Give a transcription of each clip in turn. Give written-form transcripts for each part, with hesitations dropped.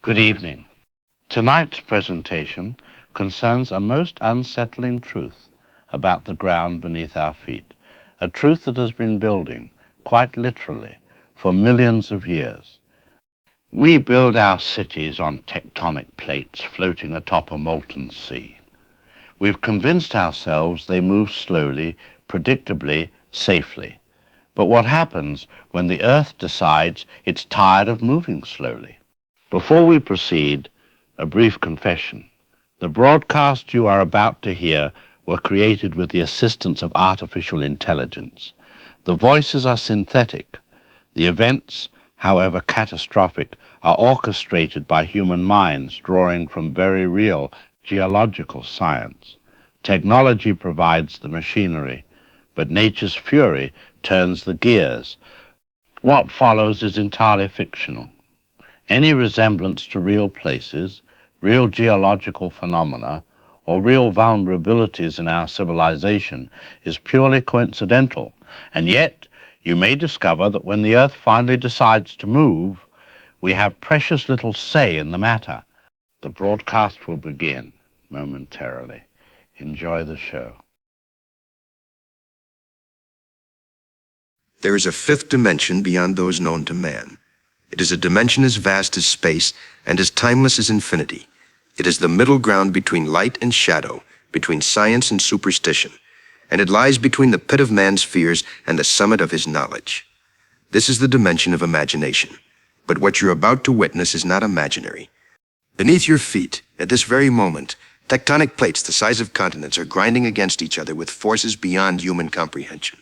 Good evening. Tonight's presentation concerns a most unsettling truth about the ground beneath our feet, a truth that has been building, quite literally, for millions of years. We build our cities on tectonic plates floating atop a molten sea. We've convinced ourselves they move slowly, predictably, safely. But what happens when the Earth decides it's tired of moving slowly? Before we proceed, a brief confession. The broadcasts you are about to hear were created with the assistance of artificial intelligence. The voices are synthetic. The events, however catastrophic, are orchestrated by human minds drawing from very real geological science. Technology provides the machinery, but nature's fury turns the gears. What follows is entirely fictional. Any resemblance to real places, real geological phenomena, or real vulnerabilities in our civilization is purely coincidental, and yet you may discover that when the Earth finally decides to move, we have precious little say in the matter. The broadcast will begin momentarily. Enjoy the show. There is a fifth dimension beyond those known to man. It is a dimension as vast as space and as timeless as infinity. It is the middle ground between light and shadow, between science and superstition, and it lies between the pit of man's fears and the summit of his knowledge. This is the dimension of imagination. But what you're about to witness is not imaginary. Beneath your feet, at this very moment, tectonic plates the size of continents are grinding against each other with forces beyond human comprehension.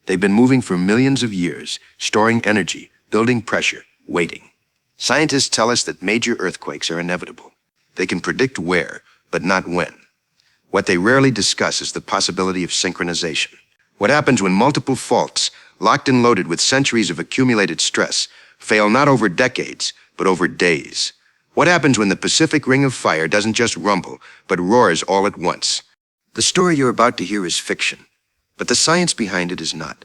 They've been moving for millions of years, storing energy, building pressure, waiting. Scientists tell us that major earthquakes are inevitable. They can predict where, but not when. What they rarely discuss is the possibility of synchronization. What happens when multiple faults, locked and loaded with centuries of accumulated stress, fail not over decades, but over days? What happens when the Pacific Ring of Fire doesn't just rumble, but roars all at once? The story you're about to hear is fiction, but the science behind it is not.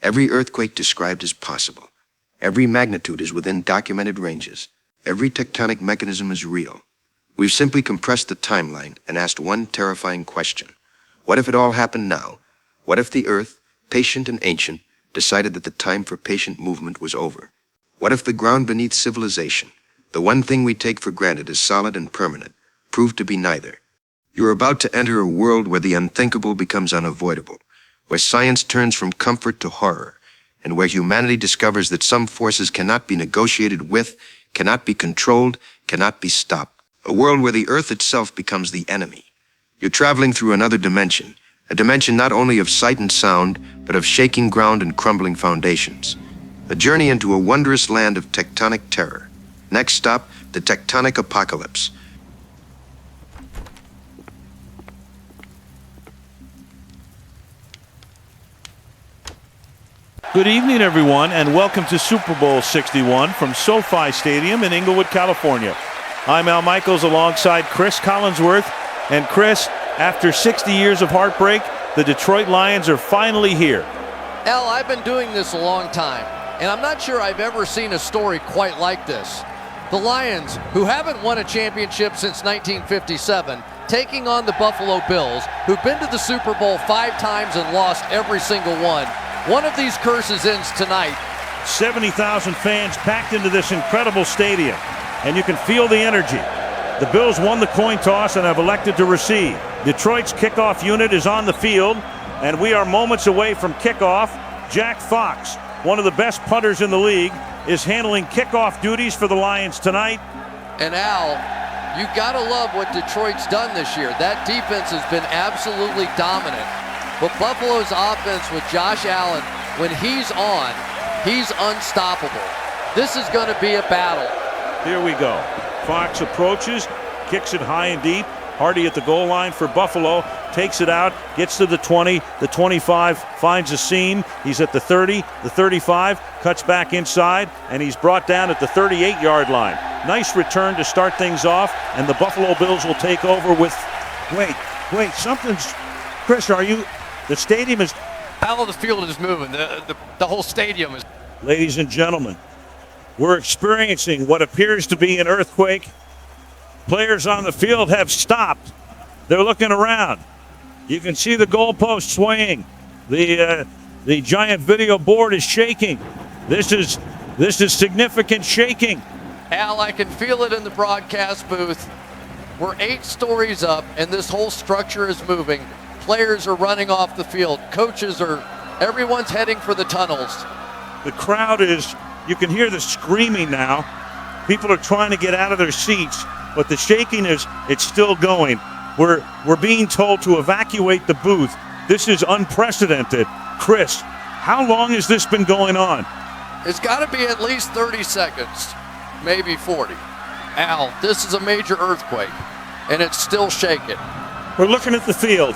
Every earthquake described is possible. Every magnitude is within documented ranges. Every tectonic mechanism is real. We've simply compressed the timeline and asked one terrifying question. What if it all happened now? What if the Earth, patient and ancient, decided that the time for patient movement was over? What if the ground beneath civilization, the one thing we take for granted as solid and permanent, proved to be neither? You're about to enter a world where the unthinkable becomes unavoidable, where science turns from comfort to horror, and where humanity discovers that some forces cannot be negotiated with, cannot be controlled, cannot be stopped. A world where the Earth itself becomes the enemy. You're traveling through another dimension, a dimension not only of sight and sound, but of shaking ground and crumbling foundations. A journey into a wondrous land of tectonic terror. Next stop, the tectonic apocalypse. Good evening, everyone, and welcome to Super Bowl 61 from SoFi Stadium in Inglewood, California. I'm Al Michaels alongside Chris Collinsworth. And Chris, after 60 years of heartbreak, the Detroit Lions are finally here. Al, I've been doing this a long time, and I'm not sure I've ever seen a story quite like this. The Lions, who haven't won a championship since 1957, taking on the Buffalo Bills, who've been to the Super Bowl 5 times and lost every single one. One of these curses ends tonight. 70,000 fans packed into this incredible stadium, and you can feel the energy. The Bills won the coin toss and have elected to receive. Detroit's kickoff unit is on the field, and we are moments away from kickoff. Jack Fox, one of the best punters in the league, is handling kickoff duties for the Lions tonight. And Al, you gotta love what Detroit's done this year. That defense has been absolutely dominant. But Buffalo's offense with Josh Allen, when he's on, he's unstoppable. This is gonna be a battle. Here we go. Fox approaches, kicks it high and deep. Hardy at the goal line for Buffalo, takes it out, gets to the 20, the 25, finds a seam. He's at the 30, the 35, cuts back inside, and he's brought down at the 38-yard line. Nice return to start things off, and the Buffalo Bills will take over with... Wait, something's... Chris, are you... The stadium is... All of the field is moving. The whole stadium is... Ladies and gentlemen, We're experiencing what appears to be an earthquake. Players on the field have stopped. They're looking around. You can see the goalpost swaying. The giant video board is shaking. This is significant shaking. Al, I can feel it in the broadcast booth. We're 8 stories up, and this whole structure is moving. Players are running off the field. Everyone's heading for the tunnels. The crowd you can hear the screaming now. People are trying to get out of their seats, but the shaking it's still going. We're being told to evacuate the booth. This is unprecedented. Chris, how long has this been going on? It's got to be at least 30 seconds, maybe 40. Al, this is a major earthquake, and it's still shaking. We're looking at the field,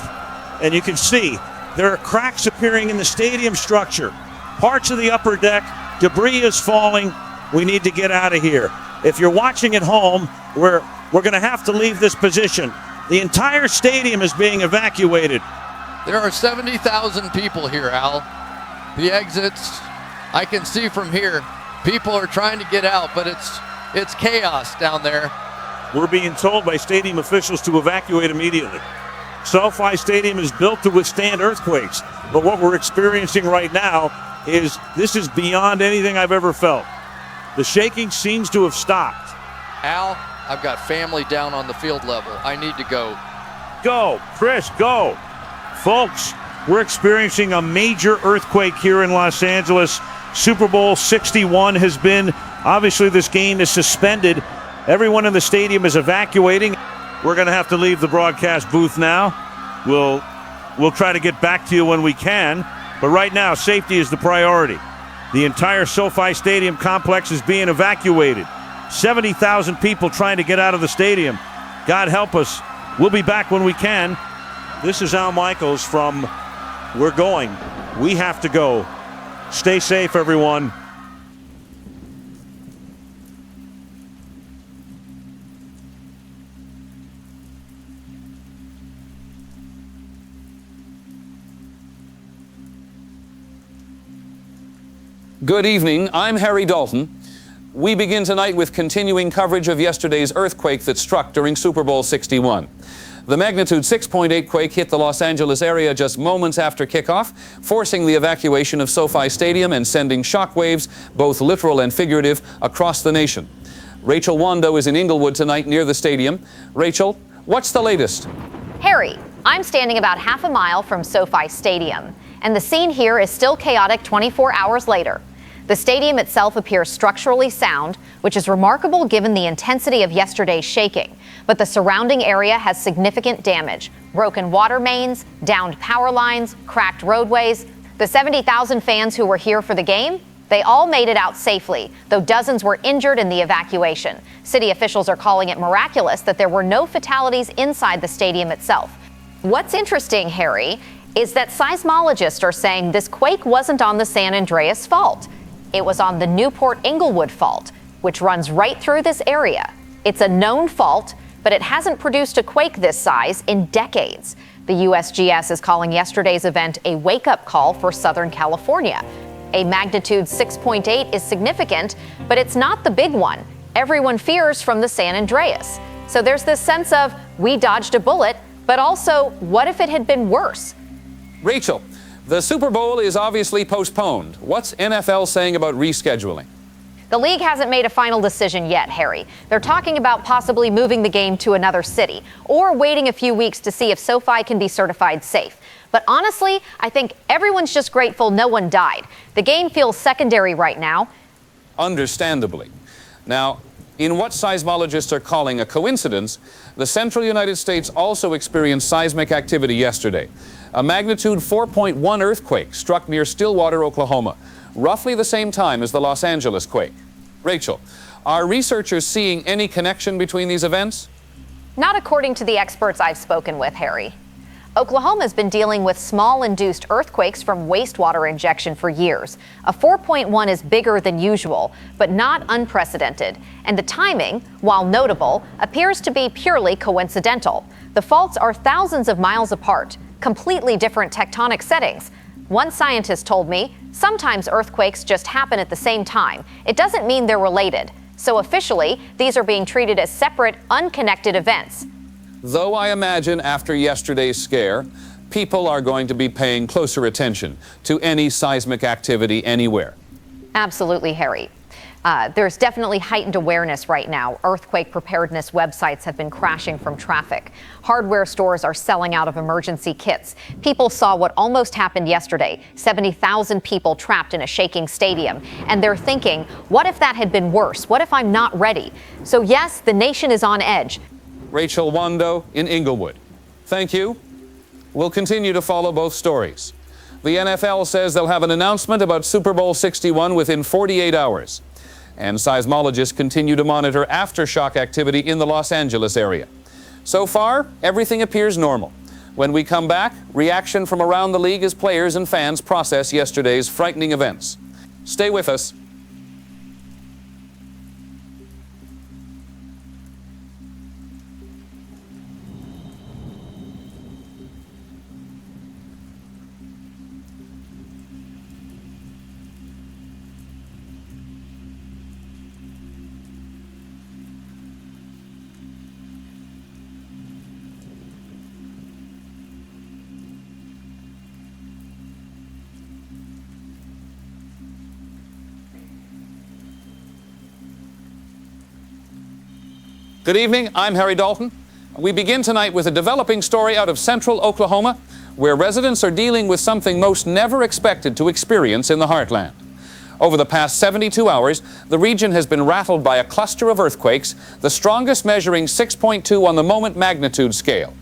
and you can see there are cracks appearing in the stadium structure. Parts of the upper deck, debris is falling. We need to get out of here. If you're watching at home, we're going to have to leave this position. The entire stadium is being evacuated. There are 70,000 people here, Al. The exits, I can see from here. People are trying to get out, but it's chaos down there. We're being told by stadium officials to evacuate immediately. SoFi Stadium is built to withstand earthquakes, but what we're experiencing right now this is beyond anything I've ever felt. The shaking seems to have stopped. Al, I've got family down on the field level. I need to go. Go, Chris, go. Folks, we're experiencing a major earthquake here in Los Angeles. Superbowl 61 has been, obviously this game is suspended. Everyone in the stadium is evacuating. We're going to have to leave the broadcast booth now. We'll try to get back to you when we can, but right now safety is the priority. The entire SoFi Stadium complex is being evacuated. 70,000 people trying to get out of the stadium. God help us. We'll be back when we can. This is Al Michaels from We're Going. We have to go. Stay safe, everyone. Good evening, I'm Harry Dalton. We begin tonight with continuing coverage of yesterday's earthquake that struck during Super Bowl 61. The magnitude 6.8 quake hit the Los Angeles area just moments after kickoff, forcing the evacuation of SoFi Stadium and sending shockwaves, both literal and figurative, across the nation. Rachel Wando is in Inglewood tonight near the stadium. Rachel, what's the latest? Harry, I'm standing about half a mile from SoFi Stadium, and the scene here is still chaotic 24 hours later. The stadium itself appears structurally sound, which is remarkable given the intensity of yesterday's shaking. But the surrounding area has significant damage. Broken water mains, downed power lines, cracked roadways. The 70,000 fans who were here for the game, they all made it out safely, though dozens were injured in the evacuation. City officials are calling it miraculous that there were no fatalities inside the stadium itself. What's interesting, Harry, is that seismologists are saying this quake wasn't on the San Andreas fault. It was on the Newport-Inglewood fault, which runs right through this area. It's a known fault, but it hasn't produced a quake this size in decades. The USGS is calling yesterday's event a wake-up call for Southern California. A magnitude 6.8 is significant, but it's not the big one. Everyone fears from the San Andreas. So there's this sense of, we dodged a bullet, but also, what if it had been worse? Rachel, the Super Bowl is obviously postponed. What's NFL saying about rescheduling? The league hasn't made a final decision yet, Harry. They're talking about possibly moving the game to another city or waiting a few weeks to see if SoFi can be certified safe. But honestly, I think everyone's just grateful no one died. The game feels secondary right now. Understandably. Now, in what seismologists are calling a coincidence, the central United States also experienced seismic activity yesterday. A magnitude 4.1 earthquake struck near Stillwater, Oklahoma, roughly the same time as the Los Angeles quake. Rachel, are researchers seeing any connection between these events? Not according to the experts I've spoken with, Harry. Oklahoma's been dealing with small induced earthquakes from wastewater injection for years. A 4.1 is bigger than usual, but not unprecedented. And the timing, while notable, appears to be purely coincidental. The faults are thousands of miles apart, completely different tectonic settings. One scientist told me Sometimes earthquakes just happen at the same time. It doesn't mean they're related. So officially, these are being treated as separate, unconnected events. Though I imagine after yesterday's scare, people are going to be paying closer attention to any seismic activity anywhere. Absolutely, Harry. There's definitely heightened awareness right now. Earthquake preparedness websites have been crashing from traffic. Hardware stores are selling out of emergency kits. People saw what almost happened yesterday, 70,000 people trapped in a shaking stadium. And they're thinking, what if that had been worse? What if I'm not ready? So yes, the nation is on edge. Rachel Wando in Inglewood. Thank you. We'll continue to follow both stories. The NFL says they'll have an announcement about Super Bowl 61 within 48 hours. And seismologists continue to monitor aftershock activity in the Los Angeles area. So far, everything appears normal. When we come back, reaction from around the league as players and fans process yesterday's frightening events. Stay with us. Good evening, I'm Harry Dalton. We begin tonight with a developing story out of central Oklahoma, where residents are dealing with something most never expected to experience in the heartland. Over the past 72 hours, the region has been rattled by a cluster of earthquakes, the strongest measuring 6.2 on the moment magnitude scale.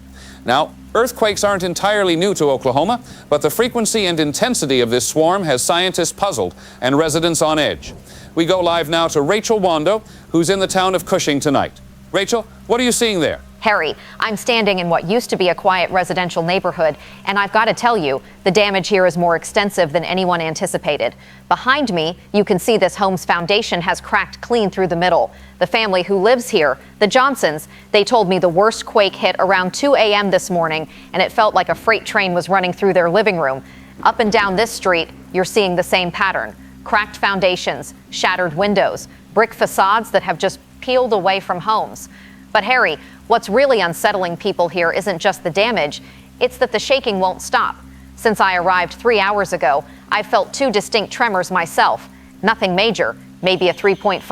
Now, earthquakes aren't entirely new to Oklahoma, but the frequency and intensity of this swarm has scientists puzzled and residents on edge. We go live now to Rachel Wando, who's in the town of Cushing tonight. Rachel, what are you seeing there? Harry, I'm standing in what used to be a quiet residential neighborhood, and I've got to tell you, the damage here is more extensive than anyone anticipated. Behind me, you can see this home's foundation has cracked clean through the middle. The family who lives here, the Johnsons, they told me the worst quake hit around 2 a.m. this morning, and it felt like a freight train was running through their living room. Up and down this street, you're seeing the same pattern. Cracked foundations, shattered windows, brick facades that have just peeled away from homes. But Harry, what's really unsettling people here isn't just the damage, it's that the shaking won't stop. Since I arrived 3 hours ago, I've felt 2 distinct tremors myself. Nothing major, maybe a 3.5,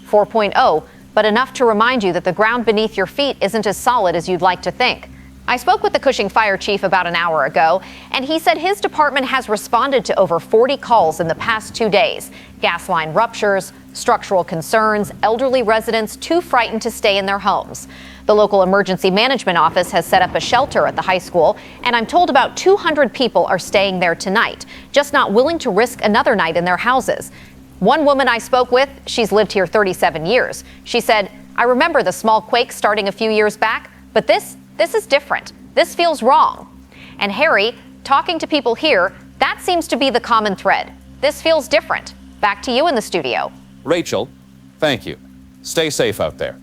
4.0, but enough to remind you that the ground beneath your feet isn't as solid as you'd like to think. I spoke with the Cushing fire chief about an hour ago, and he said his department has responded to over 40 calls in the past 2 days. Gas line ruptures, structural concerns, elderly residents too frightened to stay in their homes. The local emergency management office has set up a shelter at the high school, and I'm told about 200 people are staying there tonight, just not willing to risk another night in their houses. One woman I spoke with, she's lived here 37 years. She said, I remember the small quake starting a few years back, but this is different. This feels wrong. And Harry, talking to people here, that seems to be the common thread. This feels different. Back to you in the studio. Rachel, thank you. Stay safe out there.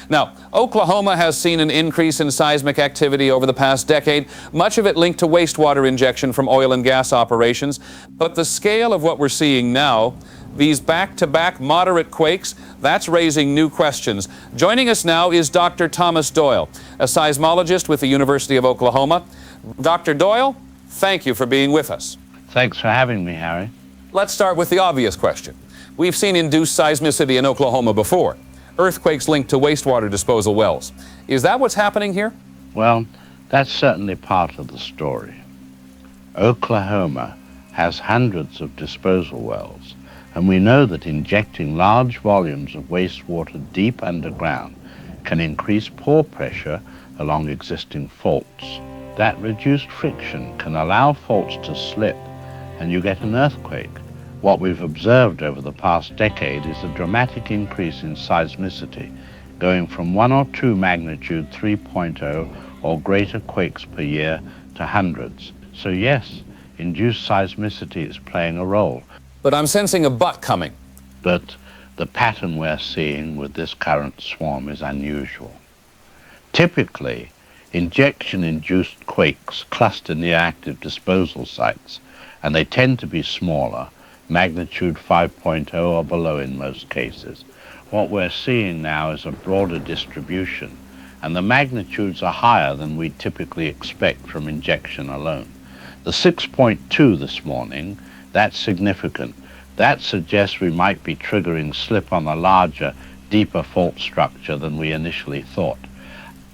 Now, Oklahoma has seen an increase in seismic activity over the past decade, much of it linked to wastewater injection from oil and gas operations. But the scale of what we're seeing now, these back-to-back moderate quakes, that's raising new questions. Joining us now is Dr. Thomas Doyle, a seismologist with the University of Oklahoma. Dr. Doyle, thank you for being with us. Thanks for having me, Harry. Let's start with the obvious question. We've seen induced seismicity in Oklahoma before. Earthquakes linked to wastewater disposal wells. Is that what's happening here? Well, that's certainly part of the story. Oklahoma has hundreds of disposal wells, and we know that injecting large volumes of wastewater deep underground can increase pore pressure along existing faults. That reduced friction can allow faults to slip, and you get an earthquake. What we've observed over the past decade is a dramatic increase in seismicity, going from 1 or 2 magnitude 3.0 or greater quakes per year to hundreds. So yes, induced seismicity is playing a role. But I'm sensing a but coming. But the pattern we're seeing with this current swarm is unusual. Typically, injection-induced quakes cluster near active disposal sites, and they tend to be smaller, magnitude 5.0 or below in most cases. What we're seeing now is a broader distribution, and the magnitudes are higher than we typically expect from injection alone. The 6.2 this morning, that's significant. That suggests we might be triggering slip on a larger, deeper fault structure than we initially thought.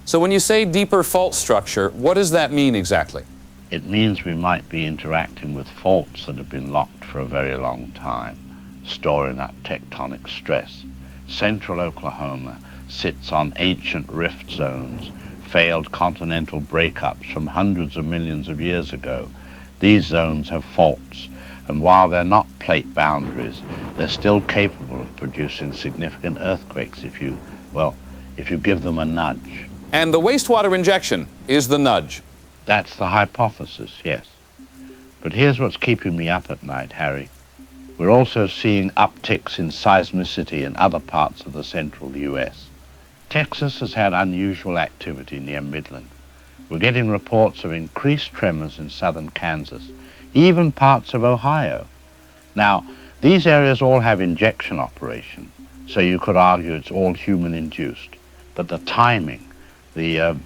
So when you say deeper fault structure, what does that mean exactly? It means we might be interacting with faults that have been locked for a very long time, storing up tectonic stress. Central Oklahoma sits on ancient rift zones, failed continental breakups from hundreds of millions of years ago. These zones have faults, and while they're not plate boundaries, they're still capable of producing significant earthquakes if you give them a nudge. And the wastewater injection is the nudge. That's the hypothesis, yes. But here's what's keeping me up at night, Harry. We're also seeing upticks in seismicity in other parts of the central U.S. Texas has had unusual activity near Midland. We're getting reports of increased tremors in southern Kansas, even parts of Ohio. Now, these areas all have injection operation, so you could argue it's all human-induced. But the timing, the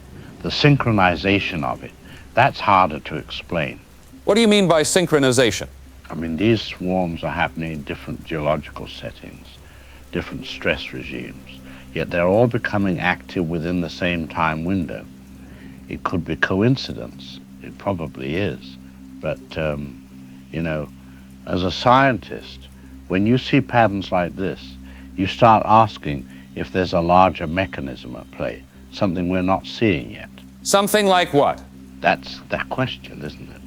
synchronization of it, that's harder to explain. What do you mean by synchronization? I mean, these swarms are happening in different geological settings, different stress regimes, yet they're all becoming active within the same time window. It could be coincidence. It probably is. But, as a scientist, when you see patterns like this, you start asking if there's a larger mechanism at play, something we're not seeing yet. Something like what? That's the question, isn't it?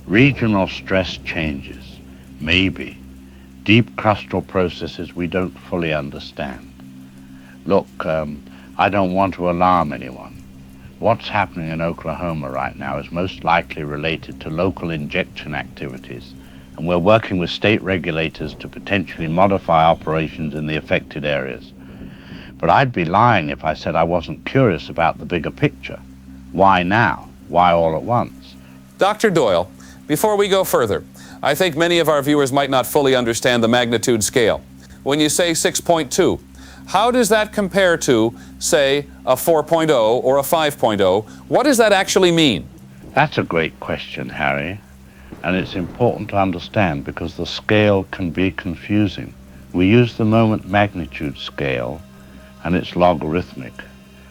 Regional stress changes, maybe. Deep crustal processes we don't fully understand. Look, I don't want to alarm anyone. What's happening in Oklahoma right now is most likely related to local injection activities, and we're working with state regulators to potentially modify operations in the affected areas. But I'd be lying if I said I wasn't curious about the bigger picture. Why now? Why all at once? Dr. Doyle, before we go further, I think many of our viewers might not fully understand the magnitude scale. When you say 6.2, how does that compare to, say, a 4.0 or a 5.0? What does that actually mean? That's a great question, Harry, and it's important to understand because the scale can be confusing. We use the moment magnitude scale, and it's logarithmic,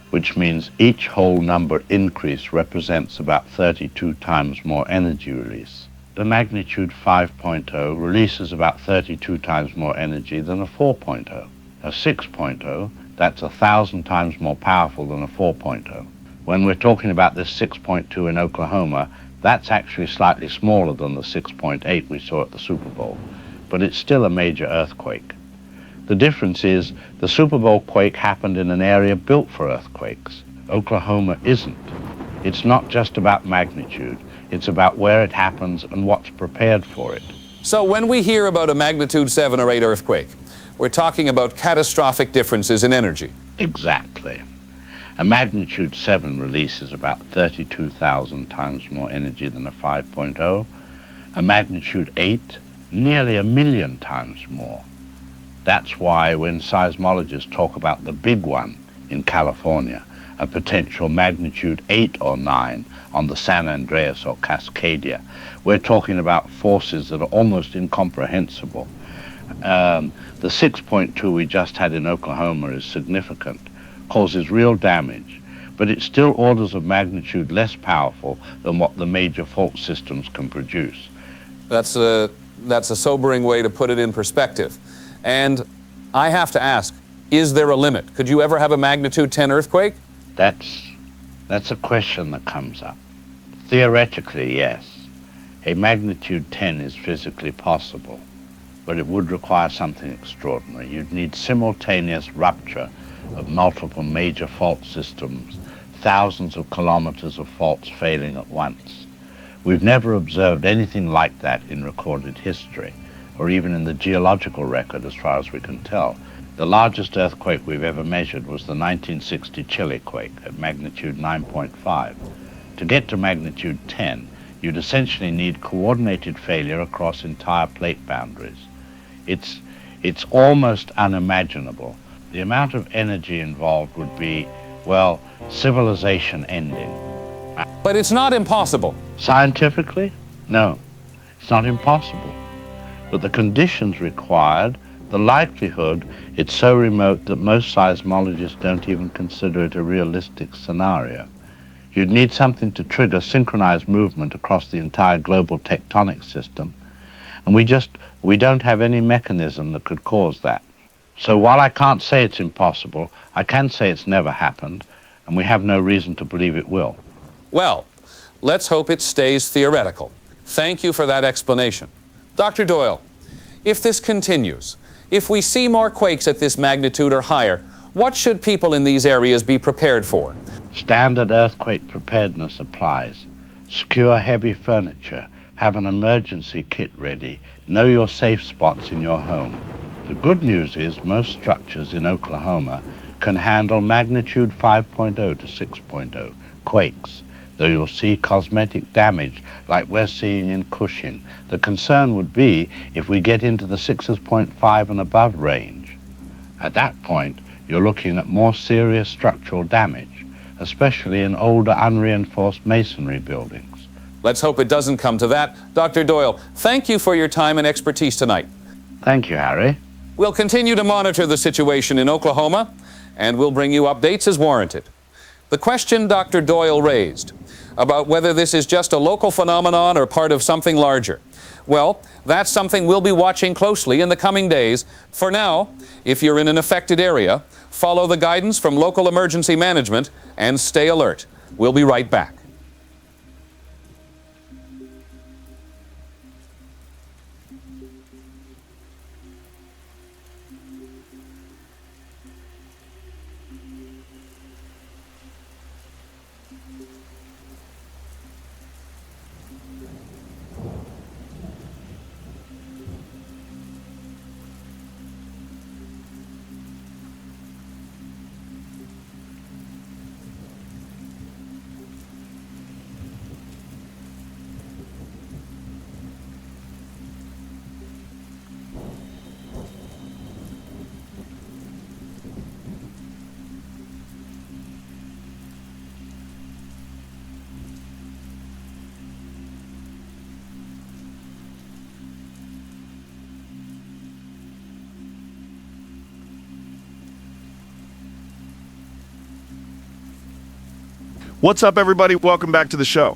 which means each whole number increase represents about 32 times more energy release. The magnitude 5.0 releases about 32 times more energy than a 4.0. A 6.0, that's 1,000 times more powerful than a 4.0. When we're talking about this 6.2 in Oklahoma, that's actually slightly smaller than the 6.8 we saw at the Superbowl, but it's still a major earthquake. The difference is the Superbowl quake happened in an area built for earthquakes. Oklahoma isn't. It's not just about magnitude, it's about where it happens and what's prepared for it. So when we hear about a magnitude 7 or 8 earthquake, we're talking about catastrophic differences in energy. Exactly. A magnitude 7 releases about 32,000 times more energy than a 5.0. A magnitude 8, nearly 1,000,000 times more. That's why when seismologists talk about the big one in California, a potential magnitude 8 or 9 on the San Andreas or Cascadia, we're talking about forces that are almost incomprehensible. The 6.2 we just had in Oklahoma is significant, causes real damage, but it's still orders of magnitude less powerful than what the major fault systems can produce. That's a sobering way to put it in perspective. And I have to ask, is there a limit? Could you ever have a magnitude 10 earthquake? That's a question that comes up. Theoretically, yes. A magnitude 10 is physically possible, but it would require something extraordinary. You'd need simultaneous rupture of multiple major fault systems, thousands of kilometers of faults failing at once. We've never observed anything like that in recorded history, or even in the geological record as far as we can tell. The largest earthquake we've ever measured was the 1960 Chile quake at magnitude 9.5. To get to magnitude 10, You'd essentially need coordinated failure across entire plate boundaries. It's almost unimaginable. The amount of energy involved would be, well, civilization ending. But it's not impossible. Scientifically, no, it's not impossible. But the conditions required, the likelihood, it's so remote that most seismologists don't even consider it a realistic scenario. You'd need something to trigger synchronized movement across the entire global tectonic system, and we don't have any mechanism that could cause that. So while I can't say it's impossible, I can say it's never happened, and we have no reason to believe it will. Well, let's hope it stays theoretical. Thank you for that explanation. Dr. Doyle, if this continues, if we see more quakes at this magnitude or higher, what should people in these areas be prepared for? Standard earthquake preparedness applies. Secure heavy furniture, have an emergency kit ready, know your safe spots in your home. The good news is most structures in Oklahoma can handle magnitude 5.0 to 6.0 quakes, though you'll see cosmetic damage like we're seeing in Cushing. The concern would be if we get into the 6.5 and above range. At that point, you're looking at more serious structural damage, especially in older unreinforced masonry buildings. Let's hope it doesn't come to that. Dr. Doyle, thank you for your time and expertise tonight. Thank you, Harry. We'll continue to monitor the situation in Oklahoma, and we'll bring you updates as warranted. The question Dr. Doyle raised about whether this is just a local phenomenon or part of something larger, well, that's something we'll be watching closely in the coming days. For now, if you're in an affected area, follow the guidance from local emergency management and stay alert. We'll be right back. What's up, everybody? Welcome back to the show.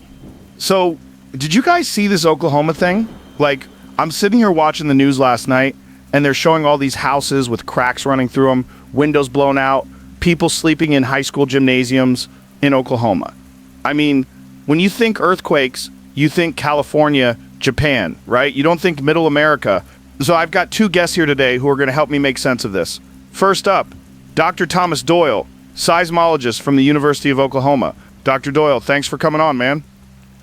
So, did you guys see this Oklahoma thing? Like, I'm sitting here watching the news last night, and they're showing all these houses with cracks running through them, windows blown out, people sleeping in high school gymnasiums in Oklahoma. I mean, when you think earthquakes, you think California, Japan, right? You don't think Middle America. So I've got two guests here today who are going to help me make sense of this. First up, Dr. Thomas Doyle, seismologist from the University of Oklahoma. Dr. Doyle, thanks for coming on, man.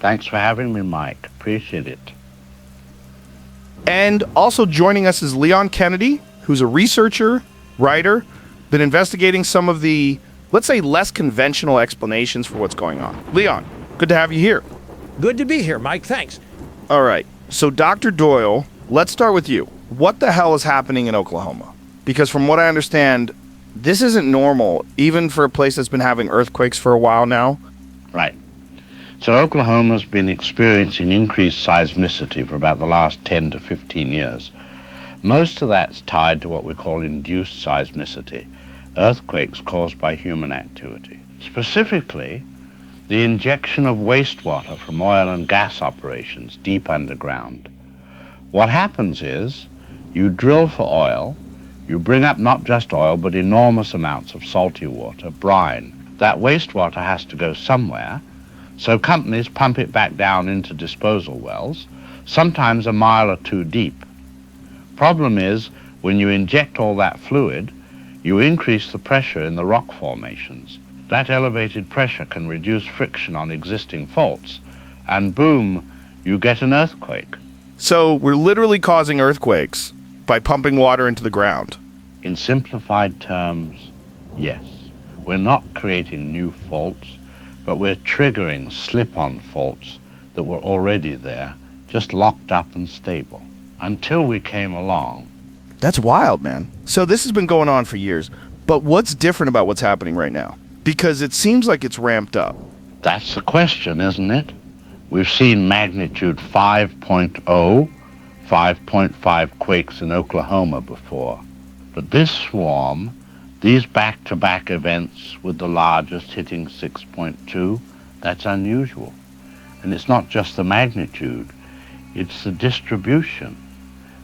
Thanks for having me, Mike. Appreciate it. And also joining us is Leon Kennedy, who's a researcher, writer, been investigating some of the, let's say, less conventional explanations for what's going on. Leon, good to have you here. Good to be here, Mike. Thanks. All right. So, Dr. Doyle, let's start with you. What the hell is happening in Oklahoma? Because from what I understand, this isn't normal, even for a place that's been having earthquakes for a while now. Right. So Oklahoma's been experiencing increased seismicity for about the last 10 to 15 years. Most of that's tied to what we call induced seismicity, earthquakes caused by human activity. Specifically, the injection of wastewater from oil and gas operations deep underground. What happens is you drill for oil, you bring up not just oil, but enormous amounts of salty water, brine. That wastewater has to go somewhere, so companies pump it back down into disposal wells, sometimes a mile or two deep. Problem is, when you inject all that fluid, you increase the pressure in the rock formations. That elevated pressure can reduce friction on existing faults, and boom, you get an earthquake. So we're literally causing earthquakes by pumping water into the ground. In simplified terms, yes. We're not creating new faults, but we're triggering slip-on faults that were already there, just locked up and stable, until we came along. That's wild, man. So this has been going on for years, but what's different about what's happening right now? Because it seems like it's ramped up. That's the question, isn't it? We've seen magnitude 5.0, 5.5 quakes in Oklahoma before. But this swarm, these back-to-back events with the largest hitting 6.2, that's unusual. And it's not just the magnitude, it's the distribution.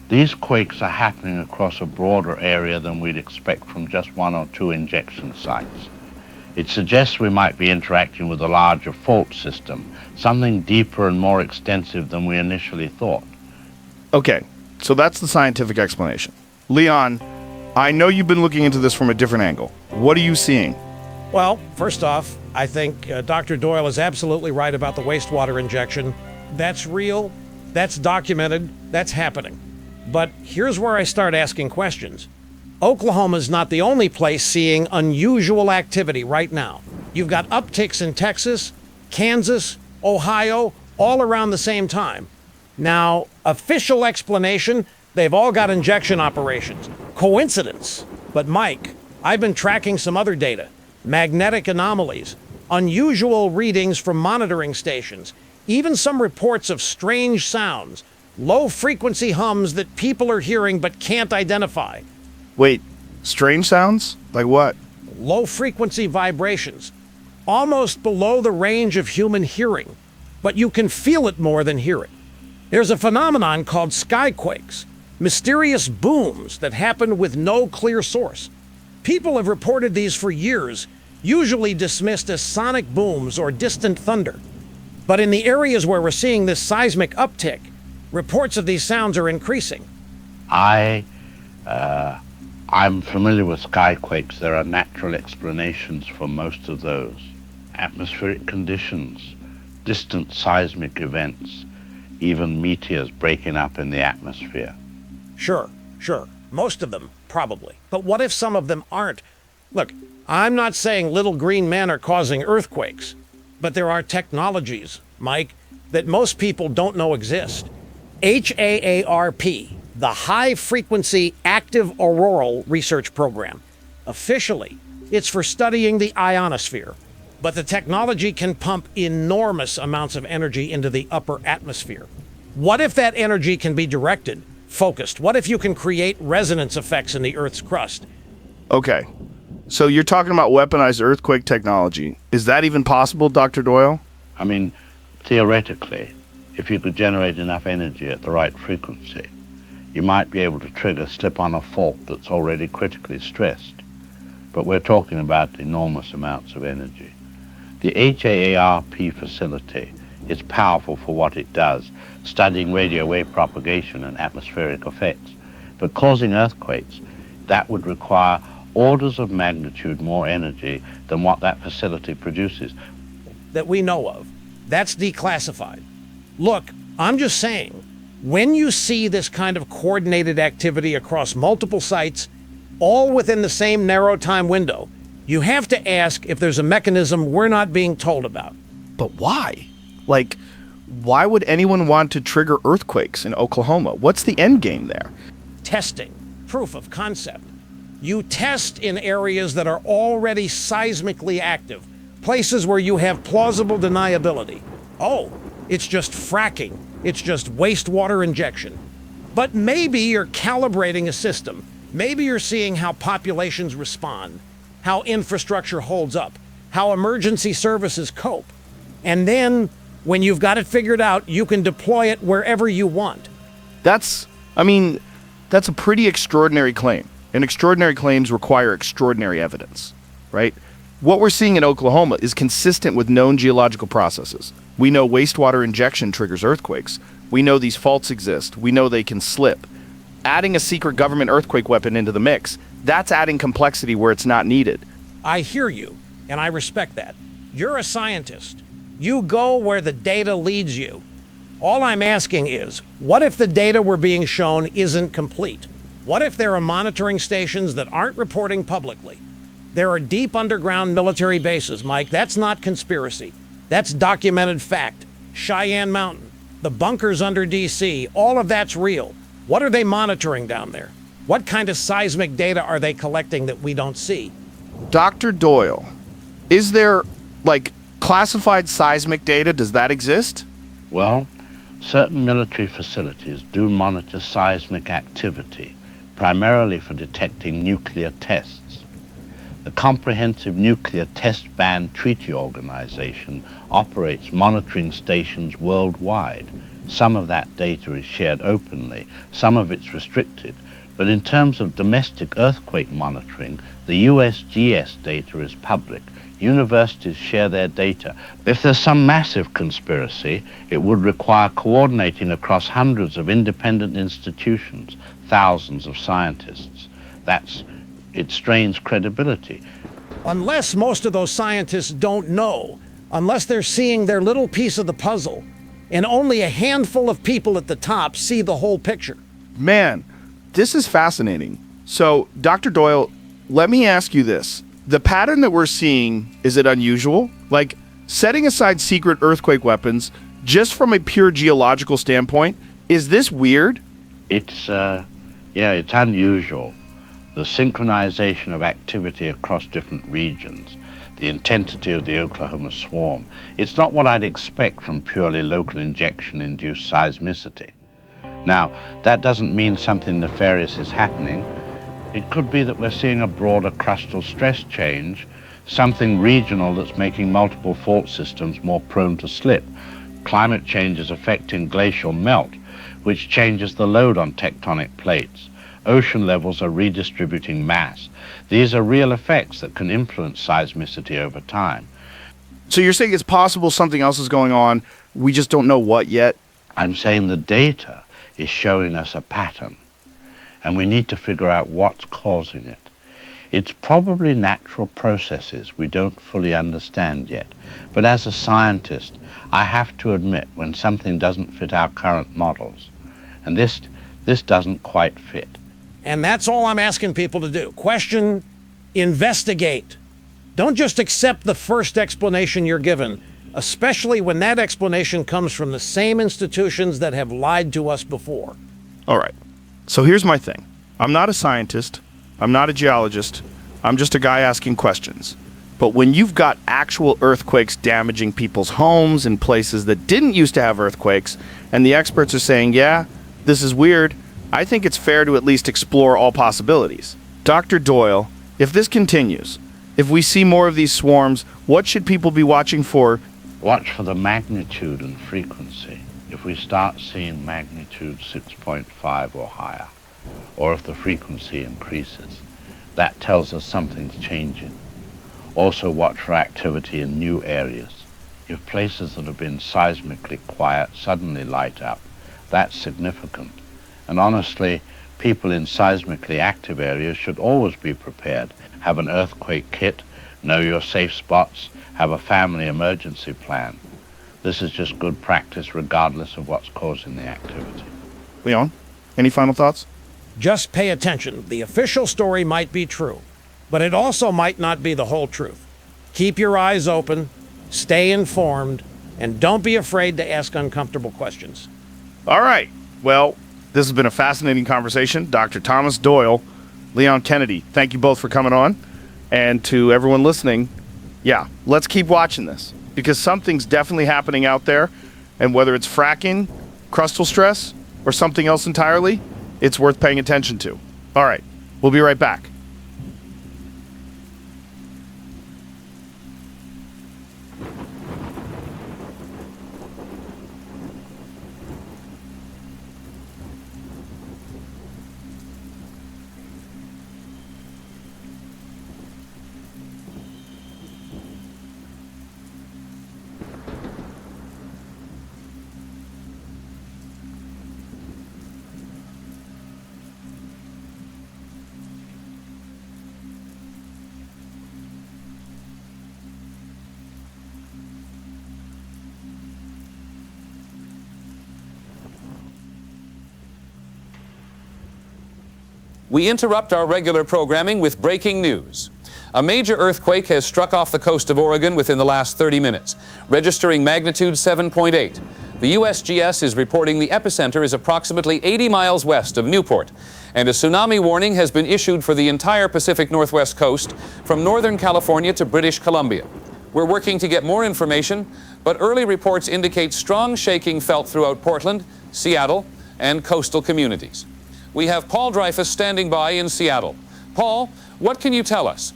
These quakes are happening across a broader area than we'd expect from just one or two injection sites. It suggests we might be interacting with a larger fault system, something deeper and more extensive than we initially thought. Okay, so that's the scientific explanation. Leon, I know you've been looking into this from a different angle. What are you seeing? Well, first off, I think Dr. Doyle is absolutely right about the wastewater injection. That's real, that's documented, that's happening. But here's where I start asking questions. Oklahoma's not the only place seeing unusual activity right now. You've got upticks in Texas, Kansas, Ohio, all around the same time. Now, official explanation, they've all got injection operations. Coincidence. But Mike, I've been tracking some other data. Magnetic anomalies, unusual readings from monitoring stations, even some reports of strange sounds, low-frequency hums that people are hearing but can't identify. Wait, strange sounds? Like what? Low-frequency vibrations, almost below the range of human hearing, but you can feel it more than hear it. There's a phenomenon called skyquakes, mysterious booms that happen with no clear source. People have reported these for years, usually dismissed as sonic booms or distant thunder. But in the areas where we're seeing this seismic uptick, reports of these sounds are increasing. I'm familiar with skyquakes. There are natural explanations for most of those. Atmospheric conditions, distant seismic events, even meteors breaking up in the atmosphere. Sure. Most of them, probably. But what if some of them aren't? Look, I'm not saying little green men are causing earthquakes, but there are technologies, Mike, that most people don't know exist. HAARP, the High Frequency Active Auroral Research Program. Officially, it's for studying the ionosphere, but the technology can pump enormous amounts of energy into the upper atmosphere. What if that energy can be directed, focused? What if you can create resonance effects in the Earth's crust? Okay, so you're talking about weaponized earthquake technology. Is that even possible, Dr. Doyle? I mean, theoretically, if you could generate enough energy at the right frequency, you might be able to trigger slip on a fault that's already critically stressed. But we're talking about enormous amounts of energy. The HAARP facility is powerful for what it does, studying radio wave propagation and atmospheric effects. But causing earthquakes, that would require orders of magnitude more energy than what that facility produces. That we know of. That's declassified. Look, I'm just saying, when you see this kind of coordinated activity across multiple sites, all within the same narrow time window, you have to ask if there's a mechanism we're not being told about. But why? Like, why would anyone want to trigger earthquakes in Oklahoma? What's the end game there? Testing, proof of concept. You test in areas that are already seismically active, places where you have plausible deniability. Oh, it's just fracking. It's just wastewater injection. But maybe you're calibrating a system. Maybe you're seeing how populations respond, how infrastructure holds up, how emergency services cope. And then, when you've got it figured out, you can deploy it wherever you want. That's a pretty extraordinary claim. And extraordinary claims require extraordinary evidence, right? What we're seeing in Oklahoma is consistent with known geological processes. We know wastewater injection triggers earthquakes. We know these faults exist. We know they can slip. Adding a secret government earthquake weapon into the mix, that's adding complexity where it's not needed. I hear you, and I respect that. You're a scientist. You go where the data leads you. All I'm asking is, what if the data we're being shown isn't complete? What if there are monitoring stations that aren't reporting publicly? There are deep underground military bases, Mike. That's not conspiracy. That's documented fact. Cheyenne Mountain, the bunkers under D.C., all of that's real. What are they monitoring down there? What kind of seismic data are they collecting that we don't see? Dr. Doyle, is there, like, classified seismic data? Does that exist? Well, certain military facilities do monitor seismic activity, primarily for detecting nuclear tests. The Comprehensive Nuclear Test Ban Treaty Organization operates monitoring stations worldwide. Some of that data is shared openly, some of it's restricted, but in terms of domestic earthquake monitoring, the USGS data is public. Universities share their data. If there's some massive conspiracy, it would require coordinating across hundreds of independent institutions, thousands of scientists. It strains credibility. Unless most of those scientists don't know, unless they're seeing their little piece of the puzzle, and only a handful of people at the top see the whole picture. Man, this is fascinating. So, Dr. Doyle, let me ask you this. The pattern that we're seeing, is it unusual? Like, setting aside secret earthquake weapons, just from a pure geological standpoint, is this weird? It's unusual. The synchronization of activity across different regions, the intensity of the Oklahoma swarm, it's not what I'd expect from purely local injection-induced seismicity. Now, that doesn't mean something nefarious is happening. It could be that we're seeing a broader crustal stress change, something regional that's making multiple fault systems more prone to slip. Climate change is affecting glacial melt, which changes the load on tectonic plates. Ocean levels are redistributing mass. These are real effects that can influence seismicity over time. So you're saying it's possible something else is going on, we just don't know what yet? I'm saying the data is showing us a pattern, and we need to figure out what's causing it. It's probably natural processes we don't fully understand yet, but as a scientist, I have to admit when something doesn't fit our current models, and this doesn't quite fit. And that's all I'm asking people to do. Question, investigate. Don't just accept the first explanation you're given, especially when that explanation comes from the same institutions that have lied to us before. All right. So here's my thing. I'm not a scientist. I'm not a geologist. I'm just a guy asking questions. But when you've got actual earthquakes damaging people's homes in places that didn't used to have earthquakes, and the experts are saying, yeah, this is weird, I think it's fair to at least explore all possibilities. Dr. Doyle, if this continues, if we see more of these swarms, what should people be watching for? Watch for the magnitude and frequency. If we start seeing magnitude 6.5 or higher, or if the frequency increases, that tells us something's changing. Also watch for activity in new areas. If places that have been seismically quiet suddenly light up, that's significant. And honestly, people in seismically active areas should always be prepared. Have an earthquake kit, know your safe spots, have a family emergency plan. This is just good practice regardless of what's causing the activity. Leon, any final thoughts? Just pay attention. The official story might be true, but it also might not be the whole truth. Keep your eyes open, stay informed, and don't be afraid to ask uncomfortable questions. All right. Well, this has been a fascinating conversation. Dr. Thomas Doyle, Leon Kennedy, thank you both for coming on. And to everyone listening, yeah, let's keep watching this because something's definitely happening out there. And whether it's fracking, crustal stress, or something else entirely, it's worth paying attention to. All right, we'll be right back. We interrupt our regular programming with breaking news. A major earthquake has struck off the coast of Oregon within the last 30 minutes, registering magnitude 7.8. The USGS is reporting the epicenter is approximately 80 miles west of Newport, and a tsunami warning has been issued for the entire Pacific Northwest coast from Northern California to British Columbia. We're working to get more information, but early reports indicate strong shaking felt throughout Portland, Seattle, and coastal communities. We have Paul Dreyfus standing by in Seattle. Paul, what can you tell us?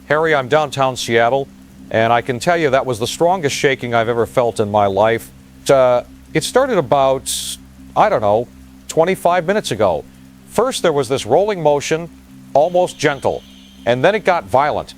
Harry, I'm downtown Seattle, and I can tell you that was the strongest shaking I've ever felt in my life. It started about, 25 minutes ago. First, there was this rolling motion, almost gentle, and then it got violent.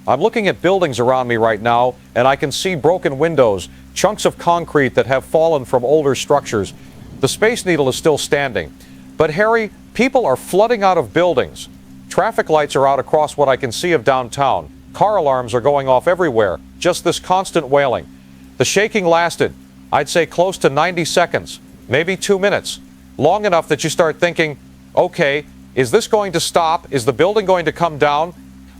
I'm looking at buildings around me right now, and I can see broken windows, chunks of concrete that have fallen from older structures. The Space Needle is still standing. But Harry, people are flooding out of buildings. Traffic lights are out across what I can see of downtown. Car alarms are going off everywhere. Just this constant wailing. The shaking lasted, I'd say, close to 90 seconds, maybe 2 minutes. Long enough that you start thinking, okay, is this going to stop? Is the building going to come down?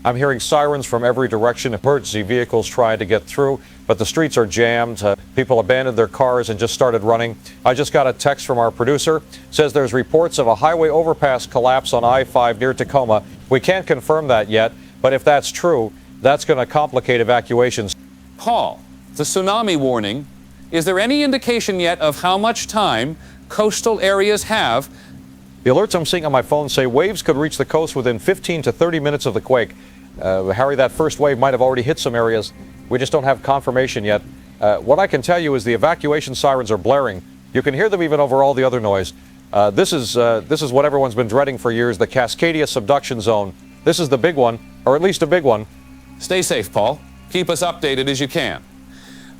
I'm hearing sirens from every direction, emergency vehicles trying to get through, but the streets are jammed. People abandoned their cars and just started running. I just got a text from our producer. Says there's reports of a highway overpass collapse on I-5 near Tacoma. We can't confirm that yet, but if that's true, that's going to complicate evacuations. Paul, the tsunami warning, is there any indication yet of how much time coastal areas have? The alerts I'm seeing on my phone say waves could reach the coast within 15 to 30 minutes of the quake. Harry, that first wave might have already hit some areas. We just don't have confirmation yet. What I can tell you is the evacuation sirens are blaring. You can hear them even over all the other noise. This is what everyone's been dreading for years, the Cascadia Subduction Zone. This is the big one, or at least a big one. Stay safe, Paul. Keep us updated as you can.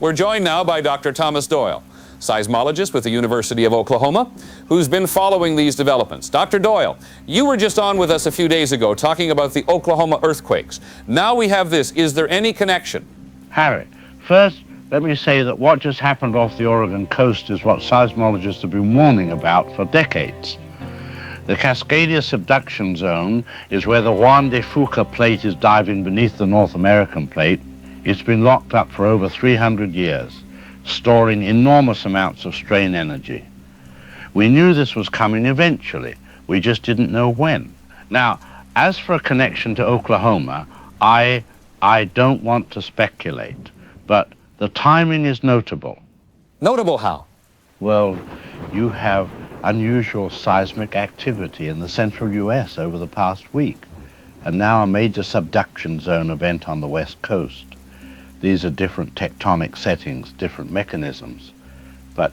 We're joined now by Dr. Thomas Doyle, seismologist with the University of Oklahoma, who's been following these developments. Dr. Doyle, you were just on with us a few days ago talking about the Oklahoma earthquakes. Now we have this. Is there any connection? Harry, first, let me say that what just happened off the Oregon coast is what seismologists have been warning about for decades. The Cascadia Subduction Zone is where the Juan de Fuca plate is diving beneath the North American plate. It's been locked up for over 300 years, storing enormous amounts of strain energy. We knew this was coming eventually. We just didn't know when. Now, as for a connection to Oklahoma, I don't want to speculate, but the timing is notable. Notable how? Well, you have unusual seismic activity in the central US over the past week, and now a major subduction zone event on the west coast. These are different tectonic settings, different mechanisms, but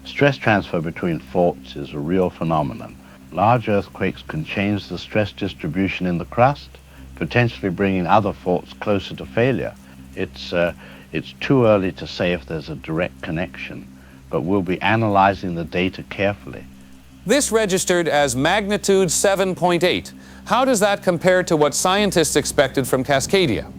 stress transfer between faults is a real phenomenon. Large earthquakes can change the stress distribution in the crust, potentially bringing other faults closer to failure. It's too early to say if there's a direct connection, but we'll be analyzing the data carefully. This registered as magnitude 7.8. How does that compare to what scientists expected from Cascadia?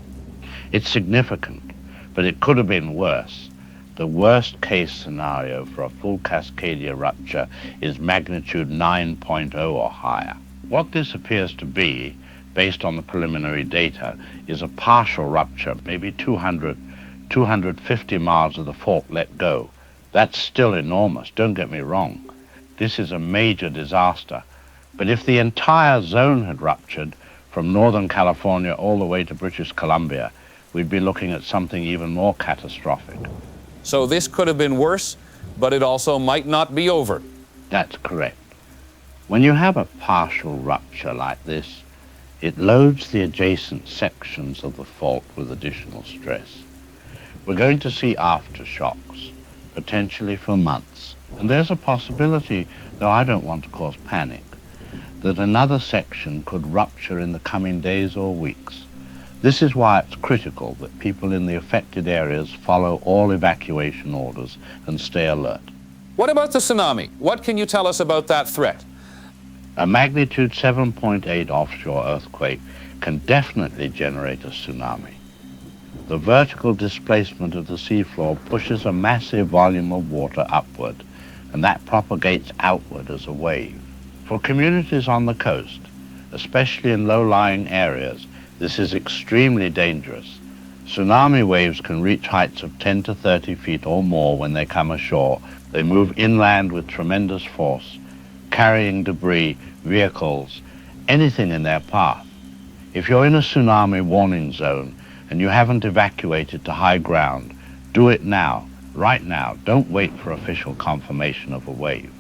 It's significant, but it could have been worse. The worst case scenario for a full Cascadia rupture is magnitude 9.0 or higher. What this appears to be, based on the preliminary data, is a partial rupture, maybe 250 miles of the fault let go. That's still enormous, don't get me wrong. This is a major disaster. But if the entire zone had ruptured, from Northern California all the way to British Columbia, we'd be looking at something even more catastrophic. So this could have been worse, but it also might not be over. That's correct. When you have a partial rupture like this, it loads the adjacent sections of the fault with additional stress. We're going to see aftershocks, potentially for months. And there's a possibility, though I don't want to cause panic, that another section could rupture in the coming days or weeks. This is why it's critical that people in the affected areas follow all evacuation orders and stay alert. What about the tsunami? What can you tell us about that threat? A magnitude 7.8 offshore earthquake can definitely generate a tsunami. The vertical displacement of the seafloor pushes a massive volume of water upward, and that propagates outward as a wave. For communities on the coast, especially in low-lying areas, This is extremely dangerous. Tsunami waves can reach heights of 10 to 30 feet or more when they come ashore. They move inland with tremendous force, carrying debris, vehicles, anything in their path. If you're in a tsunami warning zone and you haven't evacuated to high ground, do it now, right now. Don't wait for official confirmation of a wave.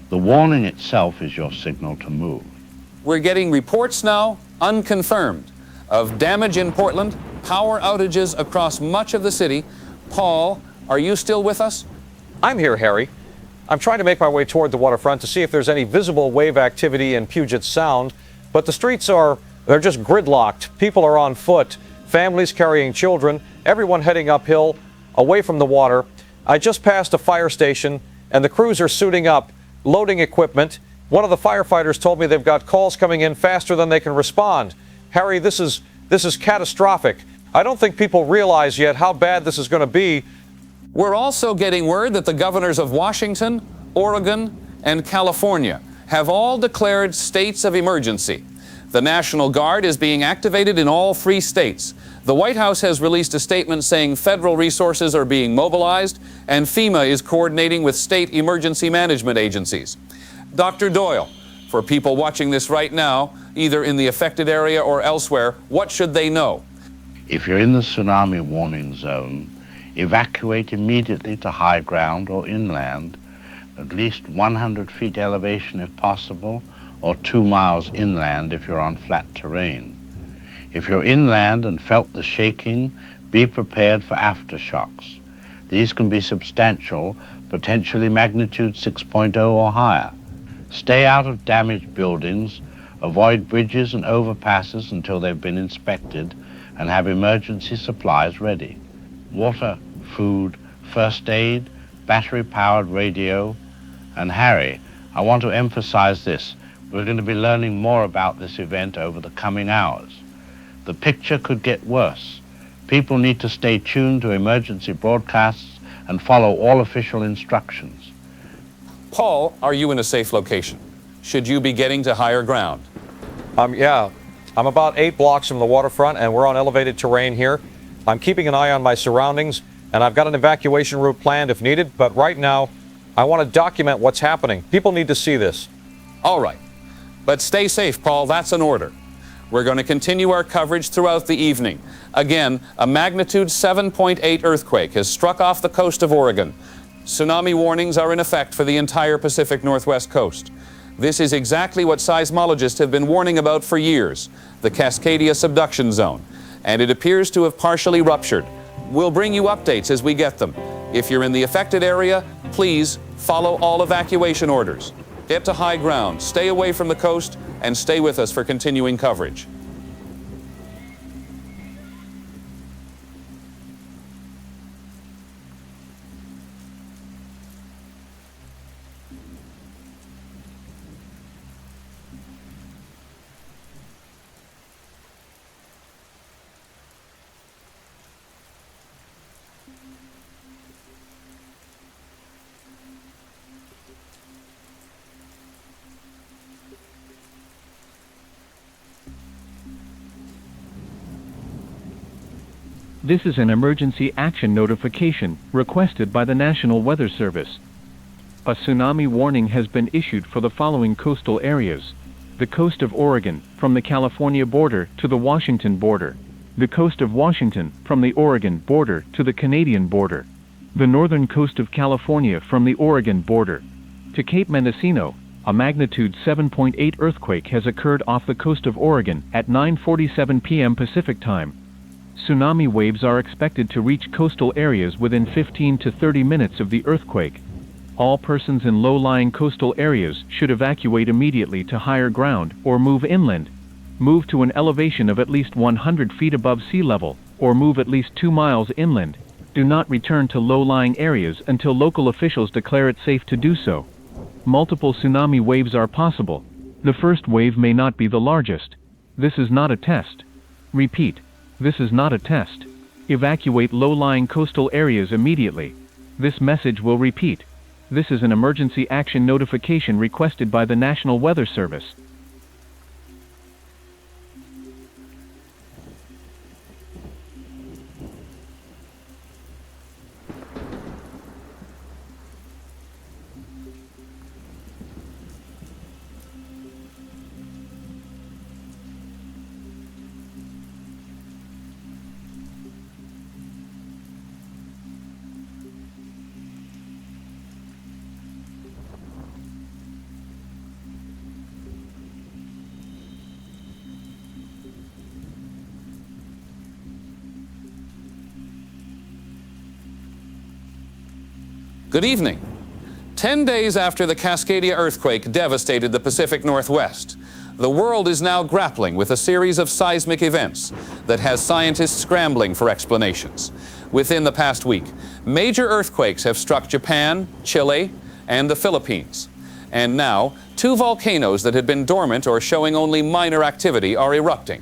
The warning itself is your signal to move. We're getting reports now, unconfirmed, of damage in Portland, power outages across much of the city. Paul, are you still with us? I'm here, Harry. I'm trying to make my way toward the waterfront to see if there's any visible wave activity in Puget Sound, but the streets they're just gridlocked. People are on foot, families carrying children, everyone heading uphill, away from the water. I just passed a fire station, and the crews are suiting up, loading equipment. One of the firefighters told me they've got calls coming in faster than they can respond. Harry, this is catastrophic. I don't think people realize yet how bad this is going to be. We're also getting word that the governors of Washington, Oregon, and California have all declared states of emergency. The National Guard is being activated in all 3 states. The White House has released a statement saying federal resources are being mobilized and FEMA is coordinating with state emergency management agencies. Dr. Doyle, for people watching this right now, either in the affected area or elsewhere, what should they know? If you're in the tsunami warning zone, evacuate immediately to high ground or inland, at least 100 feet elevation if possible, or 2 miles inland if you're on flat terrain. If you're inland and felt the shaking, be prepared for aftershocks. These can be substantial, potentially magnitude 6.0 or higher. Stay out of damaged buildings, avoid bridges and overpasses until they've been inspected, and have emergency supplies ready. Water, food, first aid, battery-powered radio. And Harry, I want to emphasize this. We're going to be learning more about this event over the coming hours. The picture could get worse. People need to stay tuned to emergency broadcasts and follow all official instructions. Paul, are you in a safe location? Should you be getting to higher ground? Yeah. I'm about 8 blocks from the waterfront, and we're on elevated terrain here. I'm keeping an eye on my surroundings, and I've got an evacuation route planned if needed, but right now, I want to document what's happening. People need to see this. All right. But stay safe, Paul. That's an order. We're going to continue our coverage throughout the evening. Again, a magnitude 7.8 earthquake has struck off the coast of Oregon. Tsunami warnings are in effect for the entire Pacific Northwest coast. This is exactly what seismologists have been warning about for years, the Cascadia Subduction Zone, and it appears to have partially ruptured. We'll bring you updates as we get them. If you're in the affected area, please follow all evacuation orders. Get to high ground, stay away from the coast, and stay with us for continuing coverage. This is an emergency action notification requested by the National Weather Service. A tsunami warning has been issued for the following coastal areas: the coast of Oregon, from the California border to the Washington border; the coast of Washington, from the Oregon border to the Canadian border; the northern coast of California from the Oregon border to Cape Mendocino. A magnitude 7.8 earthquake has occurred off the coast of Oregon at 9:47 p.m. Pacific Time. Tsunami waves are expected to reach coastal areas within 15 to 30 minutes of the earthquake. All persons in low-lying coastal areas should evacuate immediately to higher ground or move inland. Move to an elevation of at least 100 feet above sea level, or move at least 2 miles inland. Do not return to low-lying areas until local officials declare it safe to do so. Multiple tsunami waves are possible. The first wave may not be the largest. This is not a test. Repeat. This is not a test. Evacuate low-lying coastal areas immediately. This message will repeat. This is an emergency action notification requested by the National Weather Service. Good evening. 10 days after the Cascadia earthquake devastated the Pacific Northwest, the world is now grappling with a series of seismic events that has scientists scrambling for explanations. Within the past week, major earthquakes have struck Japan, Chile, and the Philippines. And now, two volcanoes that had been dormant or showing only minor activity are erupting.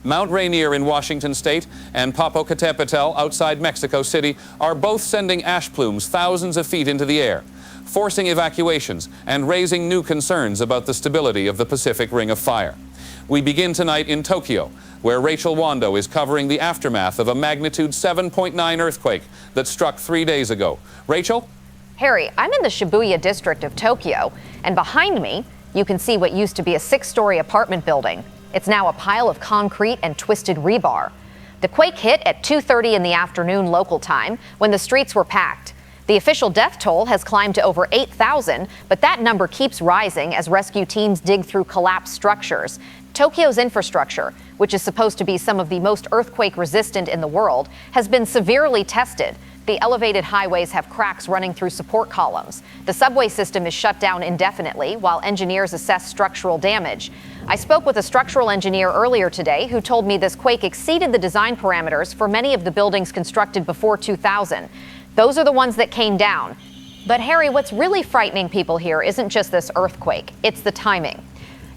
Mount Rainier in Washington state and Popocatépetl outside Mexico City are both sending ash plumes thousands of feet into the air, forcing evacuations and raising new concerns about the stability of the Pacific Ring of Fire. We begin tonight in Tokyo, where Rachel Wando is covering the aftermath of a magnitude 7.9 earthquake that struck 3 days ago. Rachel? Harry, I'm in the Shibuya district of Tokyo, and behind me, you can see what used to be a 6-story apartment building. It's now a pile of concrete and twisted rebar. The quake hit at 2:30 in the afternoon local time when the streets were packed. The official death toll has climbed to over 8,000, but that number keeps rising as rescue teams dig through collapsed structures. Tokyo's infrastructure, which is supposed to be some of the most earthquake resistant in the world, has been severely tested. The elevated highways have cracks running through support columns. The subway system is shut down indefinitely while engineers assess structural damage. I spoke with a structural engineer earlier today who told me this quake exceeded the design parameters for many of the buildings constructed before 2000. Those are the ones that came down. But Harry, what's really frightening people here isn't just this earthquake, it's the timing.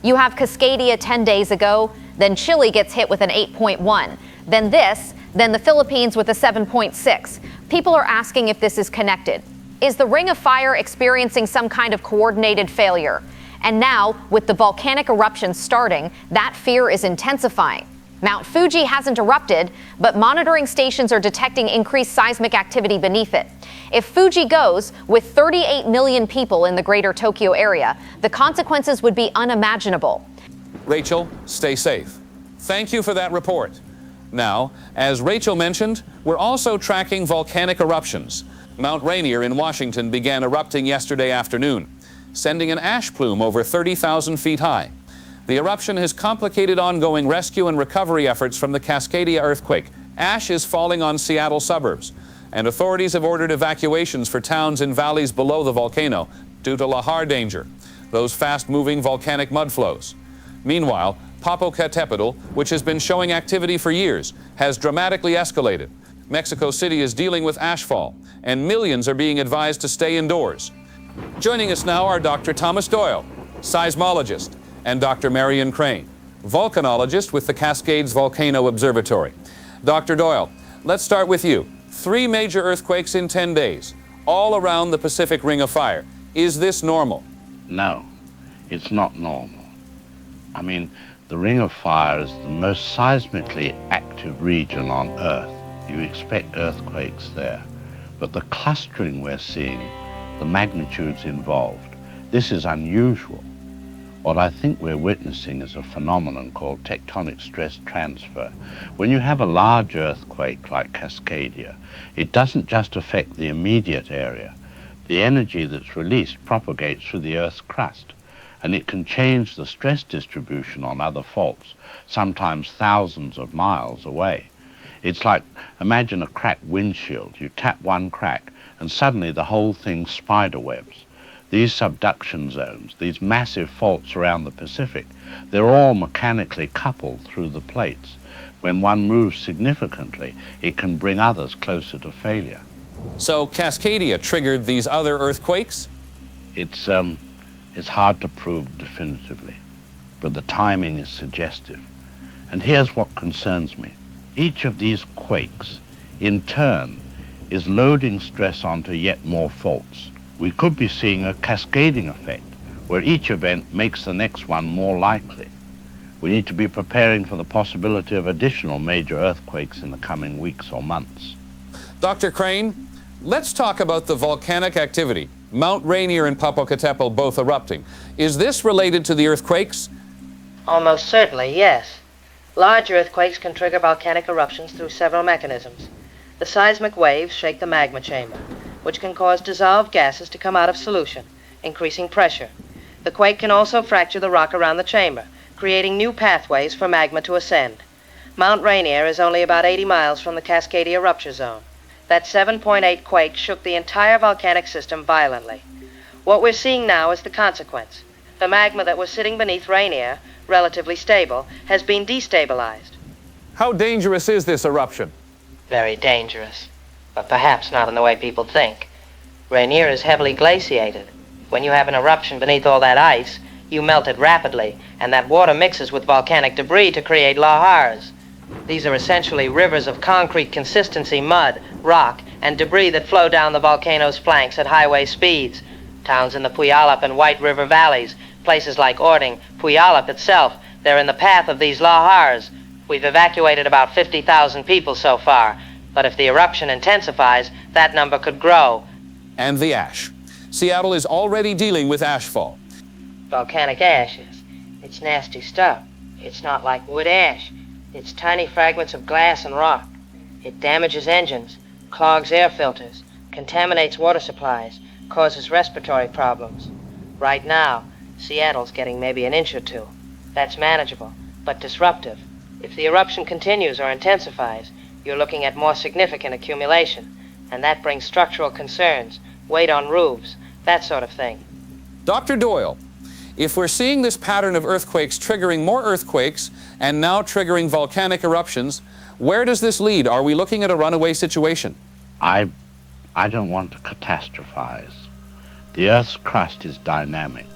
You have Cascadia 10 days ago, then Chile gets hit with an 8.1, then this, then the Philippines with a 7.6. People are asking if this is connected. Is the Ring of Fire experiencing some kind of coordinated failure? And now, with the volcanic eruption starting, that fear is intensifying. Mount Fuji hasn't erupted, but monitoring stations are detecting increased seismic activity beneath it. If Fuji goes, with 38 million people in the greater Tokyo area, the consequences would be unimaginable. Rachel, stay safe. Thank you for that report. Now, as Rachel mentioned, we're also tracking volcanic eruptions. Mount Rainier in Washington began erupting yesterday afternoon, sending an ash plume over 30,000 feet high. The eruption has complicated ongoing rescue and recovery efforts from the Cascadia earthquake. Ash is falling on Seattle suburbs, and authorities have ordered evacuations for towns in valleys below the volcano due to lahar danger, those fast-moving volcanic mud flows. Meanwhile, Popocatépetl, which has been showing activity for years, has dramatically escalated. Mexico City is dealing with ashfall, and millions are being advised to stay indoors. Joining us now are Dr. Thomas Doyle, seismologist, and Dr. Marion Crane, volcanologist with the Cascades Volcano Observatory. Dr. Doyle, let's start with you. 3 major earthquakes in 10 days, all around the Pacific Ring of Fire. Is this normal? No, it's not normal. I mean, the Ring of Fire is the most seismically active region on Earth. You expect earthquakes there. But the clustering we're seeing, the magnitudes involved, this is unusual. What I think we're witnessing is a phenomenon called tectonic stress transfer. When you have a large earthquake like Cascadia, it doesn't just affect the immediate area. The energy that's released propagates through the Earth's crust, and it can change the stress distribution on other faults, sometimes thousands of miles away. It's like, imagine a cracked windshield. You tap one crack, and suddenly the whole thing spiderwebs. These subduction zones, these massive faults around the Pacific, they're all mechanically coupled through the plates. When one moves significantly, it can bring others closer to failure. So Cascadia triggered these other earthquakes? It's hard to prove definitively, but the timing is suggestive. And here's what concerns me. Each of these quakes, in turn, is loading stress onto yet more faults. We could be seeing a cascading effect, where each event makes the next one more likely. We need to be preparing for the possibility of additional major earthquakes in the coming weeks or months. Dr. Crane, let's talk about the volcanic activity. Mount Rainier and Popocatépetl both erupting. Is this related to the earthquakes? Almost certainly, yes. Large earthquakes can trigger volcanic eruptions through several mechanisms. The seismic waves shake the magma chamber, which can cause dissolved gases to come out of solution, increasing pressure. The quake can also fracture the rock around the chamber, creating new pathways for magma to ascend. Mount Rainier is only about 80 miles from the Cascadia Rupture Zone. That 7.8 quake shook the entire volcanic system violently. What we're seeing now is the consequence. The magma that was sitting beneath Rainier, relatively stable, has been destabilized. How dangerous is this eruption? Very dangerous, but perhaps not in the way people think. Rainier is heavily glaciated. When you have an eruption beneath all that ice, you melt it rapidly, and that water mixes with volcanic debris to create lahars. These are essentially rivers of concrete consistency, mud, rock, and debris that flow down the volcano's flanks at highway speeds. Towns in the Puyallup and White River valleys, places like Ording, Puyallup itself, they're in the path of these lahars. We've evacuated about 50,000 people so far, but if the eruption intensifies, that number could grow. And the ash. Seattle is already dealing with ashfall. Volcanic ashes. It's nasty stuff. It's not like wood ash. It's tiny fragments of glass and rock. It damages engines, clogs air filters, contaminates water supplies, causes respiratory problems. Right now, Seattle's getting maybe an inch or two. That's manageable, but disruptive. If the eruption continues or intensifies, you're looking at more significant accumulation, and that brings structural concerns, weight on roofs, that sort of thing. Dr. Doyle, if we're seeing this pattern of earthquakes triggering more earthquakes and now triggering volcanic eruptions, where does this lead? Are we looking at a runaway situation? I don't want to catastrophize. The Earth's crust is dynamic.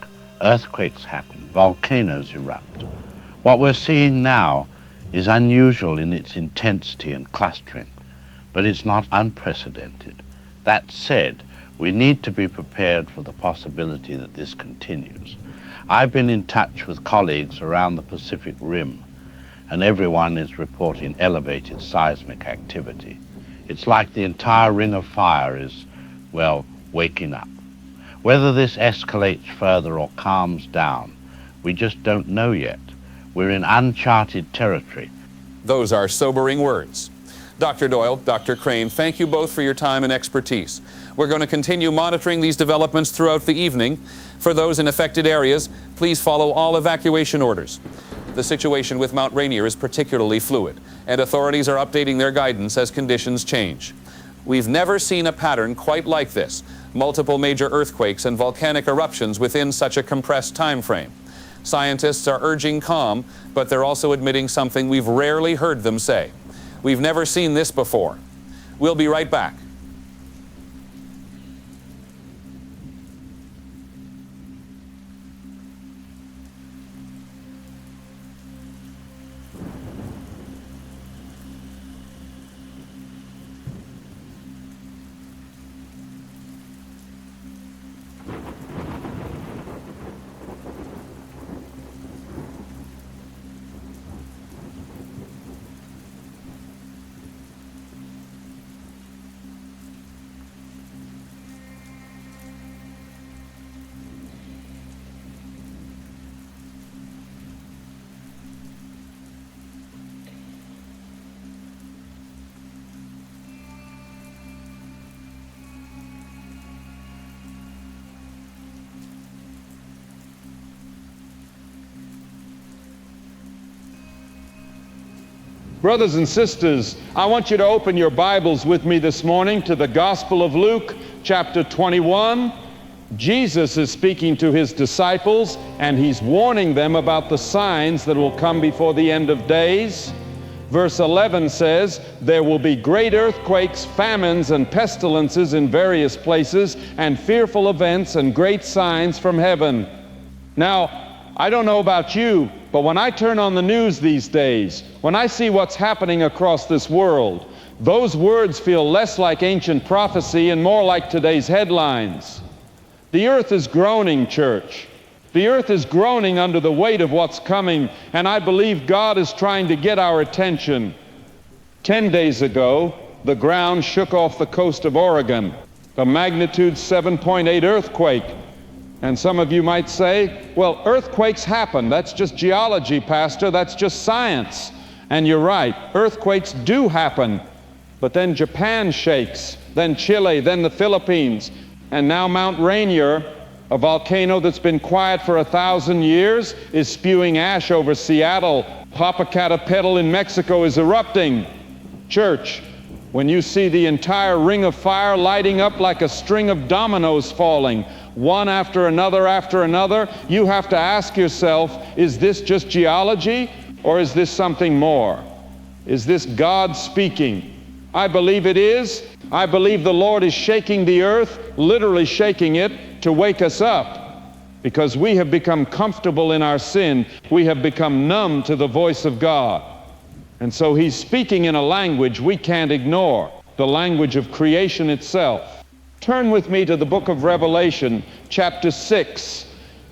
Earthquakes happen, volcanoes erupt. What we're seeing now is unusual in its intensity and clustering, but it's not unprecedented. That said, we need to be prepared for the possibility that this continues. I've been in touch with colleagues around the Pacific Rim, and everyone is reporting elevated seismic activity. It's like the entire Ring of Fire is, well, waking up. Whether this escalates further or calms down, we just don't know yet. We're in uncharted territory. Those are sobering words. Dr. Doyle, Dr. Crane, thank you both for your time and expertise. We're going to continue monitoring these developments throughout the evening. For those in affected areas, please follow all evacuation orders. The situation with Mount Rainier is particularly fluid, and authorities are updating their guidance as conditions change. We've never seen a pattern quite like this, multiple major earthquakes and volcanic eruptions within such a compressed time frame. Scientists are urging calm, but they're also admitting something we've rarely heard them say. We've never seen this before. We'll be right back. Brothers and sisters, I want you to open your Bibles with me this morning to the Gospel of Luke, chapter 21. Jesus is speaking to his disciples, and he's warning them about the signs that will come before the end of days. Verse 11 says, "There will be great earthquakes, famines, and pestilences in various places, and fearful events and great signs from heaven." Now, I don't know about you, but when I turn on the news these days, when I see what's happening across this world, those words feel less like ancient prophecy and more like today's headlines. The earth is groaning, church. The earth is groaning under the weight of what's coming, and I believe God is trying to get our attention. 10 days ago, the ground shook off the coast of Oregon, a magnitude 7.8 earthquake. And some of you might say, well, earthquakes happen. That's just geology, Pastor. That's just science. And you're right, earthquakes do happen. But then Japan shakes, then Chile, then the Philippines, and now Mount Rainier, a volcano that's been quiet for 1,000 years, is spewing ash over Seattle. Popocatépetl in Mexico is erupting. Church, when you see the entire ring of fire lighting up like a string of dominoes falling, one after another, you have to ask yourself, is this just geology, or is this something more? Is this God speaking? I believe it is. I believe the Lord is shaking the earth, literally shaking it, to wake us up, because we have become comfortable in our sin. We have become numb to the voice of God. And so he's speaking in a language we can't ignore, the language of creation itself. Turn with me to the book of Revelation, chapter 6.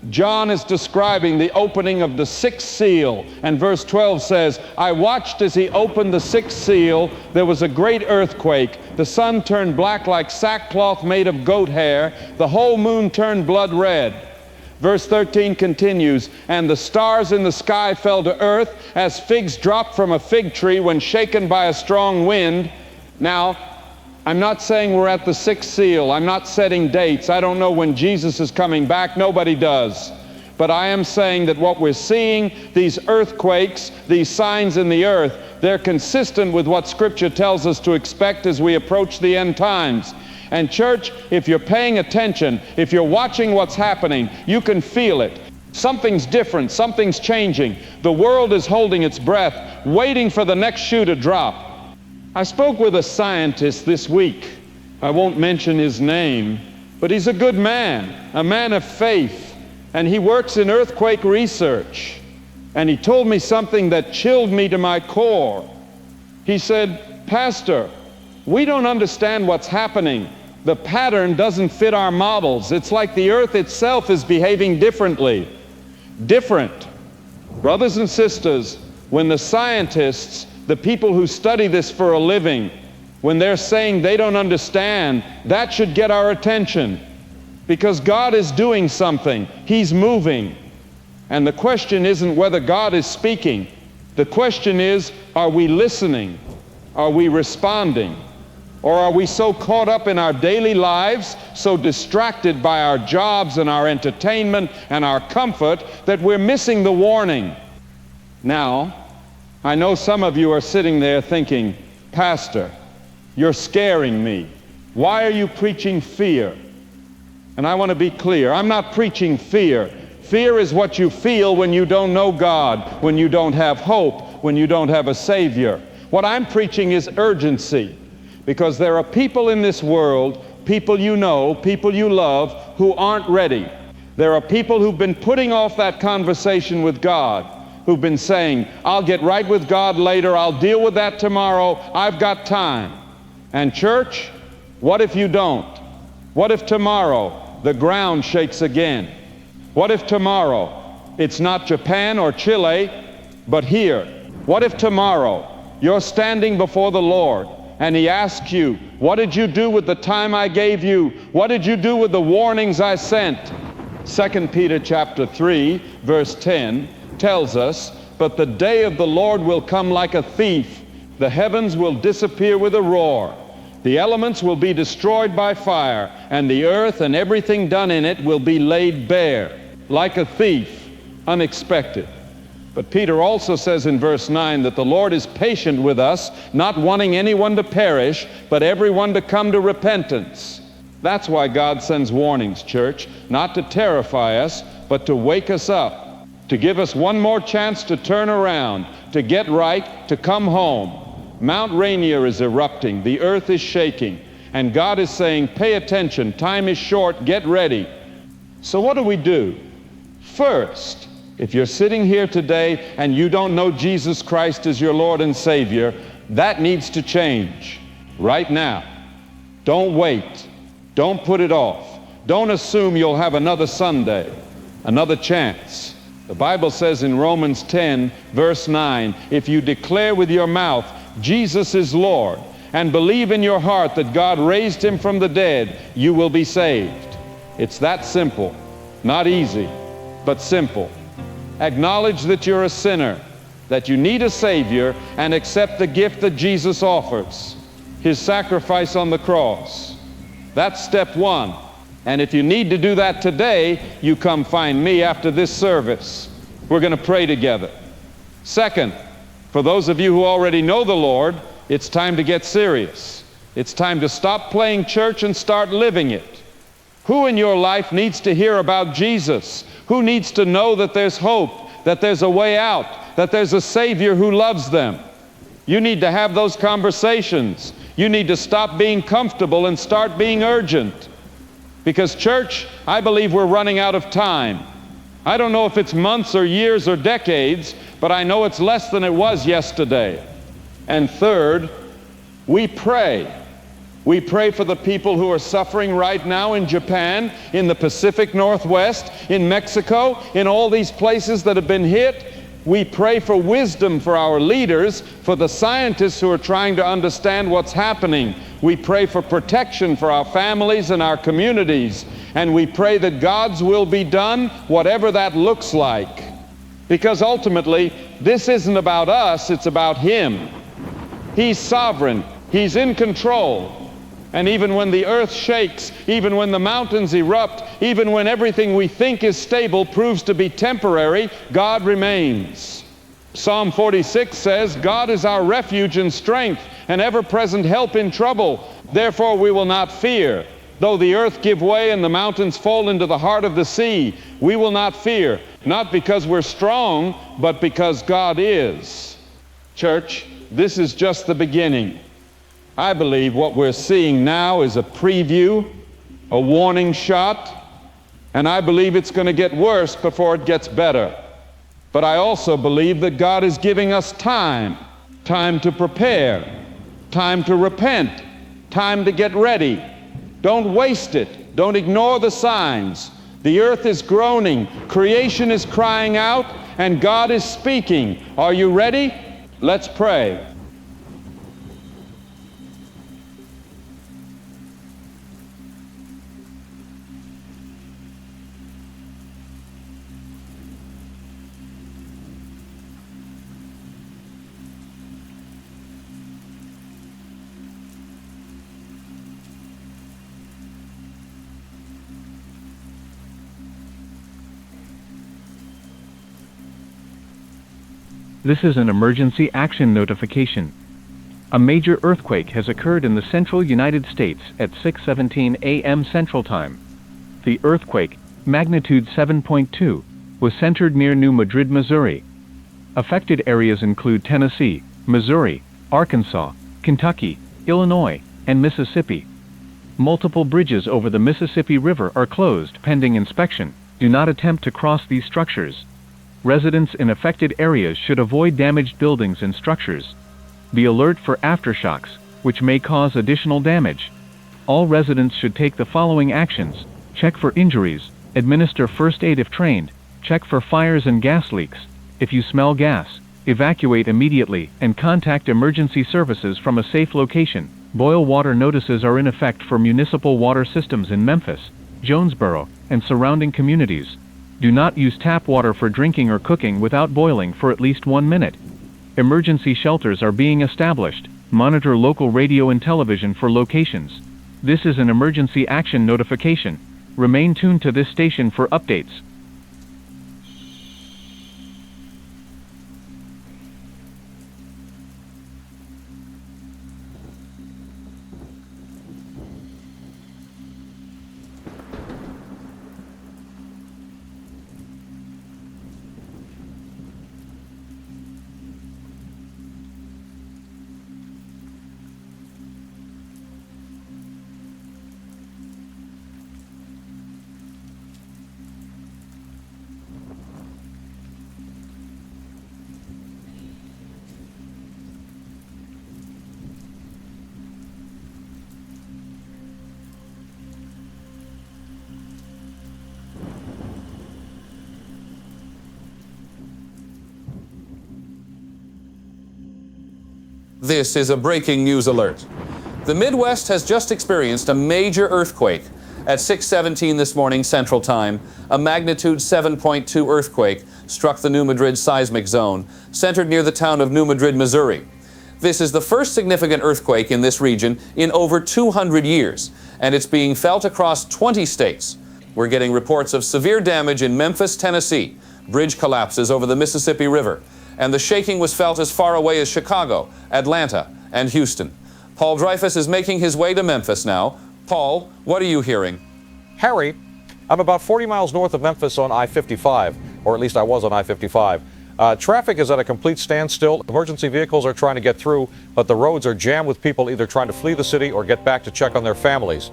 John is describing the opening of the sixth seal, and verse 12 says, I watched as he opened the sixth seal. There was a great earthquake. The sun turned black like sackcloth made of goat hair. The whole moon turned blood red. Verse 13 continues, and the stars in the sky fell to earth as figs drop from a fig tree when shaken by a strong wind. Now, I'm not saying we're at the sixth seal. I'm not setting dates. I don't know when Jesus is coming back. Nobody does. But I am saying that what we're seeing, these earthquakes, these signs in the earth, they're consistent with what Scripture tells us to expect as we approach the end times. And church, if you're paying attention, if you're watching what's happening, you can feel it. Something's different. Something's changing. The world is holding its breath, waiting for the next shoe to drop. I spoke with a scientist this week. I won't mention his name, but he's a good man, a man of faith, and he works in earthquake research. And he told me something that chilled me to my core. He said, Pastor, we don't understand what's happening. The pattern doesn't fit our models. It's like the earth itself is behaving differently. Different. Brothers and sisters, when the scientists, the people who study this for a living, when they're saying they don't understand, that should get our attention, because God is doing something. He's moving. And the question isn't whether God is speaking. The question is, are we listening? Are we responding? Or are we so caught up in our daily lives, so distracted by our jobs and our entertainment and our comfort, that we're missing the warning? Now, I know some of you are sitting there thinking, Pastor, you're scaring me. Why are you preaching fear? And I want to be clear, I'm not preaching fear. Fear is what you feel when you don't know God, when you don't have hope, when you don't have a Savior. What I'm preaching is urgency, because there are people in this world, people you know, people you love, who aren't ready. There are people who've been putting off that conversation with God, who've been saying, I'll get right with God later, I'll deal with that tomorrow, I've got time. And church, what if you don't? What if tomorrow the ground shakes again? What if tomorrow it's not Japan or Chile, but here? What if tomorrow you're standing before the Lord and He asks you, what did you do with the time I gave you? What did you do with the warnings I sent? 2 Peter chapter 3, verse 10 tells us, but the day of the Lord will come like a thief. The heavens will disappear with a roar. The elements will be destroyed by fire, and the earth and everything done in it will be laid bare, like a thief, unexpected. But Peter also says in verse 9 that the Lord is patient with us, not wanting anyone to perish, but everyone to come to repentance. That's why God sends warnings, church, not to terrify us, but to wake us up, to give us one more chance to turn around, to get right, to come home. Mount Rainier is erupting, the earth is shaking, and God is saying, pay attention, time is short, get ready. So what do? First, if you're sitting here today and you don't know Jesus Christ as your Lord and Savior, that needs to change right now. Don't wait. Don't put it off. Don't assume you'll have another Sunday, another chance. The Bible says in Romans 10, verse 9, if you declare with your mouth, Jesus is Lord, and believe in your heart that God raised Him from the dead, you will be saved. It's that simple. Not easy, but simple. Acknowledge that you're a sinner, that you need a Savior, and accept the gift that Jesus offers, His sacrifice on the cross. That's step one. And if you need to do that today, you come find me after this service. We're going to pray together. Second, for those of you who already know the Lord, It's time to get serious. It's time to stop playing church and start living it. Who in your life needs to hear about Jesus? Who needs to know that there's hope, that there's a way out, that there's a Savior who loves them? You need to have those conversations. You need to stop being comfortable and start being urgent. Because, church, I believe we're running out of time. I don't know if it's months or years or decades, but I know it's less than it was yesterday. And third, we pray. We pray for the people who are suffering right now in Japan, in the Pacific Northwest, in Mexico, in all these places that have been hit. We pray for wisdom for our leaders, for the scientists who are trying to understand what's happening. We pray for protection for our families and our communities. And we pray that God's will be done, whatever that looks like. Because ultimately, this isn't about us, it's about Him. He's sovereign. He's in control. And even when the earth shakes, even when the mountains erupt, even when everything we think is stable proves to be temporary, God remains. Psalm 46 says, God is our refuge and strength, an ever-present help in trouble. Therefore we will not fear. Though the earth give way and the mountains fall into the heart of the sea, we will not fear, not because we're strong, but because God is. Church, this is just the beginning. I believe what we're seeing now is a preview, a warning shot, and I believe it's going to get worse before it gets better. But I also believe that God is giving us time to prepare, time to repent, time to get ready. Don't waste it. Don't ignore the signs. The earth is groaning, creation is crying out, and God is speaking. Are you ready? Let's pray. This is an emergency action notification. A major earthquake has occurred in the central United States at 6:17 a.m. Central Time. The earthquake, magnitude 7.2, was centered near New Madrid, Missouri. Affected areas include Tennessee, Missouri, Arkansas, Kentucky, Illinois, and Mississippi. Multiple bridges over the Mississippi River are closed pending inspection. Do not attempt to cross these structures. Residents in affected areas should avoid damaged buildings and structures. Be alert for aftershocks, which may cause additional damage. All residents should take the following actions: check for injuries, administer first aid if trained, check for fires and gas leaks. If you smell gas, evacuate immediately and contact emergency services from a safe location. Boil water notices are in effect for municipal water systems in Memphis, Jonesboro, and surrounding communities. Do not use tap water for drinking or cooking without boiling for at least 1 minute. Emergency shelters are being established. Monitor local radio and television for locations. This is an emergency action notification. Remain tuned to this station for updates. This is a breaking news alert. The Midwest has just experienced a major earthquake. At 6:17 this morning Central Time, a magnitude 7.2 earthquake struck the New Madrid seismic zone, centered near the town of New Madrid, Missouri. This is the first significant earthquake in this region in over 200 years, and it's being felt across 20 states. We're getting reports of severe damage in Memphis, Tennessee, bridge collapses over the Mississippi River, and the shaking was felt as far away as Chicago, Atlanta, and Houston. Paul Dreyfus is making his way to Memphis now. Paul, what are you hearing? Harry, I'm about 40 miles north of Memphis on I-55, or at least I was on I-55. Traffic is at a complete standstill. Emergency vehicles are trying to get through, but the roads are jammed with people either trying to flee the city or get back to check on their families.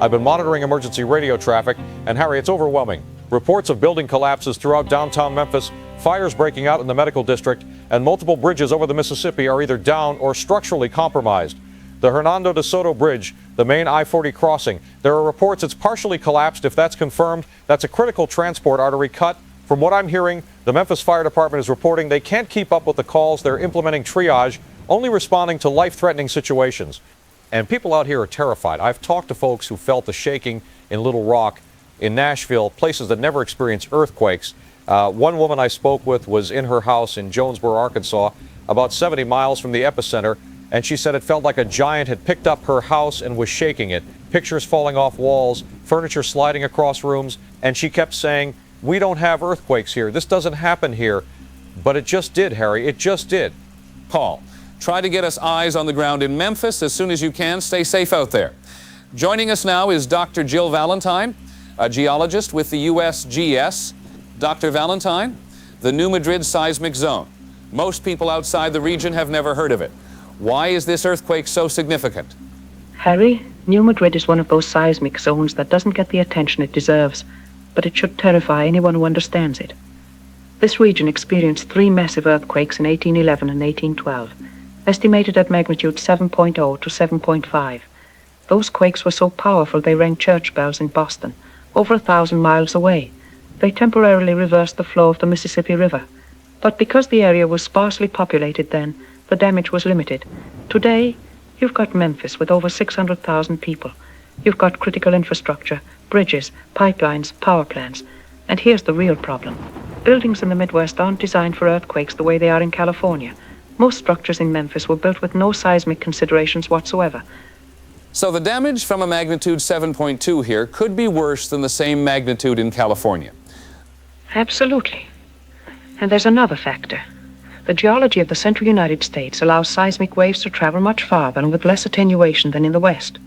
I've been monitoring emergency radio traffic, and Harry, it's overwhelming. Reports of building collapses throughout downtown Memphis, fires breaking out in the medical district, and multiple bridges over the Mississippi are either down or structurally compromised. The Hernando de Soto Bridge, the main I-40 crossing, there are reports it's partially collapsed. If that's confirmed, that's a critical transport artery cut. From what I'm hearing, the Memphis Fire Department is reporting they can't keep up with the calls. They're implementing triage, only responding to life-threatening situations. And people out here are terrified. I've talked to folks who felt the shaking in Little Rock, in Nashville, places that never experience earthquakes. One woman I spoke with was in her house in Jonesboro, Arkansas, about 70 miles from the epicenter, and she said it felt like a giant had picked up her house and was shaking it. Pictures falling off walls, furniture sliding across rooms, and she kept saying, "We don't have earthquakes here. This doesn't happen here." But it just did, Harry. It just did. Paul, try to get us eyes on the ground in Memphis as soon as you can. Stay safe out there. Joining us now is Dr. Jill Valentine, a geologist with the USGS. Dr. Valentine, the New Madrid seismic zone. Most people outside the region have never heard of it. Why is this earthquake so significant? Harry, New Madrid is one of those seismic zones that doesn't get the attention it deserves, but it should terrify anyone who understands it. This region experienced 3 massive earthquakes in 1811 and 1812, estimated at magnitude 7.0 to 7.5. Those quakes were so powerful they rang church bells in Boston, over 1,000 miles away. They temporarily reversed the flow of the Mississippi River. But because the area was sparsely populated then, the damage was limited. Today, you've got Memphis with over 600,000 people. You've got critical infrastructure, bridges, pipelines, power plants. And here's the real problem. Buildings in the Midwest aren't designed for earthquakes the way they are in California. Most structures in Memphis were built with no seismic considerations whatsoever. So the damage from a magnitude 7.2 here could be worse than the same magnitude in California. Absolutely. And there's another factor. The geology of the central United States allows seismic waves to travel much farther and with less attenuation than in the West.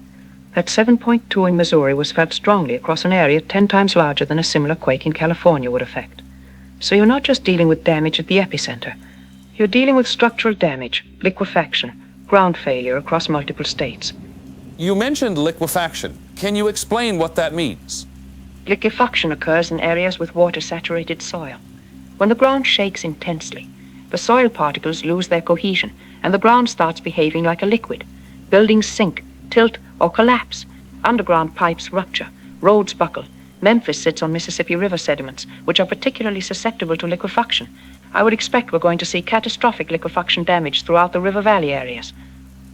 That 7.2 in Missouri was felt strongly across an area 10 times larger than a similar quake in California would affect. So you're not just dealing with damage at the epicenter. You're dealing with structural damage, liquefaction, ground failure across multiple states. You mentioned liquefaction. Can you explain what that means? Liquefaction occurs in areas with water-saturated soil. When the ground shakes intensely, the soil particles lose their cohesion, and the ground starts behaving like a liquid. Buildings sink, tilt, or collapse. Underground pipes rupture, roads buckle. Memphis sits on Mississippi River sediments, which are particularly susceptible to liquefaction. I would expect we're going to see catastrophic liquefaction damage throughout the river valley areas.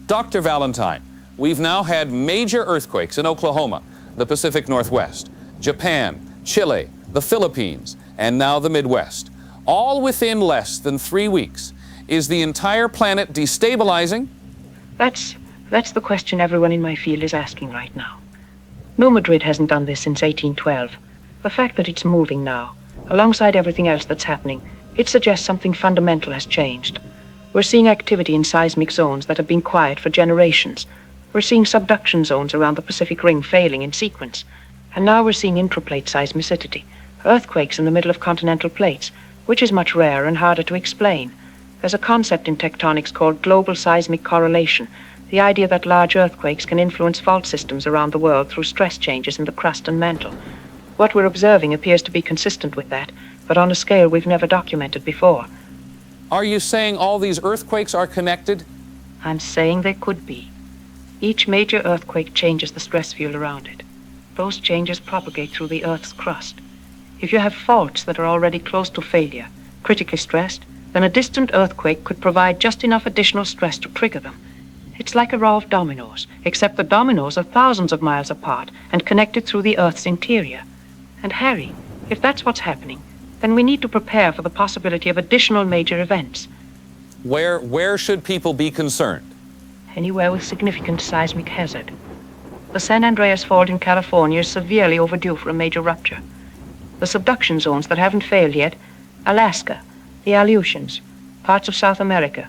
Dr. Valentine, we've now had major earthquakes in Oklahoma, the Pacific Northwest, Japan, Chile, the Philippines, and now the Midwest, all within less than 3 weeks. Is the entire planet destabilizing? That's the question everyone in my field is asking right now. New Madrid hasn't done this since 1812. The fact that it's moving now, alongside everything else that's happening, it suggests something fundamental has changed. We're seeing activity in seismic zones that have been quiet for generations. We're seeing subduction zones around the Pacific Ring failing in sequence. And now we're seeing intraplate seismicity, earthquakes in the middle of continental plates, which is much rarer and harder to explain. There's a concept in tectonics called global seismic correlation, the idea that large earthquakes can influence fault systems around the world through stress changes in the crust and mantle. What we're observing appears to be consistent with that, but on a scale we've never documented before. Are you saying all these earthquakes are connected? I'm saying they could be. Each major earthquake changes the stress field around it. Those changes propagate through the Earth's crust. If you have faults that are already close to failure, critically stressed, then a distant earthquake could provide just enough additional stress to trigger them. It's like a row of dominoes, except the dominoes are thousands of miles apart and connected through the Earth's interior. And Harry, if that's what's happening, then we need to prepare for the possibility of additional major events. Where should people be concerned? Anywhere with significant seismic hazard. The San Andreas Fault in California is severely overdue for a major rupture. The subduction zones that haven't failed yet, Alaska, the Aleutians, parts of South America,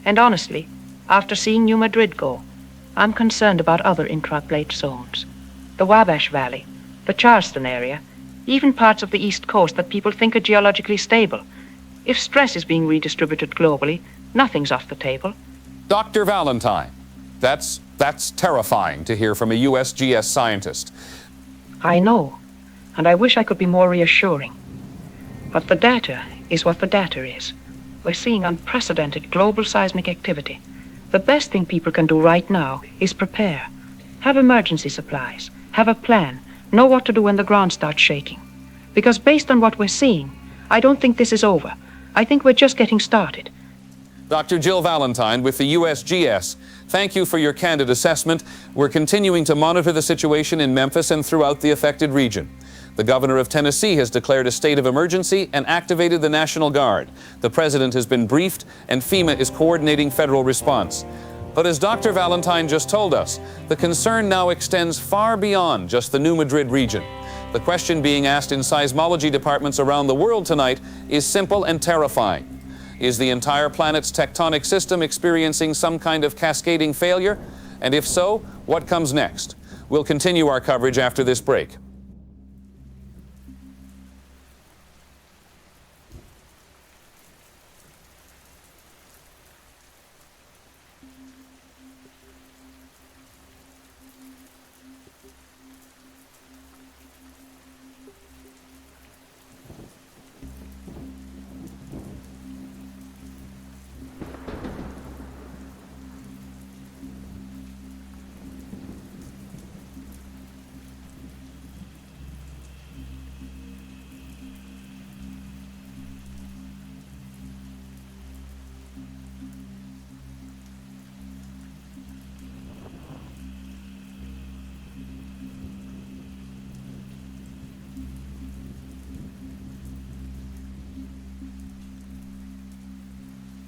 and honestly, After seeing New Madrid go, I'm concerned about other intraplate zones. The Wabash Valley, the Charleston area, even parts of the East Coast that people think are geologically stable. If stress is being redistributed globally, nothing's off the table. Dr. Valentine, that's terrifying to hear from a USGS scientist. I know, and I wish I could be more reassuring. But the data is what the data is. We're seeing unprecedented global seismic activity. The best thing people can do right now is prepare. Have emergency supplies. Have a plan. Know what to do when the ground starts shaking. Because based on what we're seeing, I don't think this is over. I think we're just getting started. Dr. Jill Valentine with the USGS, thank you for your candid assessment. We're continuing to monitor the situation in Memphis and throughout the affected region. The governor of Tennessee has declared a state of emergency and activated the National Guard. The president has been briefed, and FEMA is coordinating federal response. But as Dr. Valentine just told us, the concern now extends far beyond just the New Madrid region. The question being asked in seismology departments around the world tonight is simple and terrifying. Is the entire planet's tectonic system experiencing some kind of cascading failure? And if so, what comes next? We'll continue our coverage after this break.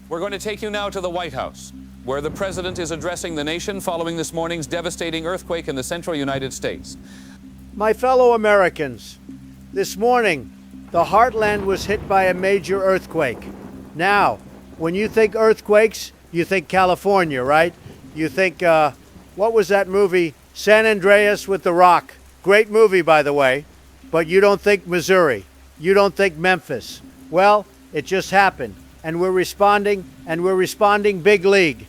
We're going to take you now to the White House, where the president is addressing the nation following this morning's devastating earthquake in the central United States. My fellow Americans, this morning, the heartland was hit by a major earthquake. Now, when you think earthquakes, you think California, right? You think, what was that movie? San Andreas with The Rock. Great movie, by the way. But you don't think Missouri. You don't think Memphis. Well, it just happened. And we're responding big league.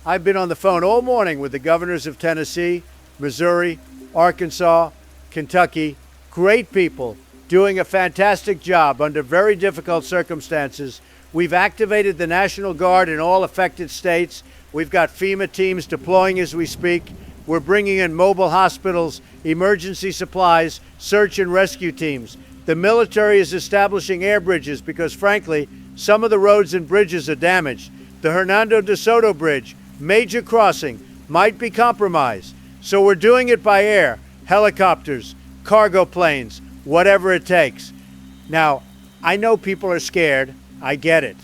I've been on the phone all morning with the governors of Tennessee, Missouri, Arkansas, Kentucky. Great people doing a fantastic job under very difficult circumstances. We've activated the National Guard in all affected states. We've got FEMA teams deploying as we speak. We're bringing in mobile hospitals, emergency supplies, search and rescue teams. The military is establishing air bridges because, frankly, some of the roads and bridges are damaged. The Hernando de Soto Bridge, major crossing, might be compromised. So we're doing it by air, helicopters, cargo planes, whatever it takes. Now, I know people are scared. I get it.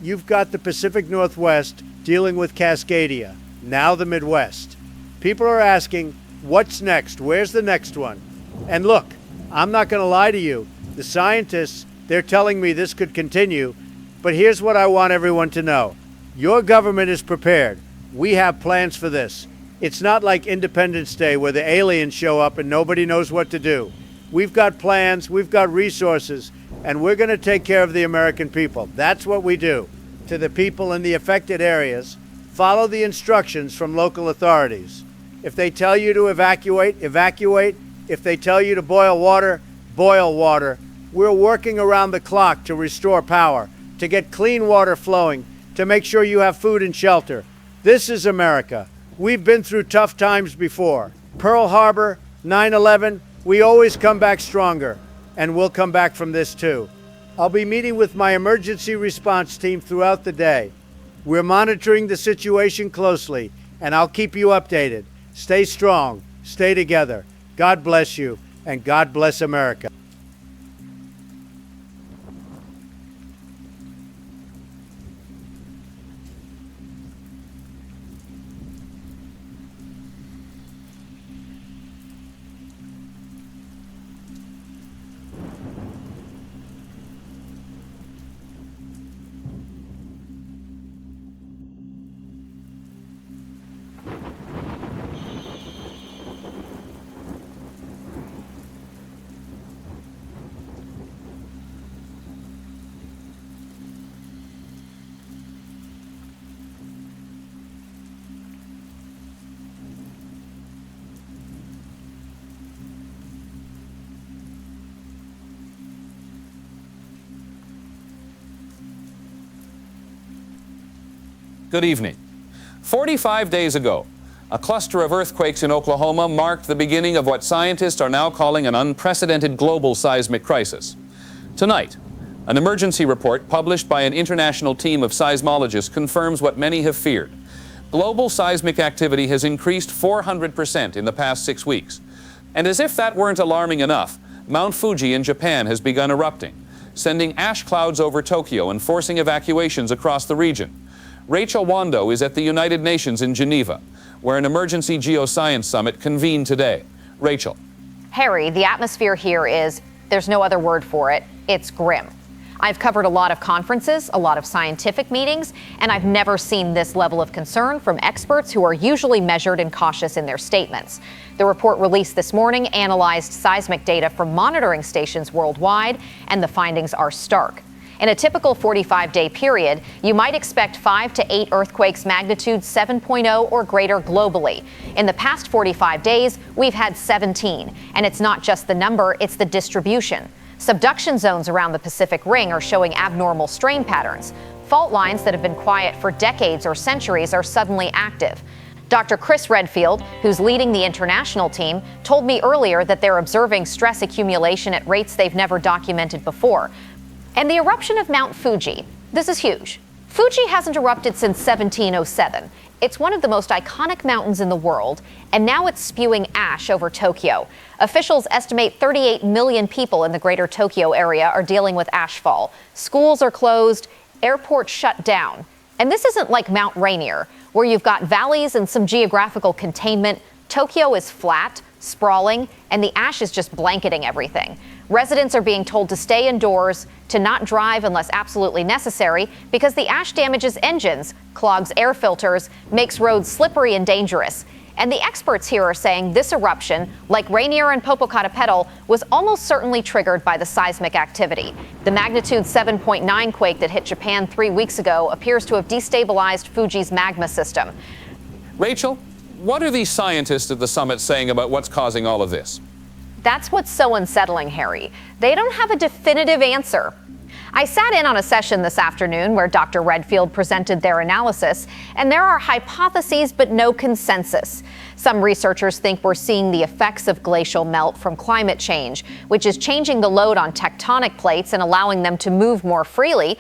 You've got the Pacific Northwest dealing with Cascadia, now the Midwest. People are asking, what's next? Where's the next one? And look, I'm not going to lie to you. The scientists, they're telling me this could continue. But here's what I want everyone to know. Your government is prepared. We have plans for this. It's not like Independence Day where the aliens show up and nobody knows what to do. We've got plans, we've got resources, and we're going to take care of the American people. That's what we do. To the people in the affected areas, follow the instructions from local authorities. If they tell you to evacuate, evacuate. If they tell you to boil water, boil water. We're working around the clock to restore power, to get clean water flowing, to make sure you have food and shelter. This is America. We've been through tough times before. Pearl Harbor, 9/11, we always come back stronger, and we'll come back from this too. I'll be meeting with my emergency response team throughout the day. We're monitoring the situation closely, and I'll keep you updated. Stay strong, stay together. God bless you, and God bless America. Good evening. 45 days ago, a cluster of earthquakes in Oklahoma marked the beginning of what scientists are now calling an unprecedented global seismic crisis. Tonight, an emergency report published by an international team of seismologists confirms what many have feared. Global seismic activity has increased 400% in the past 6 weeks. And as if that weren't alarming enough, Mount Fuji in Japan has begun erupting, sending ash clouds over Tokyo and forcing evacuations across the region. Rachel Wando is at the United Nations in Geneva, where an emergency geoscience summit convened today. Rachel. Harry, the atmosphere here is, there's no other word for it, it's grim. I've covered a lot of conferences, a lot of scientific meetings, and I've never seen this level of concern from experts who are usually measured and cautious in their statements. The report released this morning analyzed seismic data from monitoring stations worldwide, and the findings are stark. In a typical 45-day period, you might expect 5 to 8 earthquakes magnitude 7.0 or greater globally. In the past 45 days, we've had 17. And it's not just the number, it's the distribution. Subduction zones around the Pacific Ring are showing abnormal strain patterns. Fault lines that have been quiet for decades or centuries are suddenly active. Dr. Chris Redfield, who's leading the international team, told me earlier that they're observing stress accumulation at rates they've never documented before. And the eruption of Mount Fuji, this is huge. Fuji hasn't erupted since 1707. It's one of the most iconic mountains in the world, and now it's spewing ash over Tokyo. Officials estimate 38 million people in the greater Tokyo area are dealing with ashfall. Schools are closed, airports shut down. And this isn't like Mount Rainier, where you've got valleys and some geographical containment. Tokyo is flat, sprawling, and the ash is just blanketing everything. Residents are being told to stay indoors, to not drive unless absolutely necessary, because the ash damages engines, clogs air filters, makes roads slippery and dangerous. And the experts here are saying this eruption, like Rainier and Popocatépetl, was almost certainly triggered by the seismic activity. The magnitude 7.9 quake that hit Japan 3 weeks ago appears to have destabilized Fuji's magma system. Rachel, what are these scientists at the summit saying about what's causing all of this? That's what's so unsettling, Harry. They don't have a definitive answer. I sat in on a session this afternoon where Dr. Redfield presented their analysis, and there are hypotheses but no consensus. Some researchers think we're seeing the effects of glacial melt from climate change, which is changing the load on tectonic plates and allowing them to move more freely.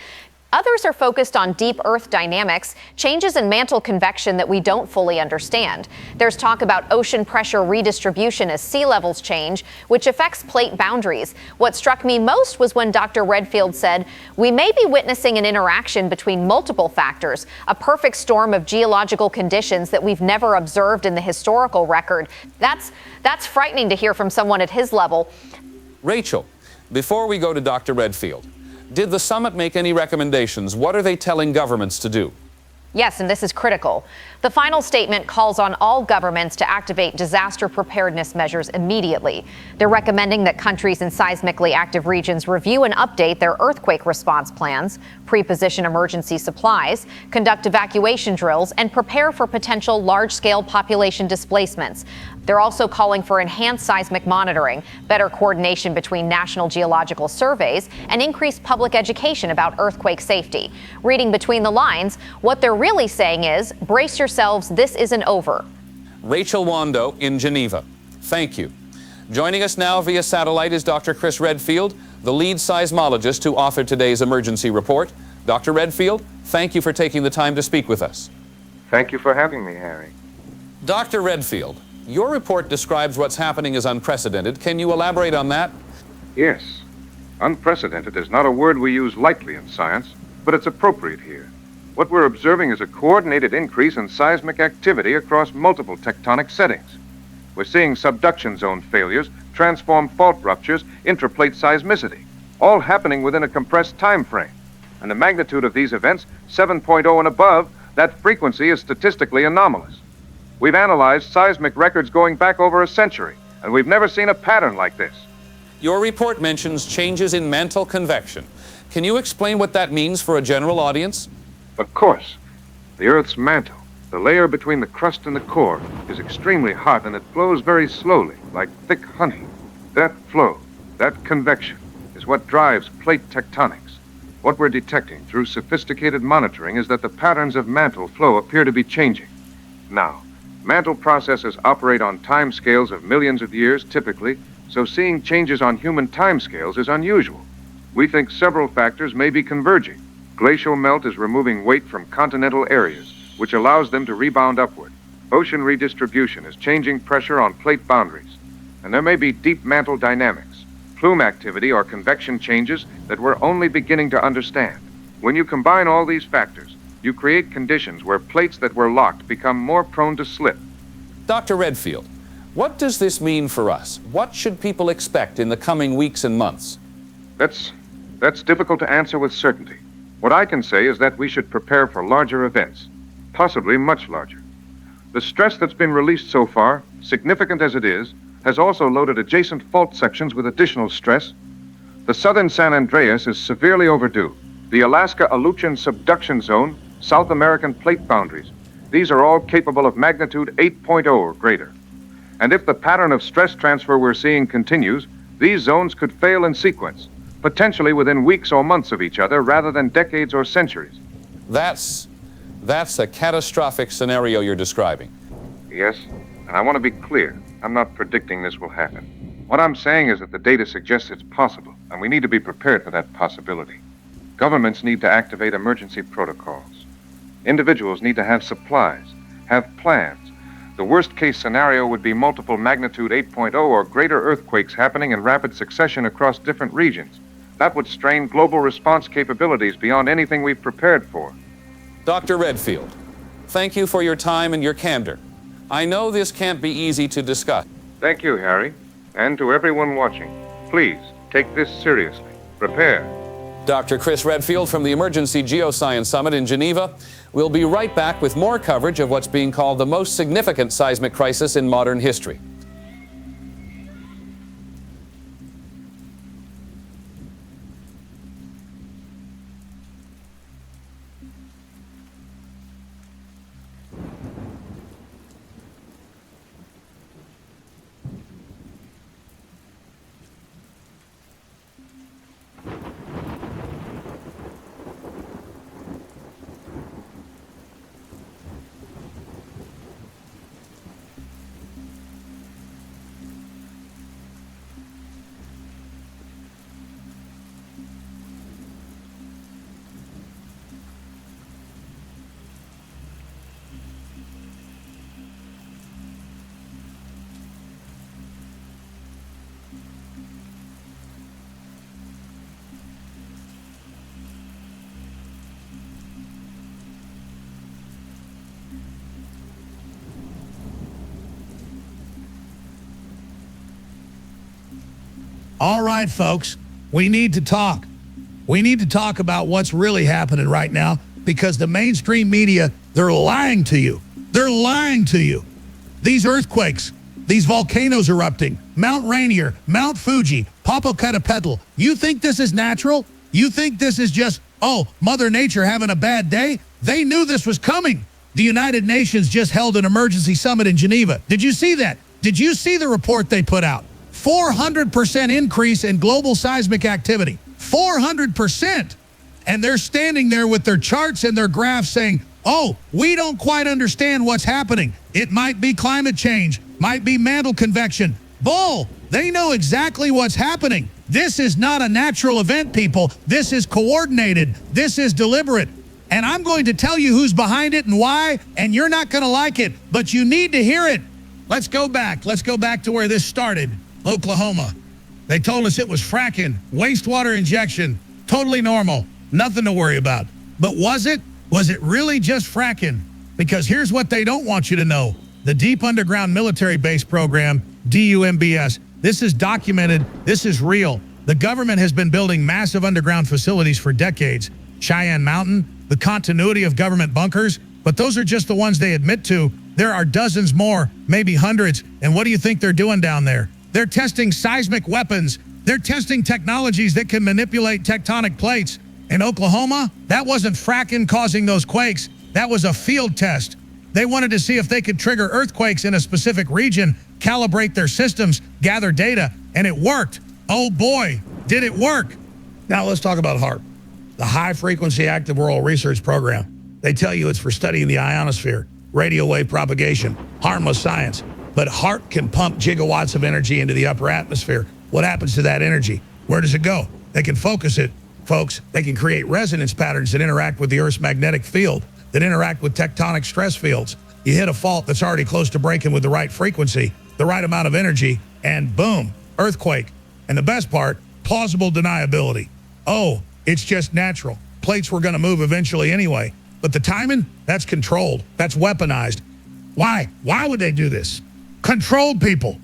Others are focused on deep Earth dynamics, changes in mantle convection that we don't fully understand. There's talk about ocean pressure redistribution as sea levels change, which affects plate boundaries. What struck me most was when Dr. Redfield said, we may be witnessing an interaction between multiple factors, a perfect storm of geological conditions that we've never observed in the historical record. That's frightening to hear from someone at his level. Rachel, before we go to Dr. Redfield, did the summit make any recommendations? What are they telling governments to do? Yes, and this is critical. The final statement calls on all governments to activate disaster preparedness measures immediately. They're recommending that countries in seismically active regions review and update their earthquake response plans, pre-position emergency supplies, conduct evacuation drills, and prepare for potential large-scale population displacements. They're also calling for enhanced seismic monitoring, better coordination between national geological surveys, and increased public education about earthquake safety. Reading between the lines, what they're really saying is, brace yourselves, this isn't over. Rachel Wando in Geneva. Thank you. Joining us now via satellite is Dr. Chris Redfield, the lead seismologist who authored today's emergency report. Dr. Redfield, thank you for taking the time to speak with us. Thank you for having me, Harry. Dr. Redfield, your report describes what's happening as unprecedented. Can you elaborate on that? Yes. Unprecedented is not a word we use lightly in science, but it's appropriate here. What we're observing is a coordinated increase in seismic activity across multiple tectonic settings. We're seeing subduction zone failures, transform fault ruptures, intraplate seismicity, all happening within a compressed time frame. And the magnitude of these events, 7.0 and above, that frequency is statistically anomalous. We've analyzed seismic records going back over a century, and we've never seen a pattern like this. Your report mentions changes in mantle convection. Can you explain what that means for a general audience? Of course. The Earth's mantle, the layer between the crust and the core, is extremely hot, and it flows very slowly, like thick honey. That flow, that convection, is what drives plate tectonics. What we're detecting through sophisticated monitoring is that the patterns of mantle flow appear to be changing. Now, mantle processes operate on time scales of millions of years typically, so seeing changes on human time scales is unusual. We think several factors may be converging. Glacial melt is removing weight from continental areas, which allows them to rebound upward. Ocean redistribution is changing pressure on plate boundaries. And there may be deep mantle dynamics, plume activity or convection changes that we're only beginning to understand. When you combine all these factors, you create conditions where plates that were locked become more prone to slip. Dr. Redfield, what does this mean for us? What should people expect in the coming weeks and months? That's difficult to answer with certainty. What I can say is that we should prepare for larger events, possibly much larger. The stress that's been released so far, significant as it is, has also loaded adjacent fault sections with additional stress. The southern San Andreas is severely overdue. The Alaska-Aleutian Subduction Zone, South American plate boundaries, these are all capable of magnitude 8.0 or greater. And if the pattern of stress transfer we're seeing continues, these zones could fail in sequence, potentially within weeks or months of each other rather than decades or centuries. That's a catastrophic scenario you're describing. Yes, and I want to be clear. I'm not predicting this will happen. What I'm saying is that the data suggests it's possible, and we need to be prepared for that possibility. Governments need to activate emergency protocols. Individuals need to have supplies, have plans. The worst-case scenario would be multiple magnitude 8.0 or greater earthquakes happening in rapid succession across different regions. That would strain global response capabilities beyond anything we've prepared for. Dr. Redfield, thank you for your time and your candor. I know this can't be easy to discuss. Thank you, Harry. And to everyone watching, please take this seriously. Prepare. Dr. Chris Redfield from the Emergency Geoscience Summit in Geneva. We'll be right back with more coverage of what's being called the most significant seismic crisis in modern history. All right, folks, we need to talk. We need to talk about what's really happening right now because the mainstream media, they're lying to you. They're lying to you. These earthquakes, these volcanoes erupting, Mount Rainier, Mount Fuji, Popocatépetl, you think this is natural? You think this is just, oh, Mother Nature having a bad day? They knew this was coming. The United Nations just held an emergency summit in Geneva. Did you see that? Did you see the report they put out? 400% increase in global seismic activity. 400%. And they're standing there with their charts and their graphs saying, oh, we don't quite understand what's happening. It might be climate change, might be mantle convection. Bull! They know exactly what's happening. This is not a natural event, people. This is coordinated. This is deliberate. And I'm going to tell you who's behind it and why, and you're not going to like it, but you need to hear it. Let's go back. Let's go back to where this started. Oklahoma. They told us it was fracking, wastewater injection, totally normal, nothing to worry about. But was it? Was it really just fracking? Because here's what they don't want you to know. The Deep Underground Military Base Program, DUMBS, this is documented, this is real. The government has been building massive underground facilities for decades. Cheyenne Mountain, the continuity of government bunkers, but those are just the ones they admit to. There are dozens more, maybe hundreds, and what do you think they're doing down there? They're testing seismic weapons. They're testing technologies that can manipulate tectonic plates. In Oklahoma, that wasn't fracking causing those quakes. That was a field test. They wanted to see if they could trigger earthquakes in a specific region, calibrate their systems, gather data, and it worked. Oh boy, did it work. Now let's talk about HAARP. the High Frequency Active Auroral Research Program. They tell you it's for studying the ionosphere, radio wave propagation, harmless science. But HAARP can pump gigawatts of energy into the upper atmosphere. What happens to that energy? Where does it go? They can focus it, folks. They can create resonance patterns that interact with the Earth's magnetic field, that interact with tectonic stress fields. You hit a fault that's already close to breaking with the right frequency, the right amount of energy, and boom, earthquake. And the best part, plausible deniability. Oh, it's just natural. Plates were going to move eventually anyway. But the timing, that's controlled. That's weaponized. Why? Why would they do this? Controlled people,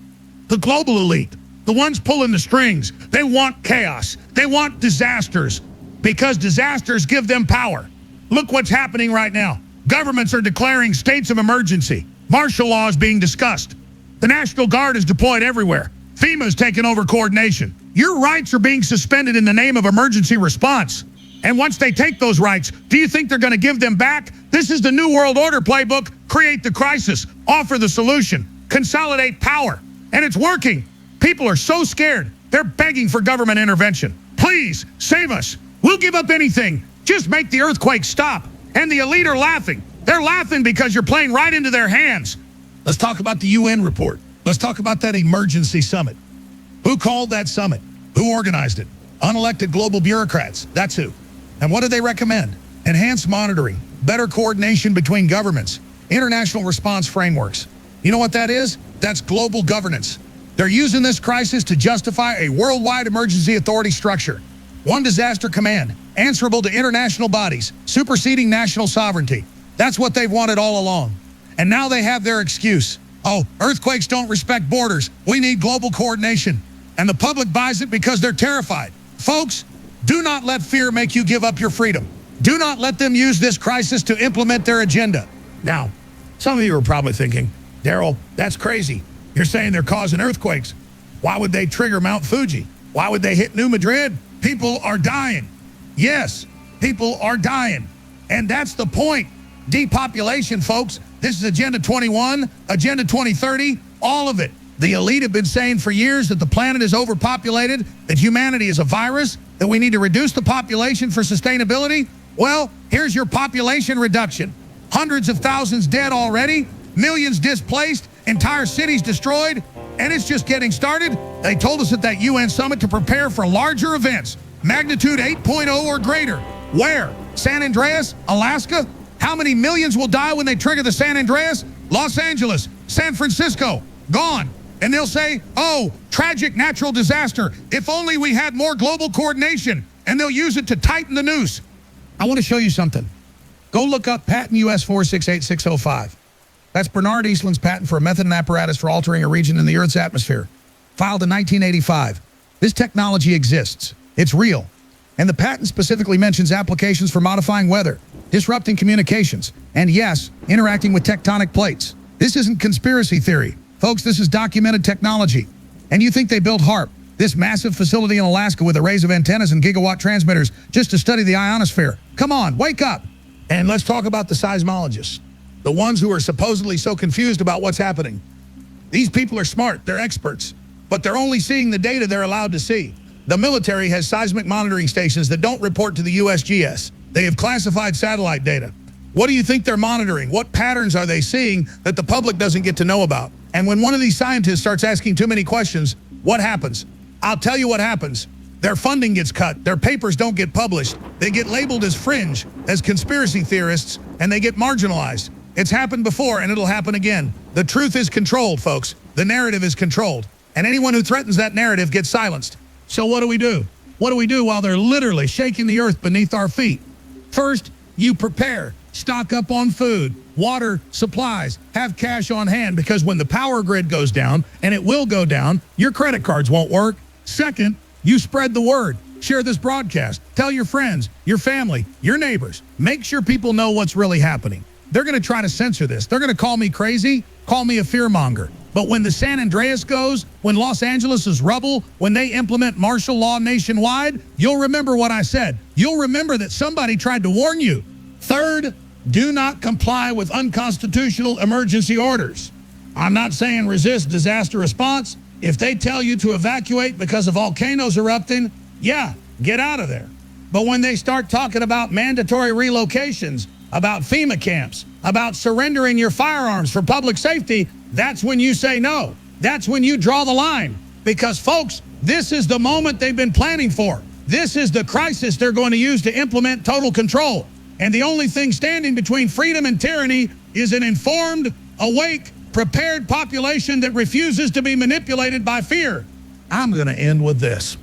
the global elite, the ones pulling the strings. They want chaos. They want disasters because disasters give them power. Look what's happening right now. Governments are declaring states of emergency. Martial law is being discussed. The National Guard is deployed everywhere. FEMA's taken over coordination. Your rights are being suspended in the name of emergency response. And once they take those rights, do you think they're going to give them back? This is the New World Order playbook. Create the crisis, offer the solution, consolidate power. And it's working. People are so scared. They're begging for government intervention. Please, save us. We'll give up anything. Just make the earthquake stop. And the elite are laughing. They're laughing because you're playing right into their hands. Let's talk about the UN report. Let's talk about that emergency summit. Who called that summit? Who organized it? Unelected global bureaucrats. That's who. And what do they recommend? Enhanced monitoring, better coordination between governments, international response frameworks. You know what that is? That's global governance. They're using this crisis to justify a worldwide emergency authority structure. One disaster command, answerable to international bodies, superseding national sovereignty. That's what they've wanted all along. And now they have their excuse. Oh, earthquakes don't respect borders. We need global coordination. And the public buys it because they're terrified. Folks, do not let fear make you give up your freedom. Do not let them use this crisis to implement their agenda. Now, some of you are probably thinking, Daryl, that's crazy. You're saying they're causing earthquakes. Why would they trigger Mount Fuji? Why would they hit New Madrid? People are dying. Yes, people are dying. And that's the point. Depopulation, folks. This is Agenda 21, Agenda 2030, all of it. The elite have been saying for years that the planet is overpopulated, that humanity is a virus, that we need to reduce the population for sustainability. Well, here's your population reduction. Hundreds of thousands dead already, millions displaced, entire cities destroyed, and it's just getting started. They told us at that UN summit to prepare for larger events, magnitude 8.0 or greater. Where? San Andreas, Alaska? How many millions will die when they trigger the San Andreas? Los Angeles, San Francisco, gone. And they'll say, oh, tragic natural disaster. If only we had more global coordination. And they'll use it to tighten the noose. I want to show you something. Go look up patent US 468605. That's Bernard Eastland's patent for a method and apparatus for altering a region in the Earth's atmosphere. Filed in 1985. This technology exists. It's real. And the patent specifically mentions applications for modifying weather, disrupting communications, and yes, interacting with tectonic plates. This isn't conspiracy theory. Folks, this is documented technology. And you think they built HAARP, this massive facility in Alaska with arrays of antennas and gigawatt transmitters just to study the ionosphere? Come on, wake up. And let's talk about the seismologists, the ones who are supposedly so confused about what's happening. These people are smart, they're experts, but they're only seeing the data they're allowed to see. The military has seismic monitoring stations that don't report to the USGS. They have classified satellite data. What do you think they're monitoring? What patterns are they seeing that the public doesn't get to know about? And when one of these scientists starts asking too many questions, what happens? I'll tell you what happens. Their funding gets cut. Their papers don't get published. They get labeled as fringe, as conspiracy theorists, and they get marginalized. It's happened before, and it'll happen again. The truth is controlled, folks. The narrative is controlled. And anyone who threatens that narrative gets silenced. So what do we do? What do we do while they're literally shaking the earth beneath our feet? First, you prepare. Stock up on food, water, supplies, have cash on hand, because when the power grid goes down, and it will go down, your credit cards won't work. Second, you spread the word. Share this broadcast. Tell your friends, your family, your neighbors. Make sure people know what's really happening. They're going to try to censor this. They're going to call me crazy, call me a fearmonger. But when the San Andreas goes, when Los Angeles is rubble, when they implement martial law nationwide, you'll remember what I said. You'll remember that somebody tried to warn you. Third, do not comply with unconstitutional emergency orders. I'm not saying resist disaster response. If they tell you to evacuate because a volcano's erupting, yeah, get out of there. But when they start talking about mandatory relocations, about FEMA camps, about surrendering your firearms for public safety, that's when you say no. That's when you draw the line. Because, folks, this is the moment they've been planning for. This is the crisis they're going to use to implement total control. And the only thing standing between freedom and tyranny is an informed, awake, prepared population that refuses to be manipulated by fear. I'm going to end with this.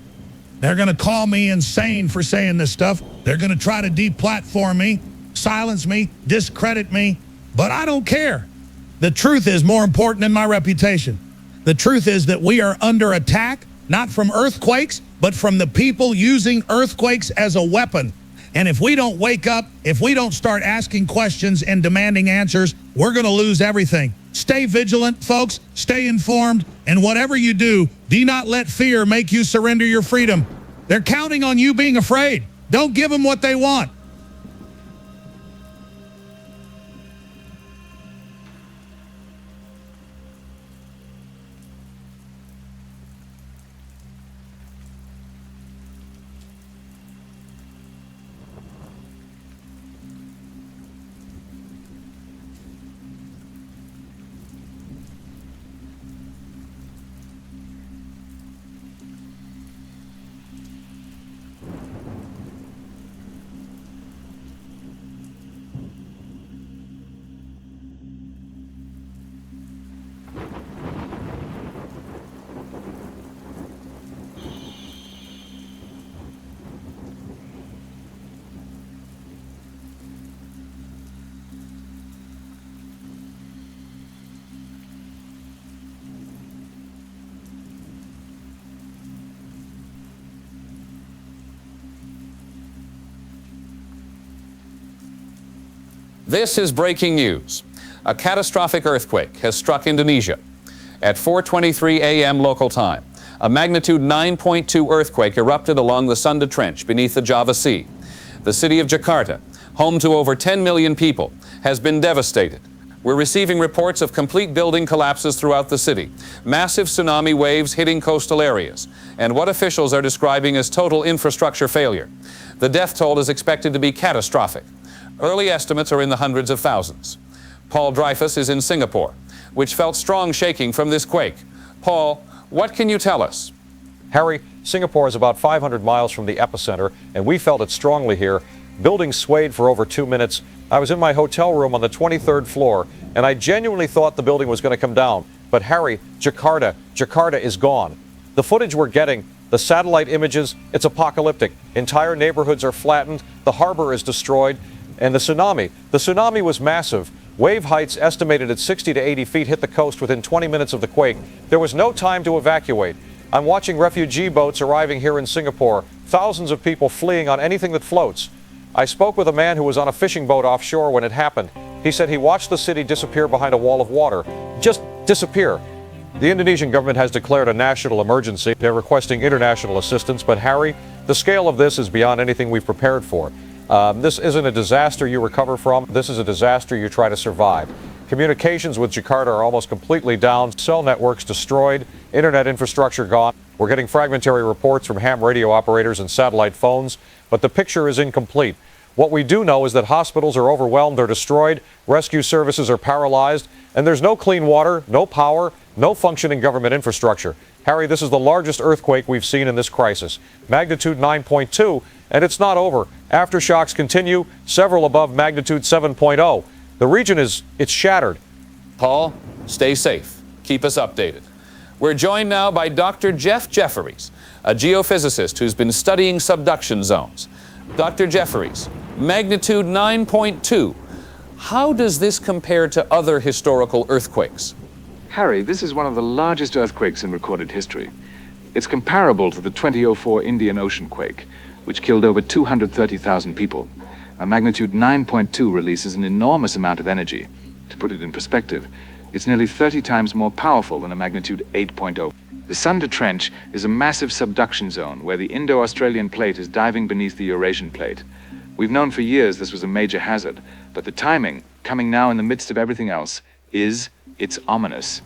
They're going to call me insane for saying this stuff. They're going to try to deplatform me, silence me, discredit me. But I don't care. The truth is more important than my reputation. The truth is that we are under attack, not from earthquakes, but from the people using earthquakes as a weapon. And if we don't wake up, if we don't start asking questions and demanding answers, we're going to lose everything. Stay vigilant, folks. Stay informed. And whatever you do not let fear make you surrender your freedom. They're counting on you being afraid. Don't give them what they want. This is breaking news. A catastrophic earthquake has struck Indonesia. At 4:23 a.m. local time, a magnitude 9.2 earthquake erupted along the Sunda Trench beneath the Java Sea. The city of Jakarta, home to over 10 million people, has been devastated. We're receiving reports of complete building collapses throughout the city, massive tsunami waves hitting coastal areas, and what officials are describing as total infrastructure failure. The death toll is expected to be catastrophic. Early estimates are in the hundreds of thousands. Paul Dreyfus is in Singapore, which felt strong shaking from this quake. Paul, what can you tell us? Harry, Singapore is about 500 miles from the epicenter, and we felt it strongly here. Buildings swayed for over 2 minutes. I was in my hotel room on the 23rd floor, and I genuinely thought the building was going to come down. But Harry, Jakarta is gone. The footage we're getting, the satellite images, it's apocalyptic. Entire neighborhoods are flattened, the harbor is destroyed, and the tsunami was massive. Wave heights estimated at 60 to 80 feet hit the coast within 20 minutes of the quake. There was no time to evacuate. I'm watching refugee boats arriving here in Singapore, thousands of people fleeing on anything that floats. I spoke with a man who was on a fishing boat offshore when it happened. He said he watched the city disappear behind a wall of water. Just disappear. The Indonesian government has declared a national emergency. They're requesting international assistance, but Harry, the scale of this is beyond anything we've prepared for. This isn't a disaster you recover from. This is a disaster you try to survive. Communications with Jakarta are almost completely down. Cell networks destroyed. Internet infrastructure gone. We're getting fragmentary reports from ham radio operators and satellite phones, but the picture is incomplete. What we do know is that hospitals are overwhelmed or destroyed, rescue services are paralyzed, and there's no clean water, no power, no functioning government infrastructure. Harry, this is the largest earthquake we've seen in this crisis. Magnitude 9.2, and it's not over. Aftershocks continue, several above magnitude 7.0. The region it's shattered. Paul, stay safe. Keep us updated. We're joined now by Dr. Jeff Jefferies, a geophysicist who's been studying subduction zones. Dr. Jefferies, magnitude 9.2. How does this compare to other historical earthquakes? Harry, this is one of the largest earthquakes in recorded history. It's comparable to the 2004 Indian Ocean quake, which killed over 230,000 people. A magnitude 9.2 releases an enormous amount of energy. To put it in perspective, it's nearly 30 times more powerful than a magnitude 8.0. The Sunda Trench is a massive subduction zone where the Indo-Australian plate is diving beneath the Eurasian plate. We've known for years this was a major hazard, but the timing, coming now in the midst of everything else, it's ominous.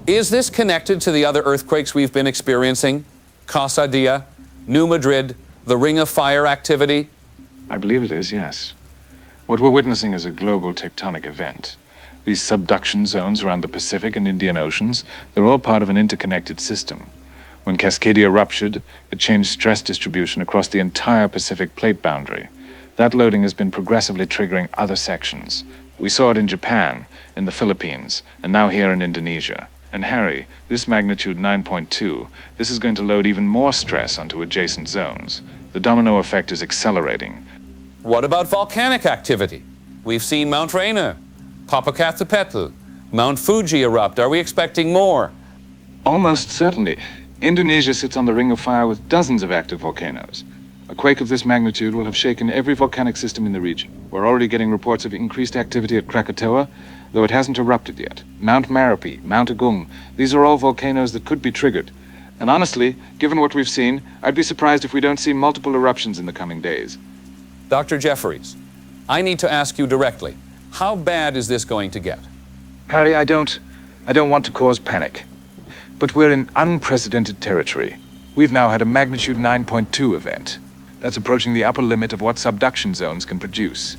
Is this connected to the other earthquakes we've been experiencing? Cascadia, New Madrid, the Ring of Fire activity? I believe it is, yes. What we're witnessing is a global tectonic event. These subduction zones around the Pacific and Indian Oceans, they're all part of an interconnected system. When Cascadia ruptured, it changed stress distribution across the entire Pacific plate boundary. That loading has been progressively triggering other sections. We saw it in Japan, in the Philippines, and now here in Indonesia. And Harry, this magnitude 9.2, this is going to load even more stress onto adjacent zones. The domino effect is accelerating. What about volcanic activity? We've seen Mount Rainier, Popocatépetl, Mount Fuji erupt. Are we expecting more? Almost certainly. Indonesia sits on the Ring of Fire with dozens of active volcanoes. A quake of this magnitude will have shaken every volcanic system in the region. We're already getting reports of increased activity at Krakatoa, though it hasn't erupted yet. Mount Marapi, Mount Agung, these are all volcanoes that could be triggered. And honestly, given what we've seen, I'd be surprised if we don't see multiple eruptions in the coming days. Dr. Jefferies, I need to ask you directly, how bad is this going to get? Harry, I don't want to cause panic. But we're in unprecedented territory. We've now had a magnitude 9.2 event. That's approaching the upper limit of what subduction zones can produce.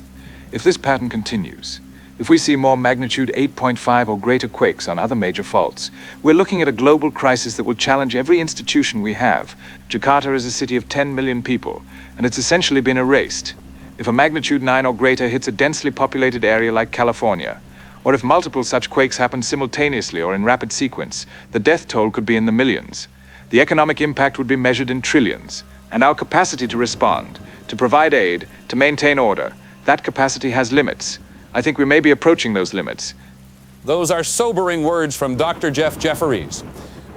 If this pattern continues, if we see more magnitude 8.5 or greater quakes on other major faults, we're looking at a global crisis that will challenge every institution we have. Jakarta is a city of 10 million people, and it's essentially been erased. If a magnitude 9 or greater hits a densely populated area like California, or if multiple such quakes happen simultaneously or in rapid sequence, the death toll could be in the millions. The economic impact would be measured in trillions. And our capacity to respond, to provide aid, to maintain order, that capacity has limits. I think we may be approaching those limits. Those are sobering words from Dr. Jeff Jefferies.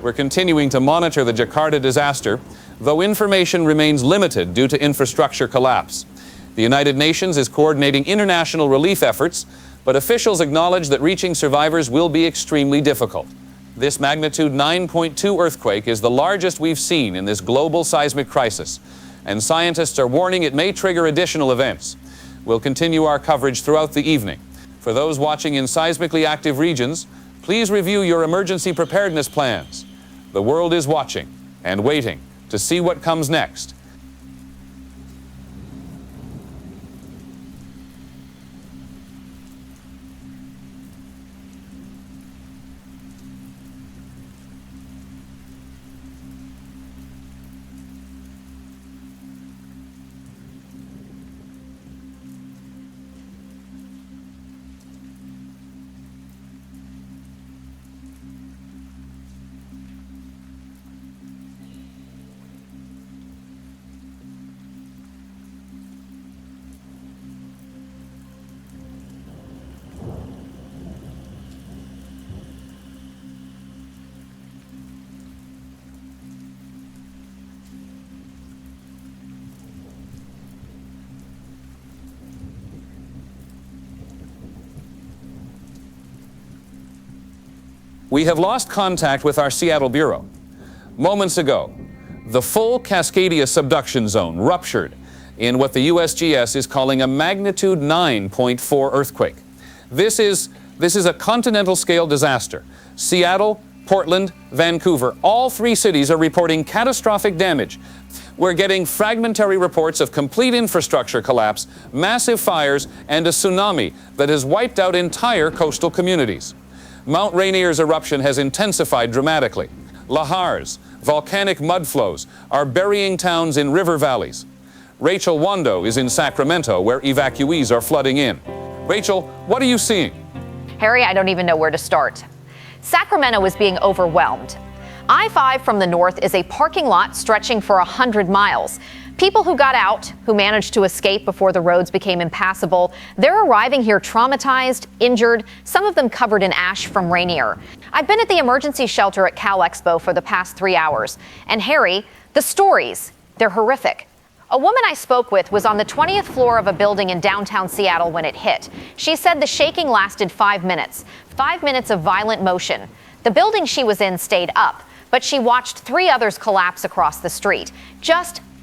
We're continuing to monitor the Jakarta disaster, though information remains limited due to infrastructure collapse. The United Nations is coordinating international relief efforts, but officials acknowledge that reaching survivors will be extremely difficult. This magnitude 9.2 earthquake is the largest we've seen in this global seismic crisis, and scientists are warning it may trigger additional events. We'll continue our coverage throughout the evening. For those watching in seismically active regions, please review your emergency preparedness plans. The world is watching and waiting to see what comes next. We have lost contact with our Seattle bureau. Moments ago, the full Cascadia Subduction Zone ruptured in what the USGS is calling a magnitude 9.4 earthquake. This is a continental scale disaster. Seattle, Portland, Vancouver, all three cities are reporting catastrophic damage. We're getting fragmentary reports of complete infrastructure collapse, massive fires, and a tsunami that has wiped out entire coastal communities. Mount Rainier's eruption has intensified dramatically. Lahars, volcanic mudflows, are burying towns in river valleys. Rachel Wando is in Sacramento, where evacuees are flooding in. Rachel, what are you seeing? Harry, I don't even know where to start. Sacramento is being overwhelmed. I-5 from the north is a parking lot stretching for 100 miles. People who got out, who managed to escape before the roads became impassable, they're arriving here traumatized, injured, some of them covered in ash from Rainier. I've been at the emergency shelter at Cal Expo for the past 3 hours. And Harry, the stories, they're horrific. A woman I spoke with was on the 20th floor of a building in downtown Seattle when it hit. She said the shaking lasted 5 minutes, 5 minutes of violent motion. The building she was in stayed up, but she watched 3 others collapse across the street.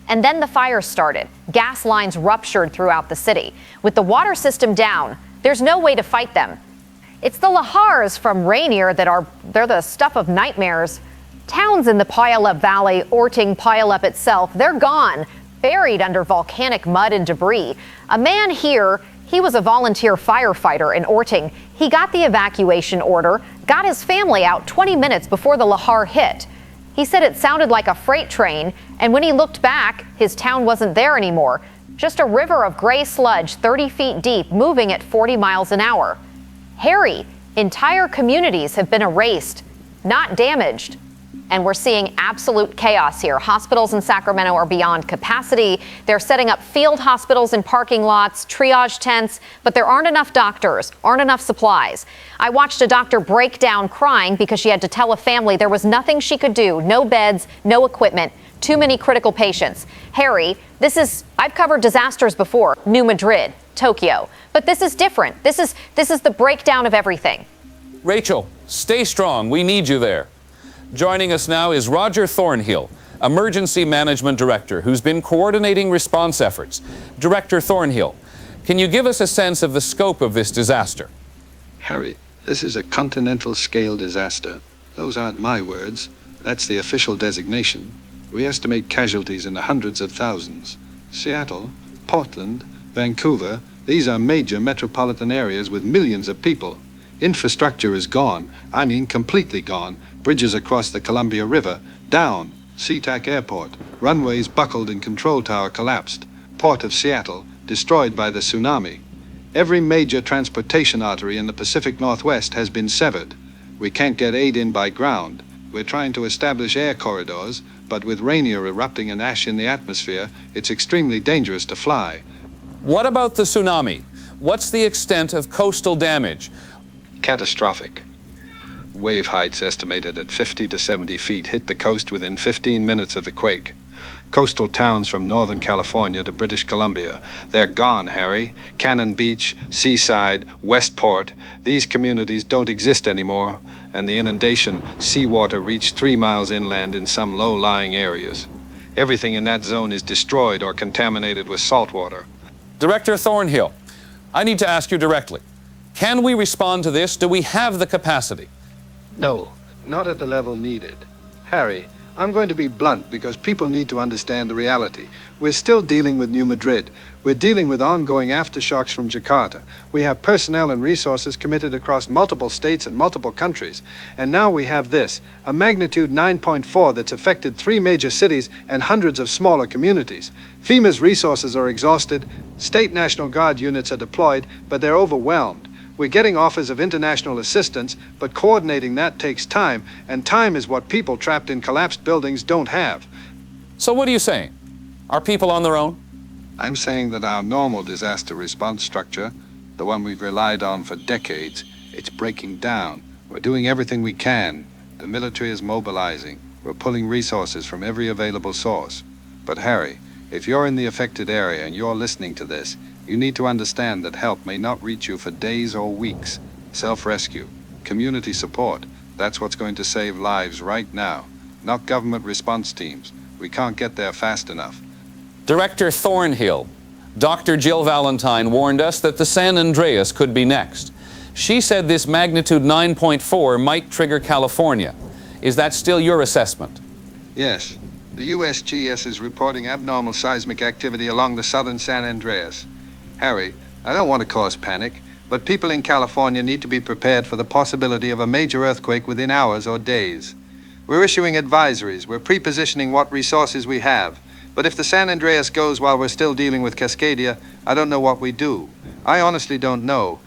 And then the fire started. Gas lines ruptured throughout the city. With the water system down, there's no way to fight them. It's the lahars from Rainier they're the stuff of nightmares. Towns in the Puyallup Valley, Orting, Puyallup itself, they're gone. buried under volcanic mud and debris. A man here, he was a volunteer firefighter in Orting. He got the evacuation order, got his family out 20 minutes before the lahar hit. He said it sounded like a freight train, and when he looked back, his town wasn't there anymore. Just a river of gray sludge 30 feet deep, moving at 40 miles an hour. Harry, entire communities have been erased, not damaged. And we're seeing absolute chaos here. Hospitals in Sacramento are beyond capacity. They're setting up field hospitals in parking lots, triage tents, but there aren't enough doctors, aren't enough supplies. I watched a doctor break down crying because she had to tell a family there was nothing she could do, no beds, no equipment, too many critical patients. Harry, I've covered disasters before, New Madrid, Tokyo, but this is different. This is the breakdown of everything. Rachel, stay strong. We need you there. Joining us now is Roger Thornhill, Emergency Management Director, who's been coordinating response efforts. Director Thornhill, can you give us a sense of the scope of this disaster? Harry, this is a continental-scale disaster. Those aren't my words. That's the official designation. We estimate casualties in the hundreds of thousands. Seattle, Portland, Vancouver, these are major metropolitan areas with millions of people. Infrastructure is gone. I mean completely gone. Bridges across the Columbia River, down. SeaTac Airport, runways buckled and control tower collapsed. Port of Seattle, destroyed by the tsunami. Every major transportation artery in the Pacific Northwest has been severed. We can't get aid in by ground. We're trying to establish air corridors, but with rainier erupting and ash in the atmosphere, it's extremely dangerous to fly. What about the tsunami? What's the extent of coastal damage? Catastrophic. Wave heights estimated at 50 to 70 feet hit the coast within 15 minutes of the quake. Coastal towns from Northern California to British Columbia. They're gone, Harry. Cannon Beach, Seaside, Westport. These communities don't exist anymore, and the inundation, seawater reached 3 miles inland in some low-lying areas. Everything in that zone is destroyed or contaminated with salt water. Director Thornhill, I need to ask you directly. Can we respond to this? Do we have the capacity? No, not at the level needed. Harry, I'm going to be blunt because people need to understand the reality. We're still dealing with New Madrid. We're dealing with ongoing aftershocks from Jakarta. We have personnel and resources committed across multiple states and multiple countries. And now we have this, a magnitude 9.4 that's affected 3 major cities and hundreds of smaller communities. FEMA's resources are exhausted. State National Guard units are deployed, but they're overwhelmed. We're getting offers of international assistance, but coordinating that takes time, and time is what people trapped in collapsed buildings don't have. So what are you saying? Are people on their own? I'm saying that our normal disaster response structure, the one we've relied on for decades, it's breaking down. We're doing everything we can. The military is mobilizing. We're pulling resources from every available source. But Harry, if you're in the affected area and you're listening to this, you need to understand that help may not reach you for days or weeks. Self-rescue, community support, that's what's going to save lives right now, not government response teams. We can't get there fast enough. Director Thornhill, Dr. Jill Valentine warned us that the San Andreas could be next. She said this magnitude 9.4 might trigger California. Is that still your assessment? Yes. The USGS is reporting abnormal seismic activity along the southern San Andreas. Harry, I don't want to cause panic, but people in California need to be prepared for the possibility of a major earthquake within hours or days. We're issuing advisories. We're pre-positioning what resources we have. But if the San Andreas goes while we're still dealing with Cascadia, I don't know what we do. I honestly don't know.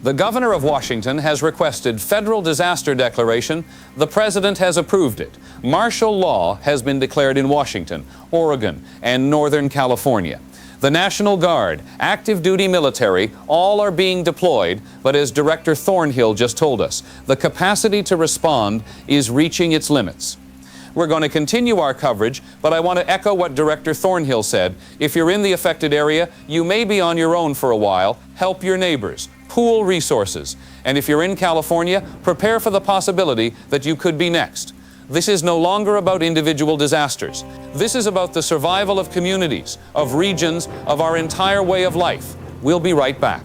The governor of Washington has requested federal disaster declaration. The president has approved it. Martial law has been declared in Washington, Oregon, and Northern California. The National Guard, active duty military, all are being deployed, but as Director Thornhill just told us, the capacity to respond is reaching its limits. We're going to continue our coverage, but I want to echo what Director Thornhill said. If you're in the affected area, you may be on your own for a while. Help your neighbors. Pool resources. And if you're in California, prepare for the possibility that you could be next. This is no longer about individual disasters. This is about the survival of communities, of regions, of our entire way of life. We'll be right back.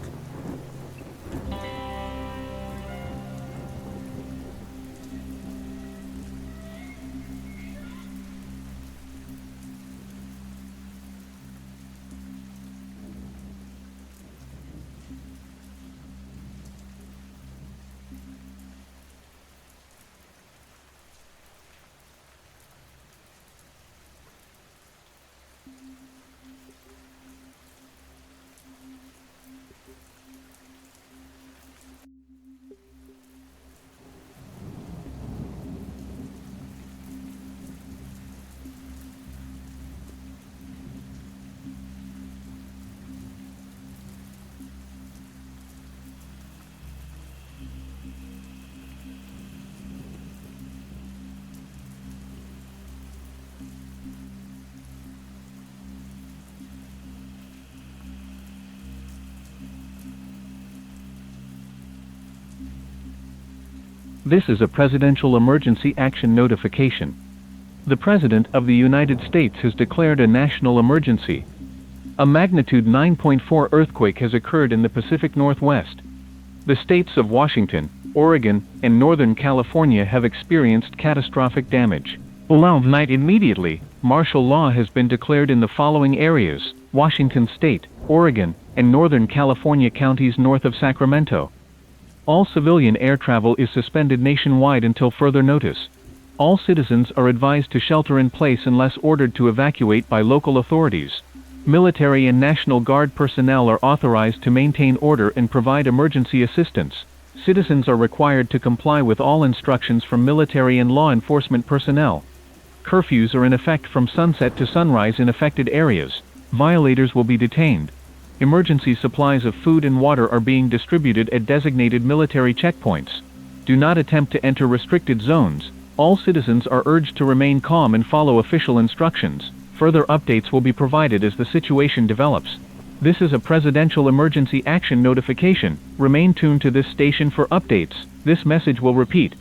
This is a presidential emergency action notification. The President of the United States has declared a national emergency. A magnitude 9.4 earthquake has occurred in the Pacific Northwest. The states of Washington, Oregon, and Northern California have experienced catastrophic damage. Night immediately, martial law has been declared in the following areas: Washington State, Oregon, and Northern California counties north of Sacramento. All civilian air travel is suspended nationwide until further notice. All citizens are advised to shelter in place unless ordered to evacuate by local authorities. Military and National Guard personnel are authorized to maintain order and provide emergency assistance. Citizens are required to comply with all instructions from military and law enforcement personnel. Curfews are in effect from sunset to sunrise in affected areas. Violators will be detained. Emergency supplies of food and water are being distributed at designated military checkpoints. Do not attempt to enter restricted zones. All citizens are urged to remain calm and follow official instructions. Further updates will be provided as the situation develops. This is a presidential emergency action notification. Remain tuned to this station for updates. This message will repeat.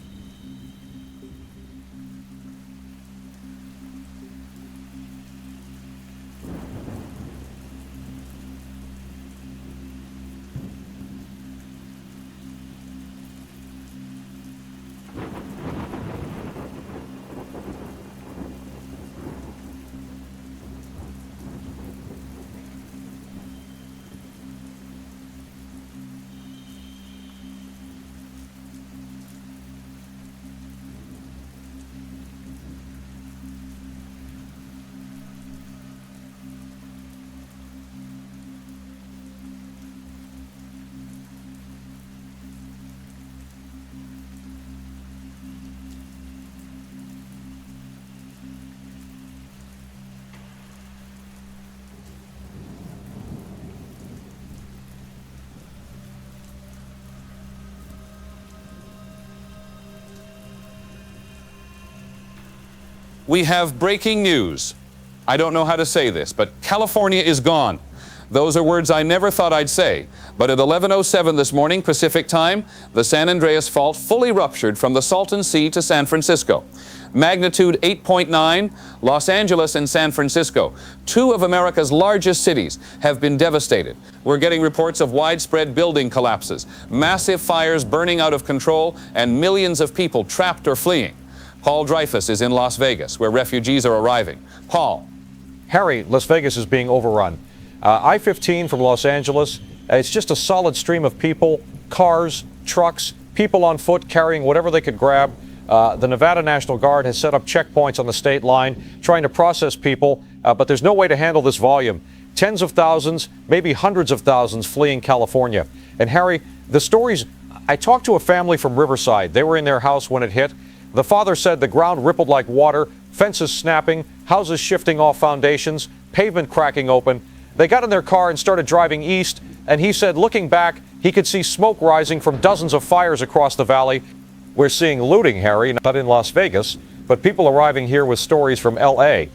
We have breaking news. I don't know how to say this, but California is gone. Those are words I never thought I'd say, but at 11:07 this morning Pacific time, the San Andreas Fault fully ruptured from the Salton Sea to San Francisco. Magnitude 8.9, Los Angeles and San Francisco, two of America's largest cities, have been devastated. We're getting reports of widespread building collapses, massive fires burning out of control, and millions of people trapped or fleeing. Paul Dreyfus is in Las Vegas, where refugees are arriving. Paul. Harry, Las Vegas is being overrun. I-15 from Los Angeles, it's just a solid stream of people, cars, trucks, people on foot carrying whatever they could grab. The Nevada National Guard has set up checkpoints on the state line, trying to process people, but there's no way to handle this volume. Tens of thousands, maybe hundreds of thousands fleeing California. And Harry, the stories, I talked to a family from Riverside. They were in their house when it hit. The father said the ground rippled like water, fences snapping, houses shifting off foundations, pavement cracking open. They got in their car and started driving east, and he said looking back, he could see smoke rising from dozens of fires across the valley. We're seeing looting, Harry, not in Las Vegas, but people arriving here with stories from L.A.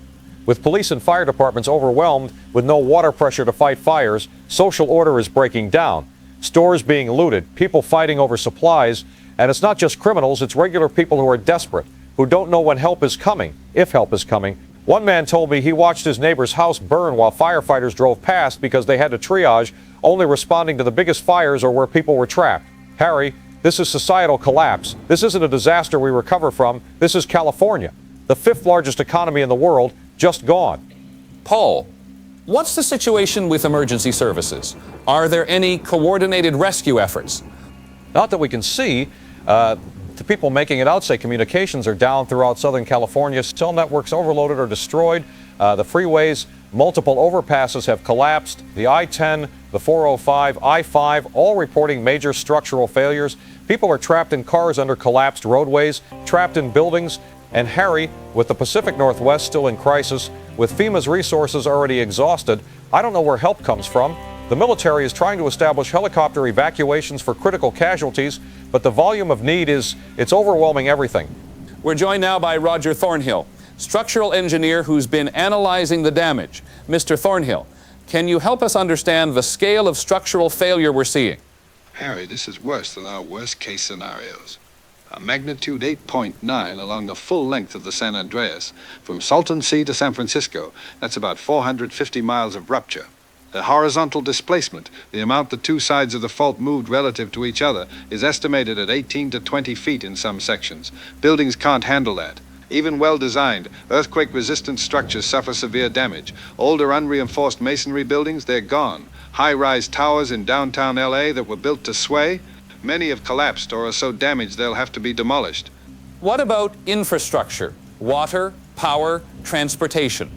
With police and fire departments overwhelmed with no water pressure to fight fires, social order is breaking down. Stores being looted, people fighting over supplies, and it's not just criminals, it's regular people who are desperate, who don't know when help is coming, if help is coming. One man told me he watched his neighbor's house burn while firefighters drove past because they had to triage, only responding to the biggest fires or where people were trapped. Harry, this is societal collapse. This isn't a disaster we recover from. This is California, the fifth largest economy in the world, just gone. Paul, what's the situation with emergency services? Are there any coordinated rescue efforts? Not that we can see. The people making it out say communications are down throughout Southern California. Cell networks overloaded or destroyed. The freeways, multiple overpasses have collapsed. The I-10, the 405, I-5, all reporting major structural failures. People are trapped in cars under collapsed roadways, trapped in buildings. And Harry, with the Pacific Northwest still in crisis, with FEMA's resources already exhausted, I don't know where help comes from. The military is trying to establish helicopter evacuations for critical casualties, but the volume of need it's overwhelming everything. We're joined now by Roger Thornhill, structural engineer who's been analyzing the damage. Mr. Thornhill, can you help us understand the scale of structural failure we're seeing? Harry, this is worse than our worst case scenarios. a magnitude 8.9 along the full length of the San Andreas, from Salton Sea to San Francisco. That's about 450 miles of rupture. The horizontal displacement, the amount the two sides of the fault moved relative to each other, is estimated at 18 to 20 feet in some sections. Buildings can't handle that. Even well-designed, earthquake-resistant structures suffer severe damage. Older, unreinforced masonry buildings, they're gone. High-rise towers in downtown LA that were built to sway, many have collapsed or are so damaged they'll have to be demolished. What about infrastructure? Water, power, transportation?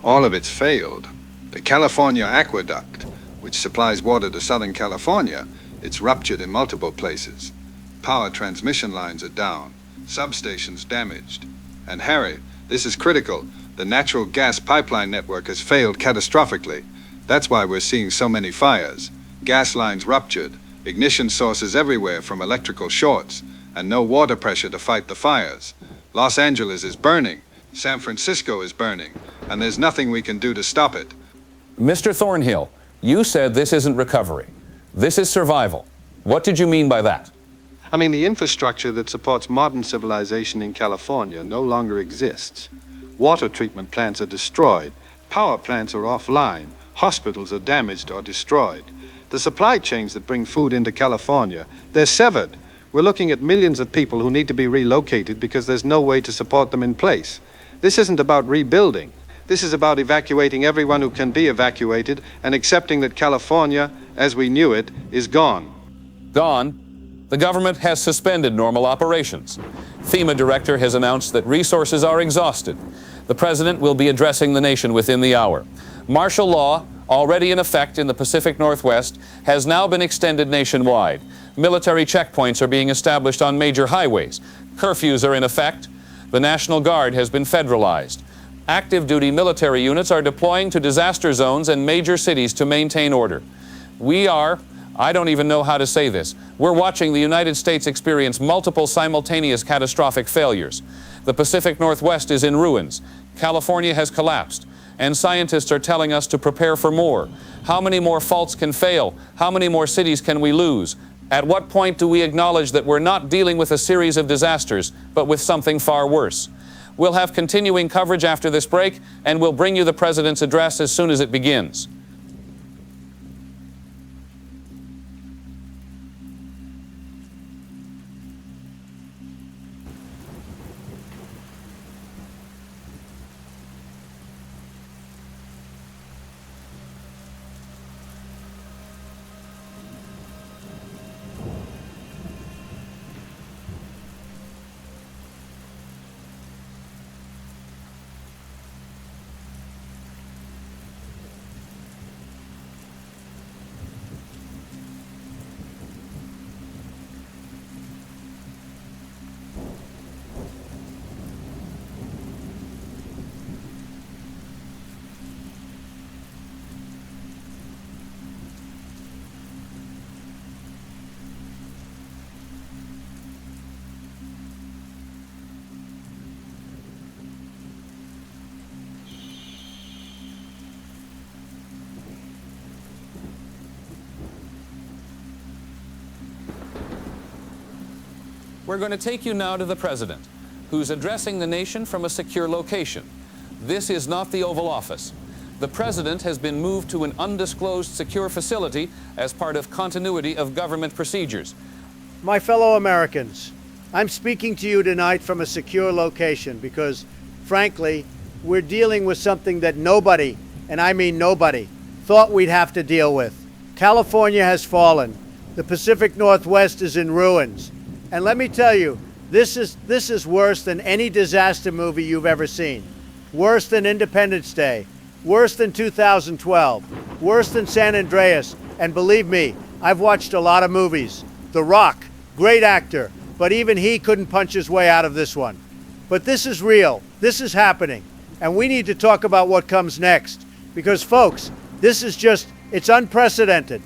All of it's failed. The California Aqueduct, which supplies water to Southern California, it's ruptured in multiple places. Power transmission lines are down, substations damaged. And Harry, this is critical. The natural gas pipeline network has failed catastrophically. That's why we're seeing so many fires. Gas lines ruptured, ignition sources everywhere from electrical shorts, and no water pressure to fight the fires. Los Angeles is burning, San Francisco is burning, and there's nothing we can do to stop it. Mr. Thornhill, you said this isn't recovery. This is survival. What did you mean by that? I mean, the infrastructure that supports modern civilization in California no longer exists. Water treatment plants are destroyed. Power plants are offline. Hospitals are damaged or destroyed. The supply chains that bring food into California, they're severed. We're looking at millions of people who need to be relocated because there's no way to support them in place. This isn't about rebuilding. This is about evacuating everyone who can be evacuated and accepting that California, as we knew it, is gone. Gone? The government has suspended normal operations. FEMA director has announced that resources are exhausted. The president will be addressing the nation within the hour. Martial law, already in effect in the Pacific Northwest, has now been extended nationwide. Military checkpoints are being established on major highways. Curfews are in effect. The National Guard has been federalized. Active duty military units are deploying to disaster zones and major cities to maintain order. I don't even know how to say this. We're watching the United States experience multiple simultaneous catastrophic failures. The Pacific Northwest is in ruins. California has collapsed. And scientists are telling us to prepare for more. How many more faults can fail? How many more cities can we lose? At what point do we acknowledge that we're not dealing with a series of disasters, but with something far worse? We'll have continuing coverage after this break, and we'll bring you the president's address as soon as it begins. We're going to take you now to the president, who's addressing the nation from a secure location. This is not the Oval Office. The president has been moved to an undisclosed secure facility as part of continuity of government procedures. My fellow Americans, I'm speaking to you tonight from a secure location because, frankly, we're dealing with something that nobody, and I mean nobody, thought we'd have to deal with. California has fallen. The Pacific Northwest is in ruins. And let me tell you, this is worse than any disaster movie you've ever seen. Worse than Independence Day. Worse than 2012. Worse than San Andreas. And believe me, I've watched a lot of movies. The Rock, great actor, but even he couldn't punch his way out of this one. But this is real. This is happening. And we need to talk about what comes next. Because, folks, this is it's unprecedented.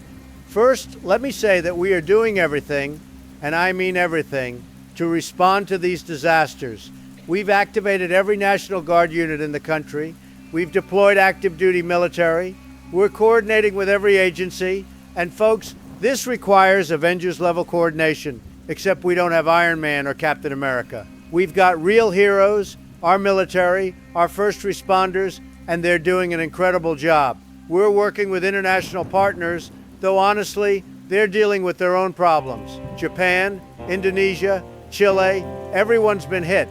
First, let me say that we are doing everything, and I mean everything, to respond to these disasters. We've activated every National Guard unit in the country. We've deployed active duty military. We're coordinating with every agency. And folks, this requires Avengers level coordination. except we don't have Iron Man or Captain America. We've got real heroes, our military, our first responders, and they're doing an incredible job. We're working with international partners, though honestly, they're dealing with their own problems. Japan, Indonesia, Chile, everyone's been hit.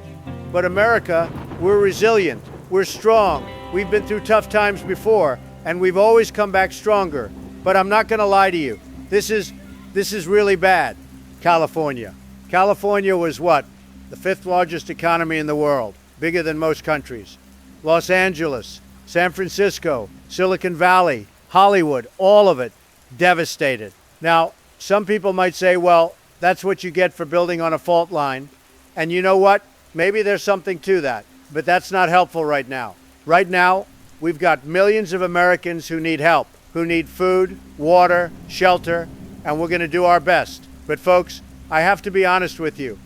But America, we're resilient, we're strong. We've been through tough times before, and we've always come back stronger. But I'm not gonna lie to you. This is really bad. California. California was what? The 5th largest economy in the world, bigger than most countries. Los Angeles, San Francisco, Silicon Valley, Hollywood, all of it devastated. Now, some people might say, well, that's what you get for building on a fault line. And you know what? Maybe there's something to that, but that's not helpful right now. Right now, we've got millions of Americans who need help, who need food, water, shelter, and we're going to do our best. But folks, I have to be honest with you.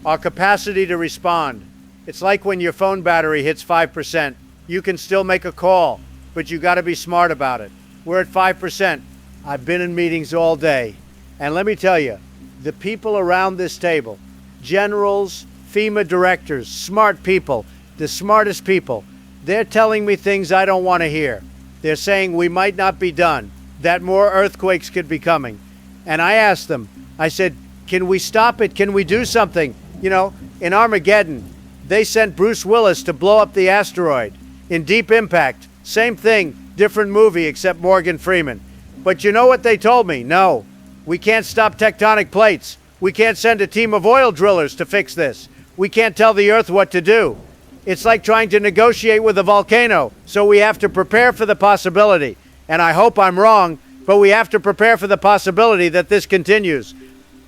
Our capacity to respond, it's like when your phone battery hits 5%. You can still make a call, but you got to be smart about it. We're at 5%. I've been in meetings all day, and let me tell you, the people around this table, generals, FEMA directors, smart people, the smartest people, they're telling me things I don't want to hear. They're saying we might not be done, that more earthquakes could be coming. And I asked them, I said, can we stop it? Can we do something? You know, in Armageddon, they sent Bruce Willis to blow up the asteroid. In Deep Impact, same thing, different movie except Morgan Freeman. But you know what they told me? No, we can't stop tectonic plates. We can't send a team of oil drillers to fix this. We can't tell the Earth what to do. It's like trying to negotiate with a volcano, so we have to prepare for the possibility. And I hope I'm wrong, but we have to prepare for the possibility that this continues.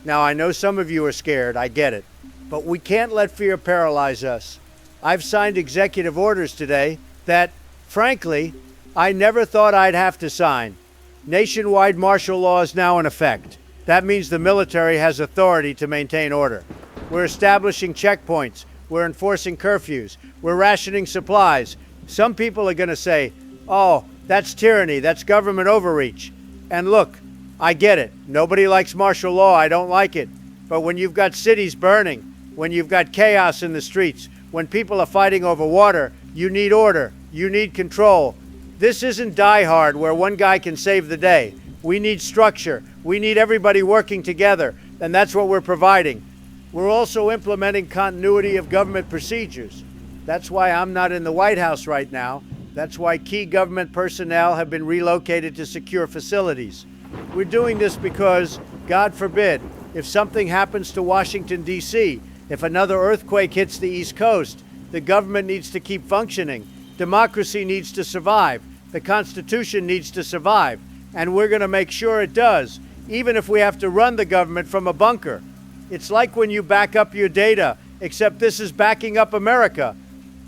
Now, I know some of you are scared, I get it. But we can't let fear paralyze us. I've signed executive orders today that, frankly, I never thought I'd have to sign. Nationwide martial law is now in effect. That means the military has authority to maintain order. We're establishing checkpoints. We're enforcing curfews. We're rationing supplies. Some people are going to say, oh, that's tyranny. That's government overreach. And look, I get it. Nobody likes martial law. I don't like it. But when you've got cities burning, when you've got chaos in the streets, when people are fighting over water, you need order. You need control. This isn't Die Hard where one guy can save the day. We need structure. We need everybody working together. And that's what we're providing. We're also implementing continuity of government procedures. That's why I'm not in the White House right now. That's why key government personnel have been relocated to secure facilities. We're doing this because, God forbid, if something happens to Washington, D.C., if another earthquake hits the East Coast, the government needs to keep functioning. Democracy needs to survive. The Constitution needs to survive. And we're going to make sure it does, even if we have to run the government from a bunker. It's like when you back up your data, except this is backing up America.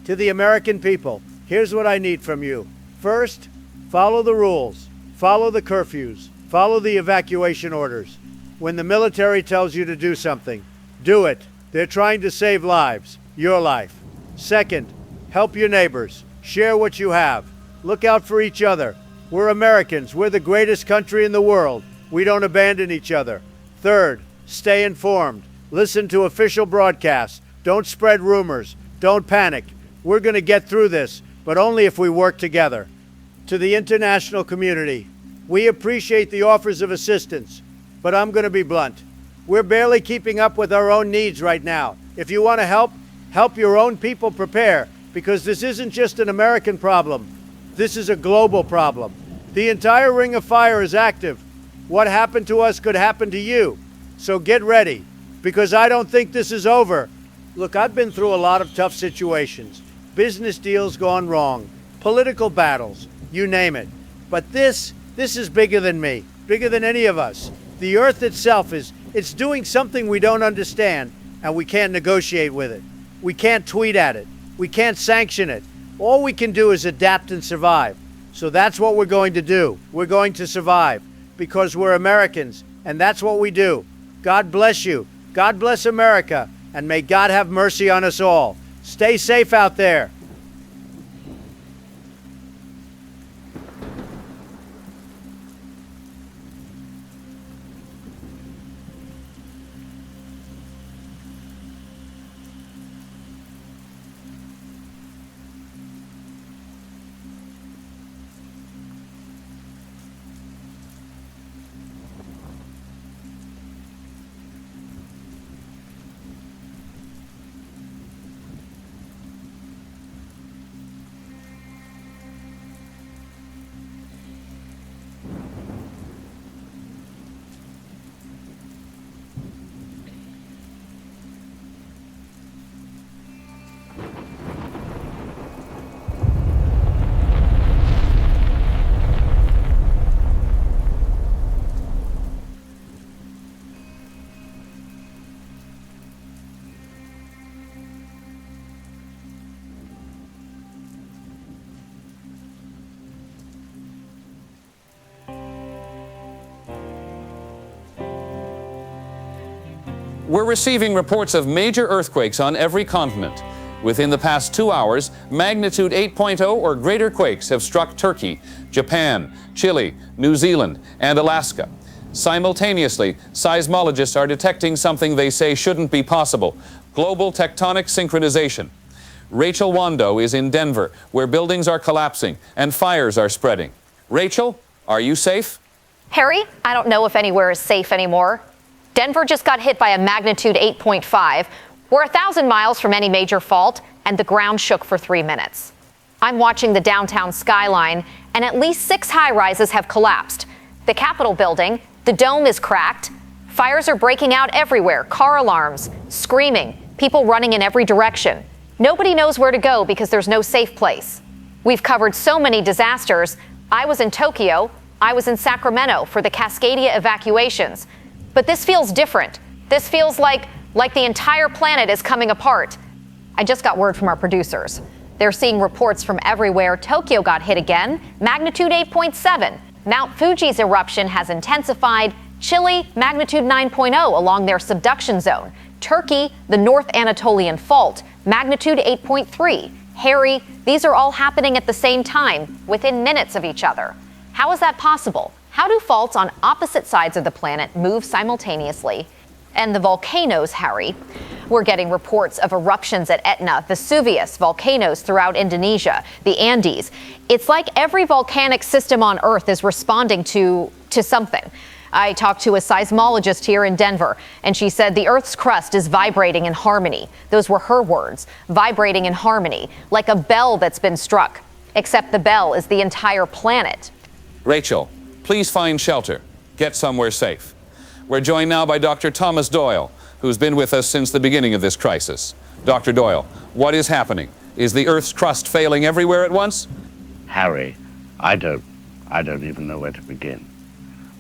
To the American people, here's what I need from you. First, follow the rules, follow the curfews, follow the evacuation orders. When the military tells you to do something, do it. They're trying to save lives, your life. Second, help your neighbors. Share what you have. Look out for each other. We're Americans. We're the greatest country in the world. We don't abandon each other. Third, stay informed. Listen to official broadcasts. Don't spread rumors. Don't panic. We're going to get through this, but only if we work together. To the international community, we appreciate the offers of assistance, but I'm going to be blunt. We're barely keeping up with our own needs right now. If you want to help your own people prepare, because this isn't just an American problem. This is a global problem. The entire Ring of Fire is active. What happened to us could happen to you. So get ready, because I don't think this is over. Look, I've been through a lot of tough situations. Business deals gone wrong, political battles, you name it. But this is bigger than me, bigger than any of us. The Earth itself it's doing something we don't understand, and we can't negotiate with it. We can't tweet at it. We can't sanction it. All we can do is adapt and survive. So that's what we're going to do. We're going to survive because we're Americans, and that's what we do. God bless you. God bless America, and may God have mercy on us all. Stay safe out there. We're receiving reports of major earthquakes on every continent. Within the past 2 hours, magnitude 8.0 or greater quakes have struck Turkey, Japan, Chile, New Zealand, and Alaska. Simultaneously, seismologists are detecting something they say shouldn't be possible: global tectonic synchronization. Rachel Wando is in Denver, where buildings are collapsing and fires are spreading. Rachel, are you safe? Harry, I don't know if anywhere is safe anymore. Denver just got hit by a magnitude 8.5. We're 1,000 miles from any major fault, and the ground shook for 3 minutes. I'm watching the downtown skyline, and at least 6 high-rises have collapsed. The Capitol building, the dome is cracked. Fires are breaking out everywhere, car alarms, screaming, people running in every direction. Nobody knows where to go because there's no safe place. We've covered so many disasters. I was in Tokyo, I was in Sacramento for the Cascadia evacuations. But this feels different. This feels like the entire planet is coming apart. I just got word from our producers. They're seeing reports from everywhere. Tokyo got hit again, magnitude 8.7. Mount Fuji's eruption has intensified. Chile, magnitude 9.0 along their subduction zone. Turkey, the North Anatolian Fault, magnitude 8.3. Harry, these are all happening at the same time, within minutes of each other. How is that possible? How do faults on opposite sides of the planet move simultaneously? And the volcanoes, Harry. We're getting reports of eruptions at Etna, Vesuvius, volcanoes throughout Indonesia, the Andes. It's like every volcanic system on Earth is responding to something. I talked to a seismologist here in Denver, and she said the Earth's crust is vibrating in harmony. Those were her words, vibrating in harmony, like a bell that's been struck. Except the bell is the entire planet. Rachel, please find shelter. Get somewhere safe. We're joined now by Dr. Thomas Doyle, who's been with us since the beginning of this crisis. Dr. Doyle, what is happening? Is the Earth's crust failing everywhere at once? Harry, I don't even know where to begin.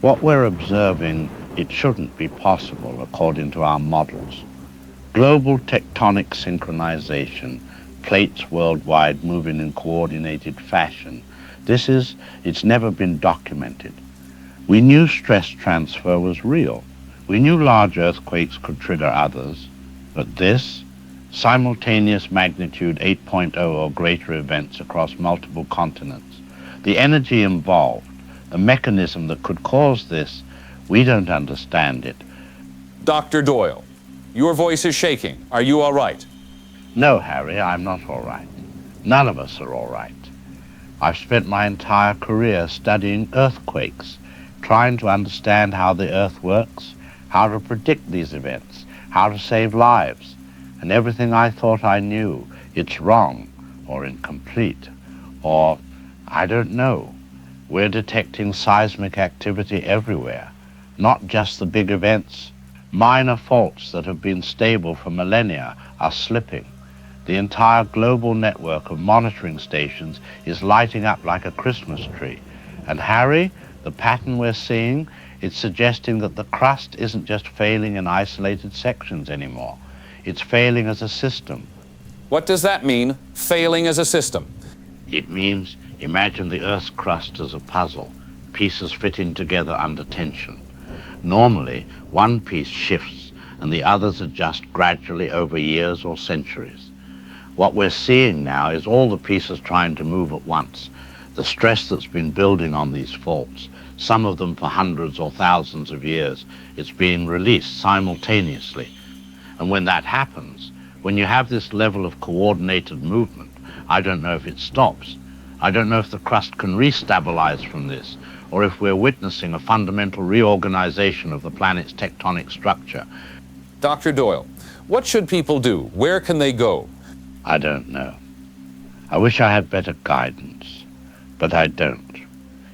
What we're observing, it shouldn't be possible according to our models. Global tectonic synchronization, plates worldwide moving in coordinated fashion. It's never been documented. We knew stress transfer was real. We knew large earthquakes could trigger others, but this, simultaneous magnitude 8.0 or greater events across multiple continents, the energy involved, the mechanism that could cause this, we don't understand it. Dr. Doyle, your voice is shaking. Are you all right? No, Harry, I'm not all right. None of us are all right. I've spent my entire career studying earthquakes, trying to understand how the Earth works, how to predict these events, how to save lives. And everything I thought I knew, it's wrong, or incomplete, or I don't know. We're detecting seismic activity everywhere, not just the big events. Minor faults that have been stable for millennia are slipping. The entire global network of monitoring stations is lighting up like a Christmas tree. And Harry, the pattern we're seeing, it's suggesting that the crust isn't just failing in isolated sections anymore. It's failing as a system. What does that mean, failing as a system? It means imagine the Earth's crust as a puzzle, pieces fitting together under tension. Normally, one piece shifts and the others adjust gradually over years or centuries. What we're seeing now is all the pieces trying to move at once. The stress that's been building on these faults, some of them for hundreds or thousands of years, it's being released simultaneously. And when that happens, when you have this level of coordinated movement, I don't know if it stops. I don't know if the crust can restabilize from this, or if we're witnessing a fundamental reorganization of the planet's tectonic structure. Dr. Doyle, what should people do? Where can they go? I don't know. I wish I had better guidance, but I don't.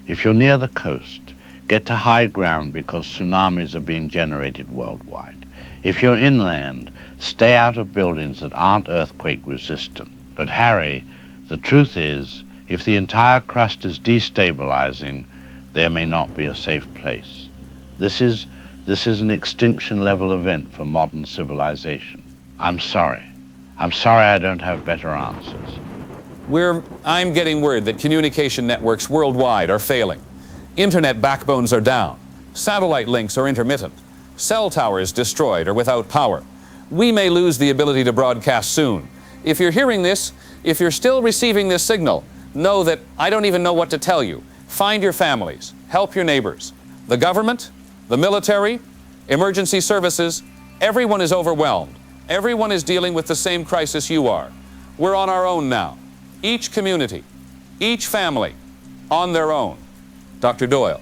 If you're near the coast, get to high ground because tsunamis are being generated worldwide. If you're inland, stay out of buildings that aren't earthquake resistant. But Harry, the truth is, if the entire crust is destabilizing, there may not be a safe place. This is an extinction level event for modern civilization. I'm sorry. I'm sorry I don't have better answers. I'm getting word that communication networks worldwide are failing. Internet backbones are down. Satellite links are intermittent. Cell towers destroyed or without power. We may lose the ability to broadcast soon. If you're hearing this, if you're still receiving this signal, know that I don't even know what to tell you. Find your families. Help your neighbors. The government, the military, emergency services, everyone is overwhelmed. Everyone is dealing with the same crisis you are. We're on our own now. Each community, each family, on their own. Dr. Doyle,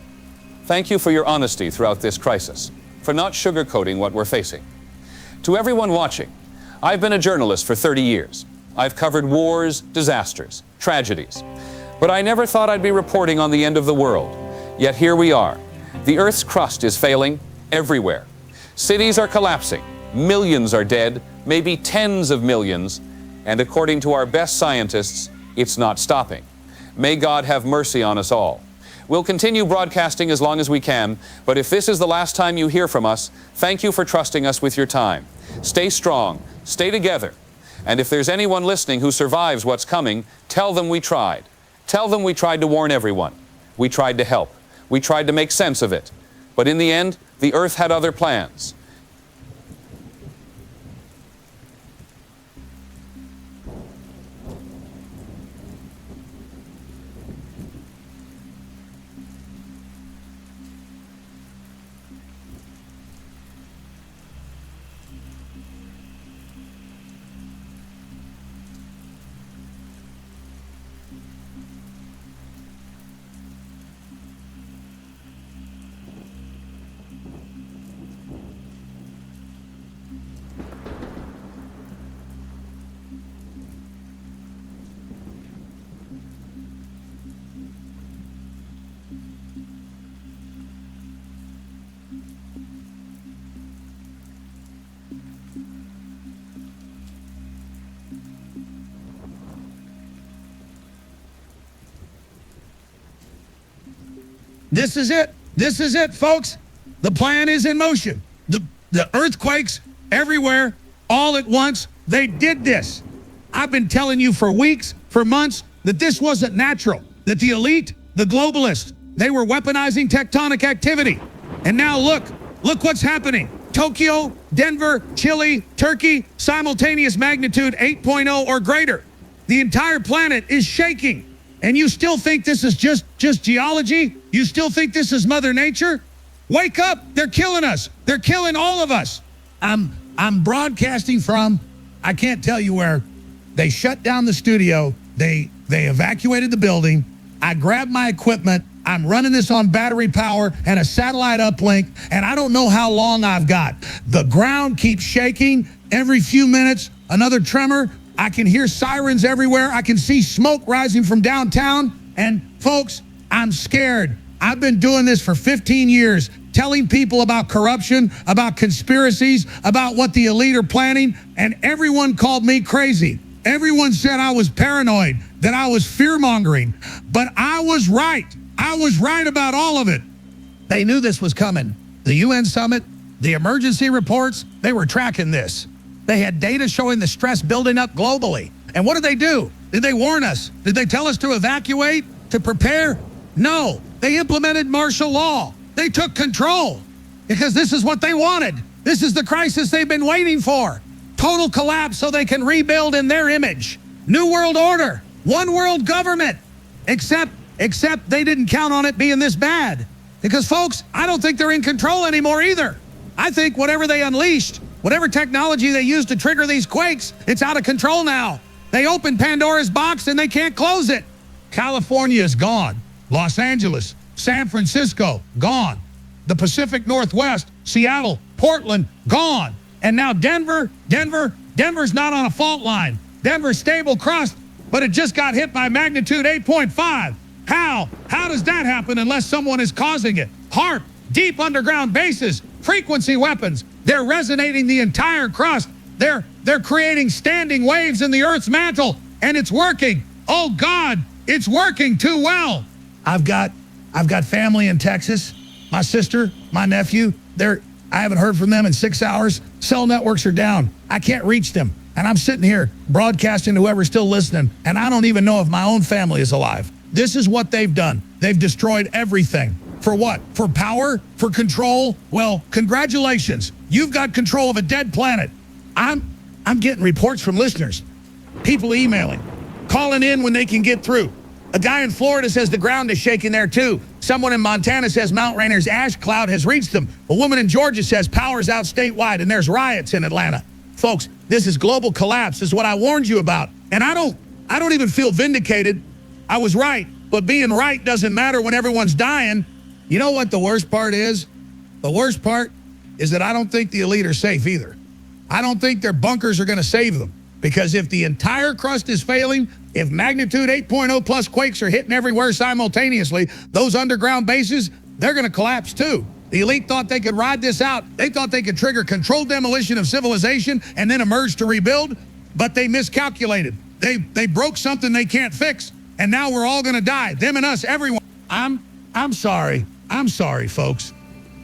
thank you for your honesty throughout this crisis, for not sugarcoating what we're facing. To everyone watching, I've been a journalist for 30 years. I've covered wars, disasters, tragedies. But I never thought I'd be reporting on the end of the world. Yet here we are. The Earth's crust is failing everywhere. Cities are collapsing. Millions are dead, maybe tens of millions. And according to our best scientists, it's not stopping. May God have mercy on us all. We'll continue broadcasting as long as we can, but if this is the last time you hear from us, thank you for trusting us with your time. Stay strong, stay together, and if there's anyone listening who survives what's coming, tell them we tried. Tell them we tried to warn everyone. We tried to help. We tried to make sense of it. But in the end, the Earth had other plans. This is it. This is it, folks. The plan is in motion. The earthquakes everywhere, all at once. They did this. I've been telling you for weeks, for months, that this wasn't natural, that the elite, the globalists, they were weaponizing tectonic activity. And now look what's happening. Tokyo, Denver, Chile, Turkey, simultaneous magnitude 8.0 or greater. The entire planet is shaking. And you still think this is just geology? You still think this is Mother Nature? Wake up! They're killing us. They're killing all of us. I'm broadcasting from, I can't tell you where. They shut down the studio. They evacuated the building. I grabbed my equipment. I'm running this on battery power and a satellite uplink, and I don't know how long I've got. The ground keeps shaking every few minutes. Another tremor. I can hear sirens everywhere. I can see smoke rising from downtown. And folks, I'm scared. I've been doing this for 15 years, telling people about corruption, about conspiracies, about what the elite are planning, and everyone called me crazy. Everyone said I was paranoid, that I was fear-mongering. But I was right. I was right about all of it. They knew this was coming. The UN summit, the emergency reports, they were tracking this. They had data showing the stress building up globally. And what did they do? Did they warn us? Did they tell us to evacuate, to prepare? No. They implemented martial law. They took control because this is what they wanted. This is the crisis they've been waiting for. Total collapse so they can rebuild in their image. New world order. One world government. Except they didn't count on it being this bad. Because folks, I don't think they're in control anymore either. I think whatever they unleashed, whatever technology they used to trigger these quakes, it's out of control now. They opened Pandora's box and they can't close it. California is gone. Los Angeles, San Francisco, gone. The Pacific Northwest, Seattle, Portland, gone. And now Denver's not on a fault line. Denver's stable crust, but it just got hit by magnitude 8.5. How? How does that happen unless someone is causing it? HARP, deep underground bases, frequency weapons. They're resonating the entire crust. They're creating standing waves in the Earth's mantle, and it's working. Oh God, it's working too well. I've got family in Texas. My sister, my nephew, I haven't heard from them in 6 hours. Cell networks are down. I can't reach them. And I'm sitting here broadcasting to whoever's still listening, and I don't even know if my own family is alive. This is what they've done. They've destroyed everything. For what? For power? For control? Well, congratulations. You've got control of a dead planet. I'm getting reports from listeners. People emailing, calling in when they can get through. A guy in Florida says the ground is shaking there too. Someone in Montana says Mount Rainer's ash cloud has reached them. A woman in Georgia says power's out statewide and there's riots in Atlanta. Folks, this is global collapse. This is what I warned you about. And I don't even feel vindicated. I was right, but being right doesn't matter when everyone's dying. You know what the worst part is? The worst part is that I don't think the elite are safe either. I don't think their bunkers are going to save them. Because if the entire crust is failing, if magnitude 8.0 plus quakes are hitting everywhere simultaneously, those underground bases, they're going to collapse too. The elite thought they could ride this out. They thought they could trigger controlled demolition of civilization and then emerge to rebuild, but they miscalculated. They broke something they can't fix, and now we're all going to die. Them and us, everyone. I'm sorry. I'm sorry, folks.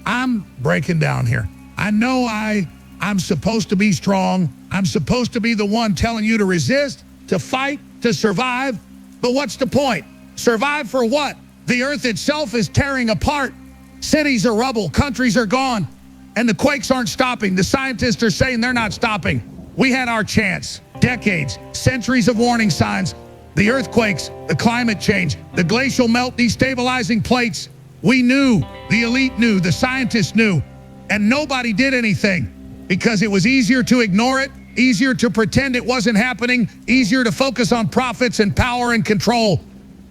I'm breaking down here. I know I'm supposed to be strong. I'm supposed to be the one telling you to resist, to fight, to survive. But what's the point? Survive for what? The earth itself is tearing apart. Cities are rubble. Countries are gone. And the quakes aren't stopping. The scientists are saying they're not stopping. We had our chance. Decades, centuries of warning signs. The earthquakes, the climate change, the glacial melt destabilizing plates. We knew, the elite knew, the scientists knew, and nobody did anything because it was easier to ignore it, easier to pretend it wasn't happening, easier to focus on profits and power and control.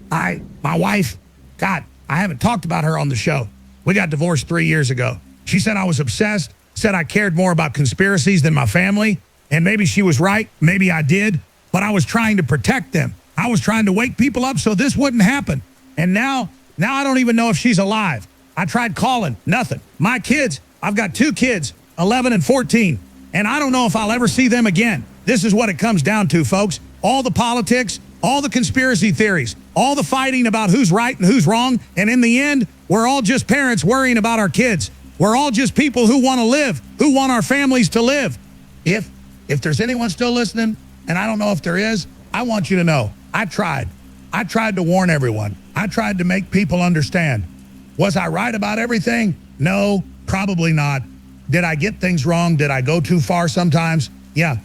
My wife, God, I haven't talked about her on the show. We got divorced 3 years ago. She said I was obsessed, said I cared more about conspiracies than my family, and maybe she was right, maybe I did, but I was trying to protect them. I was trying to wake people up so this wouldn't happen. And now I don't even know if she's alive. I tried calling, nothing. My kids, I've got 2 kids, 11 and 14, and I don't know if I'll ever see them again. This is what it comes down to, folks. All the politics, all the conspiracy theories, all the fighting about who's right and who's wrong, and in the end, we're all just parents worrying about our kids. We're all just people who want to live, who want our families to live. If there's anyone still listening, and I don't know if there is, I want you to know, I tried. I tried to warn everyone. I tried to make people understand. Was I right about everything? No, probably not. Did I get things wrong? Did I go too far sometimes? Yeah,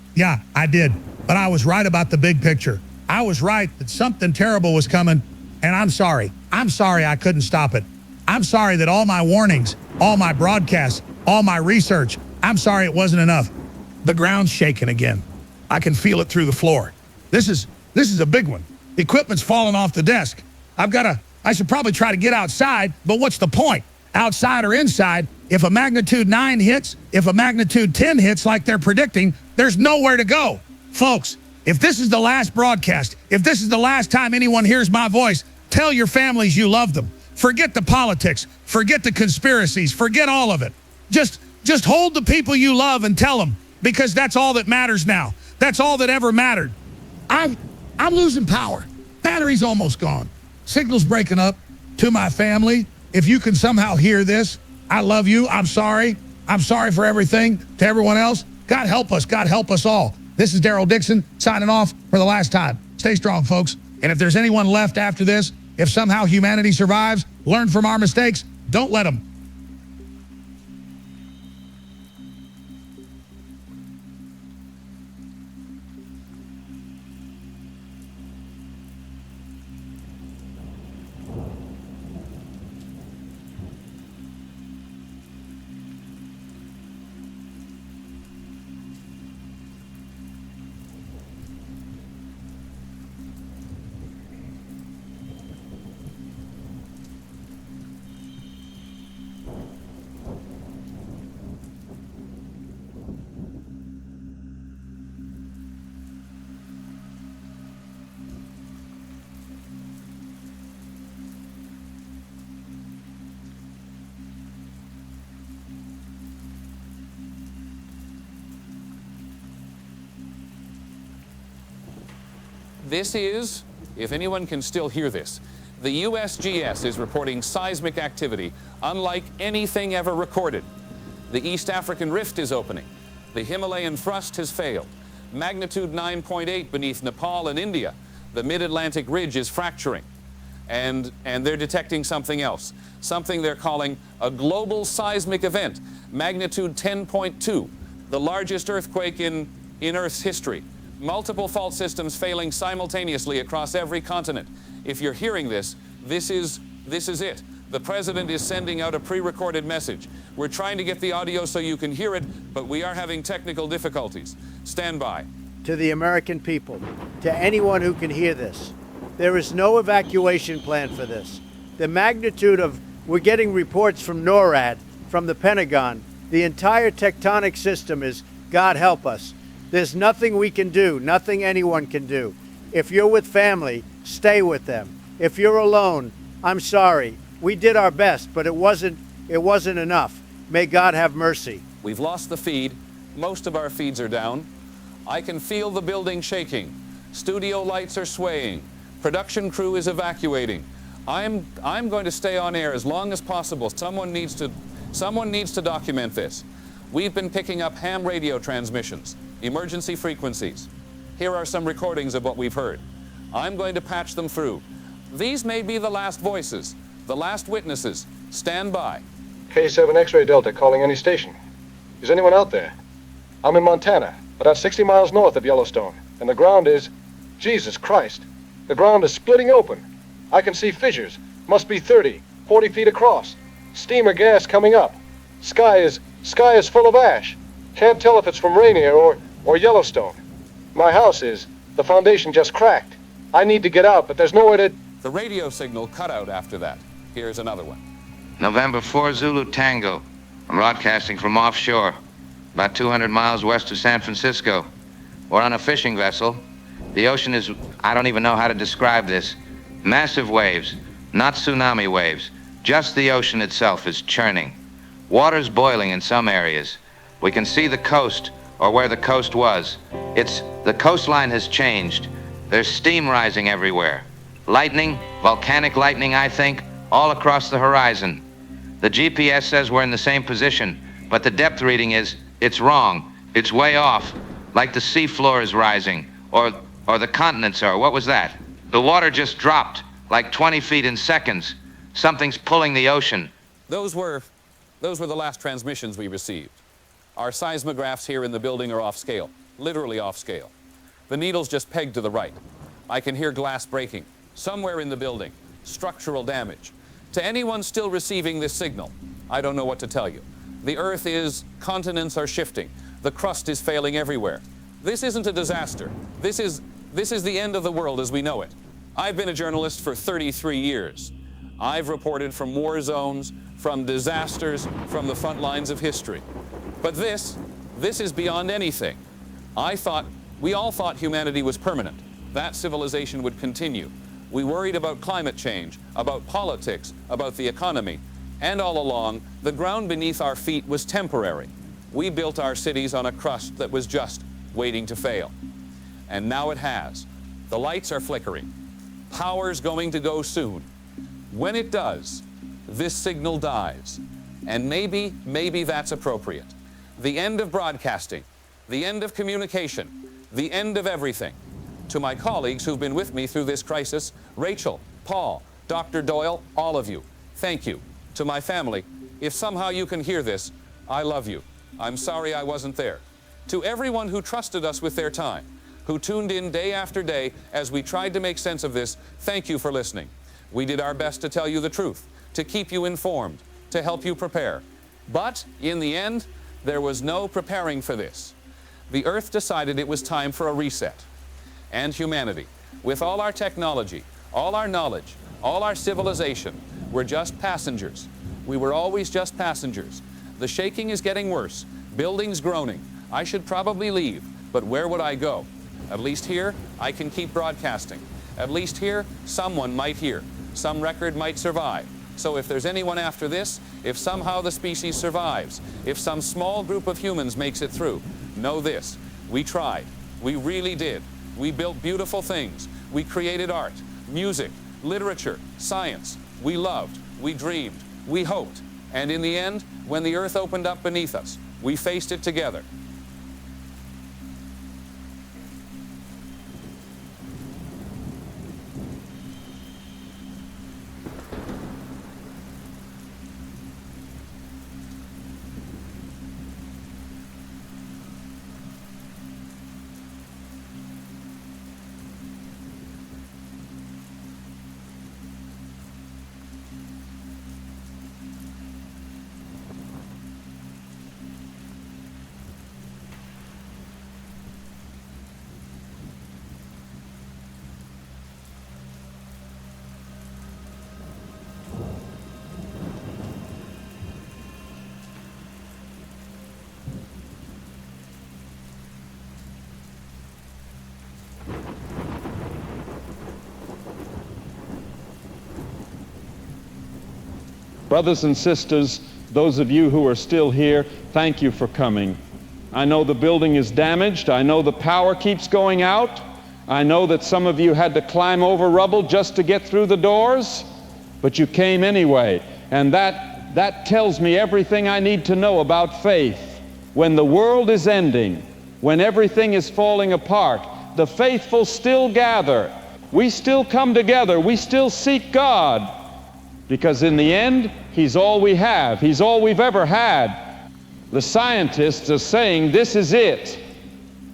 I did. But I was right about the big picture. I was right that something terrible was coming, and I'm sorry. I'm sorry I couldn't stop it. I'm sorry that all my warnings, all my broadcasts, all my research, I'm sorry it wasn't enough. The ground's shaking again. I can feel it through the floor. This is a big one. The equipment's falling off the desk. I should probably try to get outside, but what's the point? Outside or inside, if a magnitude 9 hits, if a magnitude 10 hits like they're predicting, there's nowhere to go. Folks, if this is the last broadcast, if this is the last time anyone hears my voice, tell your families you love them. Forget the politics, forget the conspiracies, forget all of it. Just hold the people you love and tell them, because that's all that matters now. That's all that ever mattered. I'm losing power. Battery's almost gone. Signal's breaking up. To my family, if you can somehow hear this, I love you. I'm sorry. I'm sorry for everything. To everyone else, God help us. God help us all. This is Daryl Dixon signing off for the last time. Stay strong, folks. And if there's anyone left after this, if somehow humanity survives, learn from our mistakes, don't let them. This is, if anyone can still hear this, the USGS is reporting seismic activity unlike anything ever recorded. The East African Rift is opening. The Himalayan thrust has failed. Magnitude 9.8 beneath Nepal and India. The mid-Atlantic ridge is fracturing. and they're detecting something else, something they're calling a global seismic event, magnitude 10.2, the largest earthquake in Earth's history. Multiple fault systems failing simultaneously across every continent. If you're hearing this, this is it. The president is sending out a pre-recorded message. We're trying to get the audio so you can hear it, but we are having technical difficulties. Stand by. To the American people, to anyone who can hear this, there is no evacuation plan for this. The magnitude of, we're getting reports from NORAD, from the Pentagon, the entire tectonic system is, God help us. There's nothing we can do, nothing anyone can do. If you're with family, stay with them. If you're alone, I'm sorry. We did our best, but it wasn't enough. May God have mercy. We've lost the feed. Most of our feeds are down. I can feel the building shaking. Studio lights are swaying. Production crew is evacuating. I'm going to stay on air as long as possible. Someone needs to document this. We've been picking up ham radio transmissions, emergency frequencies. Here are some recordings of what we've heard. I'm going to patch them through. These may be the last voices, the last witnesses. Stand by. K7 X-ray Delta calling any station. Is anyone out there? I'm in Montana, about 60 miles north of Yellowstone, and the ground is, Jesus Christ, the ground is splitting open. I can see fissures, must be 30, 40 feet across. Steam or gas coming up. Sky is full of ash. Can't tell if it's from Rainier or Yellowstone. My house is. The foundation just cracked. I need to get out, but there's nowhere to... The radio signal cut out after that. Here's another one. November 4 Zulu Tango. I'm broadcasting from offshore, about 200 miles west of San Francisco. We're on a fishing vessel. The ocean is, I don't even know how to describe this. Massive waves, not tsunami waves. Just the ocean itself is churning. Water's boiling in some areas. We can see the coast, or where the coast was. The coastline has changed. There's steam rising everywhere. Lightning, volcanic lightning, I think, all across the horizon. The GPS says we're in the same position, but the depth reading it's wrong. It's way off, like the sea floor is rising, or the continents are. What was that? The water just dropped, like 20 feet in seconds. Something's pulling the ocean. Those were the last transmissions we received. Our seismographs here in the building are off scale, literally off scale. The needle's just pegged to the right. I can hear glass breaking. Somewhere in the building, structural damage. To anyone still receiving this signal, I don't know what to tell you. The Earth continents are shifting. The crust is failing everywhere. This isn't a disaster. This is the end of the world as we know it. I've been a journalist for 33 years. I've reported from war zones, from disasters, from the front lines of history. But this is beyond anything. We all thought humanity was permanent. That civilization would continue. We worried about climate change, about politics, about the economy. And all along, the ground beneath our feet was temporary. We built our cities on a crust that was just waiting to fail. And now it has. The lights are flickering. Power's going to go soon. When it does, this signal dies. And maybe that's appropriate. The end of broadcasting, the end of communication, the end of everything. To my colleagues who've been with me through this crisis, Rachel, Paul, Dr. Doyle, all of you, thank you. To my family, if somehow you can hear this, I love you. I'm sorry I wasn't there. To everyone who trusted us with their time, who tuned in day after day as we tried to make sense of this, thank you for listening. We did our best to tell you the truth, to keep you informed, to help you prepare. But in the end, there was no preparing for this. The Earth decided it was time for a reset. And humanity, with all our technology, all our knowledge, all our civilization, we're just passengers. We were always just passengers. The shaking is getting worse. Buildings groaning. I should probably leave, but where would I go? At least here, I can keep broadcasting. At least here, someone might hear. Some record might survive. So if there's anyone after this, if somehow the species survives, if some small group of humans makes it through, know this, we tried. We really did. We built beautiful things. We created art, music, literature, science. We loved, we dreamed, we hoped. And in the end, when the Earth opened up beneath us, we faced it together. Brothers and sisters, those of you who are still here, thank you for coming. I know the building is damaged. I know the power keeps going out. I know that some of you had to climb over rubble just to get through the doors, but you came anyway. And that tells me everything I need to know about faith. When the world is ending, when everything is falling apart, the faithful still gather. We still come together. We still seek God. Because in the end, He's all we have. He's all we've ever had. The scientists are saying this is it.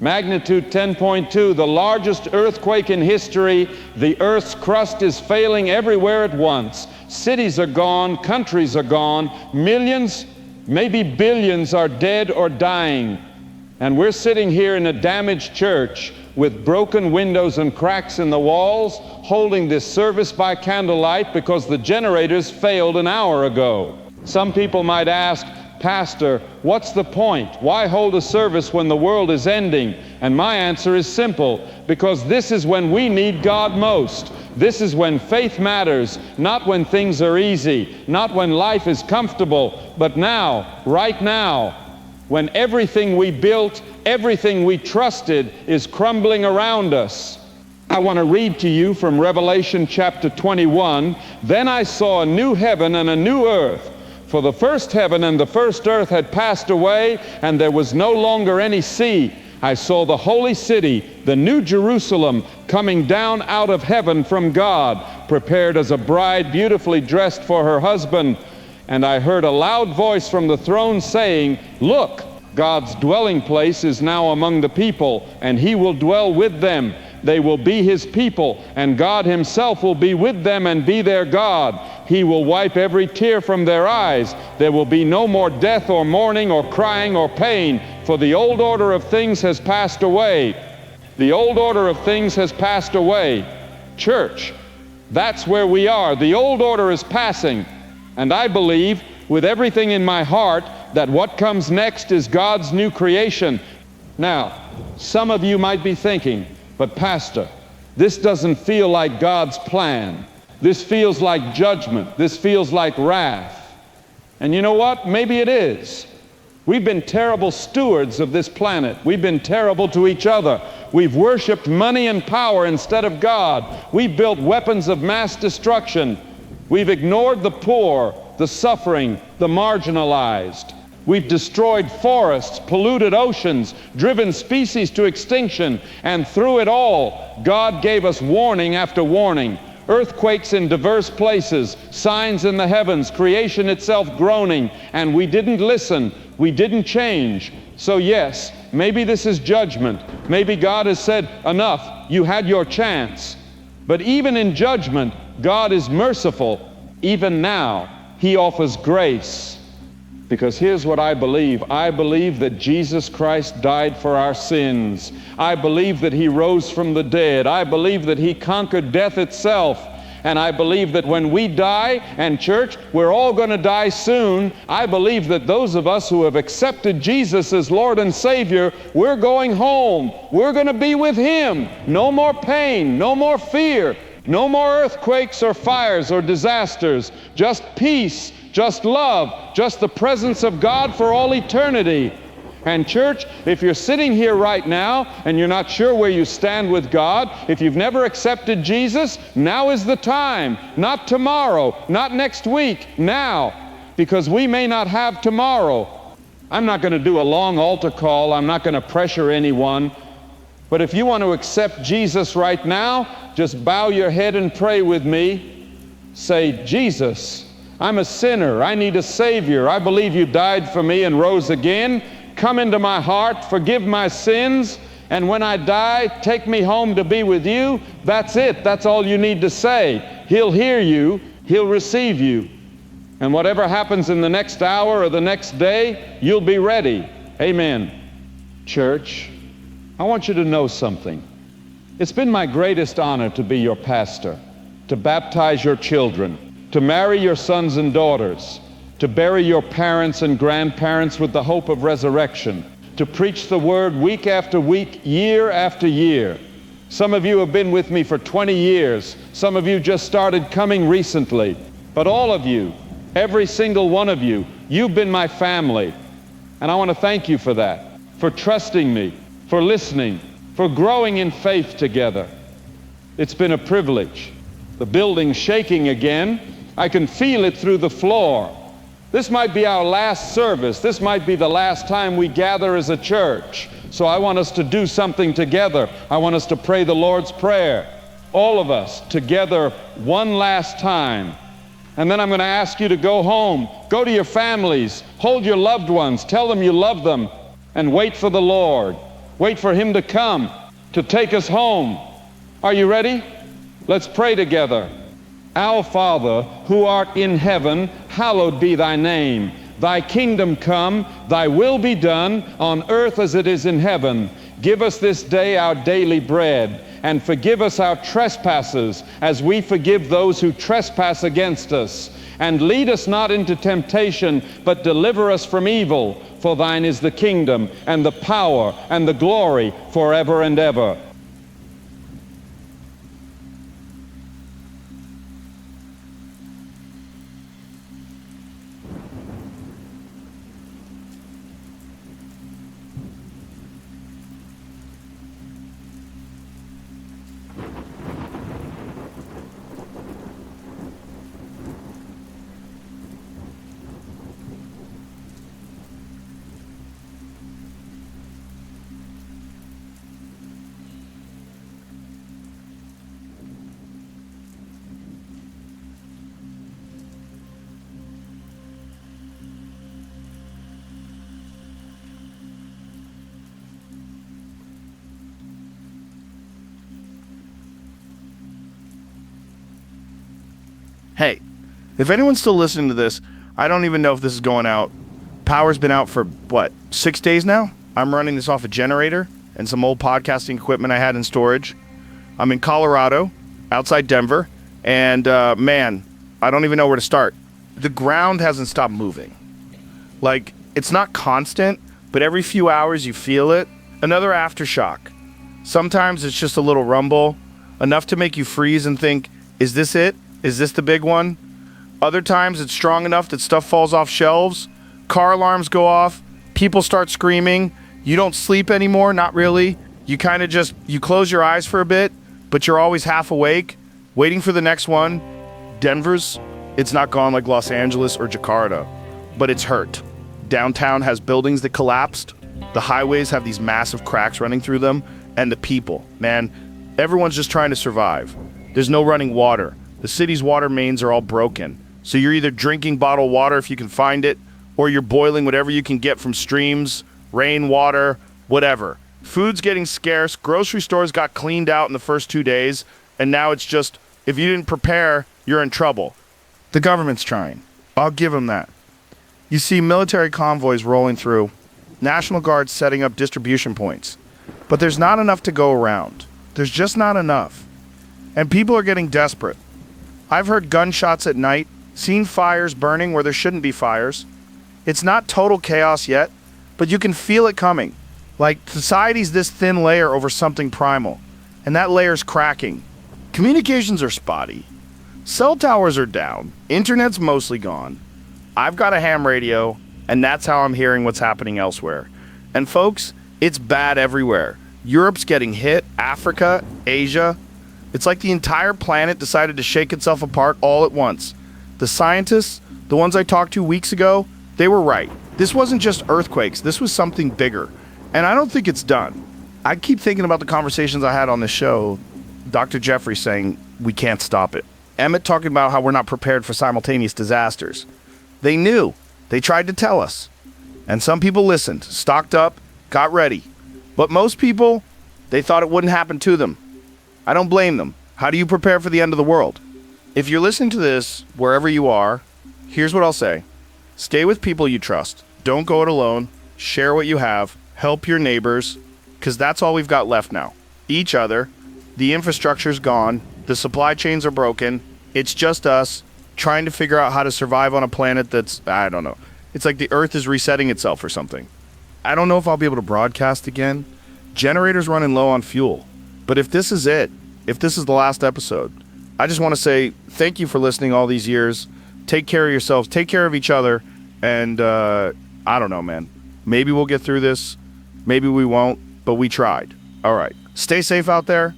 Magnitude 10.2, the largest earthquake in history. The Earth's crust is failing everywhere at once. Cities are gone, countries are gone, millions, maybe billions are dead or dying. And we're sitting here in a damaged church with broken windows and cracks in the walls, holding this service by candlelight because the generators failed an hour ago. Some people might ask, Pastor, what's the point? Why hold a service when the world is ending? And my answer is simple, because this is when we need God most. This is when faith matters, not when things are easy, not when life is comfortable, but now, right now, when everything we built, everything we trusted is crumbling around us. I want to read to you from Revelation chapter 21. Then I saw a new heaven and a new earth. For the first heaven and the first earth had passed away, and there was no longer any sea. I saw the holy city, the new Jerusalem, coming down out of heaven from God, prepared as a bride beautifully dressed for her husband. And I heard a loud voice from the throne saying, Look, God's dwelling place is now among the people, and He will dwell with them. They will be His people, and God Himself will be with them and be their God. He will wipe every tear from their eyes. There will be no more death or mourning or crying or pain, for the old order of things has passed away. The old order of things has passed away. Church, that's where we are. The old order is passing. And I believe with everything in my heart that what comes next is God's new creation. Now, some of you might be thinking, but Pastor, this doesn't feel like God's plan. This feels like judgment. This feels like wrath. And you know what? Maybe it is. We've been terrible stewards of this planet. We've been terrible to each other. We've worshiped money and power instead of God. We've built weapons of mass destruction. We've ignored the poor, the suffering, the marginalized. We've destroyed forests, polluted oceans, driven species to extinction, and through it all, God gave us warning after warning. Earthquakes in diverse places, signs in the heavens, creation itself groaning, and we didn't listen, we didn't change. So yes, maybe this is judgment. Maybe God has said, enough, you had your chance. But even in judgment, God is merciful. Even now, He offers grace. Because here's what I believe. I believe that Jesus Christ died for our sins. I believe that He rose from the dead. I believe that He conquered death itself. And I believe that when we die, and church, we're all going to die soon, I believe that those of us who have accepted Jesus as Lord and Savior, we're going home. We're going to be with Him. No more pain, no more fear, no more earthquakes or fires or disasters. Just peace, just love, just the presence of God for all eternity. And church, if you're sitting here right now and you're not sure where you stand with God, if you've never accepted Jesus, now is the time. Not tomorrow, not next week, now. Because we may not have tomorrow. I'm not going to do a long altar call. I'm not going to pressure anyone. But if you want to accept Jesus right now, just bow your head and pray with me. Say, Jesus, I'm a sinner. I need a Savior. I believe You died for me and rose again. Come into my heart, forgive my sins, and when I die, take me home to be with You. That's it. That's all you need to say. He'll hear you. He'll receive you. And whatever happens in the next hour or the next day, you'll be ready. Amen. Church, I want you to know something. It's been my greatest honor to be your pastor, to baptize your children, to marry your sons and daughters, to bury your parents and grandparents with the hope of resurrection, to preach the word week after week, year after year. Some of you have been with me for 20 years. Some of you just started coming recently. But all of you, Every single one of you, you've been my family. And I want to thank you for that, for trusting me, for listening, for growing in faith together. It's been a privilege. The building's shaking again. I can feel it through the floor. This might be our last service. This might be the last time we gather as a church. So I want us to do something together. I want us to pray the Lord's Prayer. All of us together one last time. And then I'm going to ask you to go home. Go to your families. Hold your loved ones. Tell them you love them. And wait for the Lord. Wait for Him to come, to take us home. Are you ready? Let's pray together. Our Father, who art in heaven, hallowed be thy name. Thy kingdom come, thy will be done, on earth as it is in heaven. Give us this day our daily bread, and forgive us our trespasses, as we forgive those who trespass against us. And lead us not into temptation, but deliver us from evil. For thine is the kingdom, and the power, and the glory, forever and ever. Hey, if anyone's still listening to this, I don't even know if this is going out. Power's been out for, what, 6 days now? I'm running this off a generator and some old podcasting equipment I had in storage. I'm in Colorado, outside Denver, and man, I don't even know where to start. The ground hasn't stopped moving. Like, it's not constant, but every few hours you feel it. Another aftershock. Sometimes it's just a little rumble, enough to make you freeze and think, is this it? Is this the big one? Other times it's strong enough that stuff falls off shelves, car alarms go off, people start screaming, you don't sleep anymore, not really. You kind of just, you close your eyes for a bit, but you're always half awake, waiting for the next one. Denver's, it's not gone like Los Angeles or Jakarta, but it's hurt. Downtown has buildings that collapsed, the highways have these massive cracks running through them, and the people, man, everyone's just trying to survive. There's no running water. The city's water mains are all broken. So you're either drinking bottled water if you can find it, or you're boiling whatever you can get from streams, rain, water, whatever. Food's getting scarce. Grocery stores got cleaned out in the first 2 days, and now it's just, if you didn't prepare, you're in trouble. The government's trying. I'll give them that. You see military convoys rolling through, National Guards setting up distribution points. But there's not enough to go around. There's just not enough. And people are getting desperate. I've heard gunshots at night, seen fires burning where there shouldn't be fires. It's not total chaos yet, but you can feel it coming. Like, society's this thin layer over something primal, and that layer's cracking. Communications are spotty. Cell towers are down. Internet's mostly gone. I've got a ham radio, and that's how I'm hearing what's happening elsewhere. And folks, it's bad everywhere. Europe's getting hit, Africa, Asia. It's like the entire planet decided to shake itself apart all at once. The scientists, the ones I talked to weeks ago, they were right. This wasn't just earthquakes, this was something bigger. And I don't think it's done. I keep thinking about the conversations I had on this show. Dr. Jeffrey saying, we can't stop it. Emmett talking about how we're not prepared for simultaneous disasters. They knew. They tried to tell us. And some people listened, stocked up, got ready. But most people, they thought it wouldn't happen to them. I don't blame them. How do you prepare for the end of the world? If you're listening to this, wherever you are, here's what I'll say. Stay with people you trust. Don't go it alone. Share what you have. Help your neighbors, because that's all we've got left now. Each other. The infrastructure's gone. The supply chains are broken. It's just us trying to figure out how to survive on a planet that's, I don't know. It's like the Earth is resetting itself or something. I don't know if I'll be able to broadcast again. Generator's running low on fuel. But if this is it, if this is the last episode, I just want to say thank you for listening all these years. take care of yourselves, take care of each other, and I don't know, man. Maybe we'll get through this. Maybe we won't, but we tried. All right. Stay safe out there.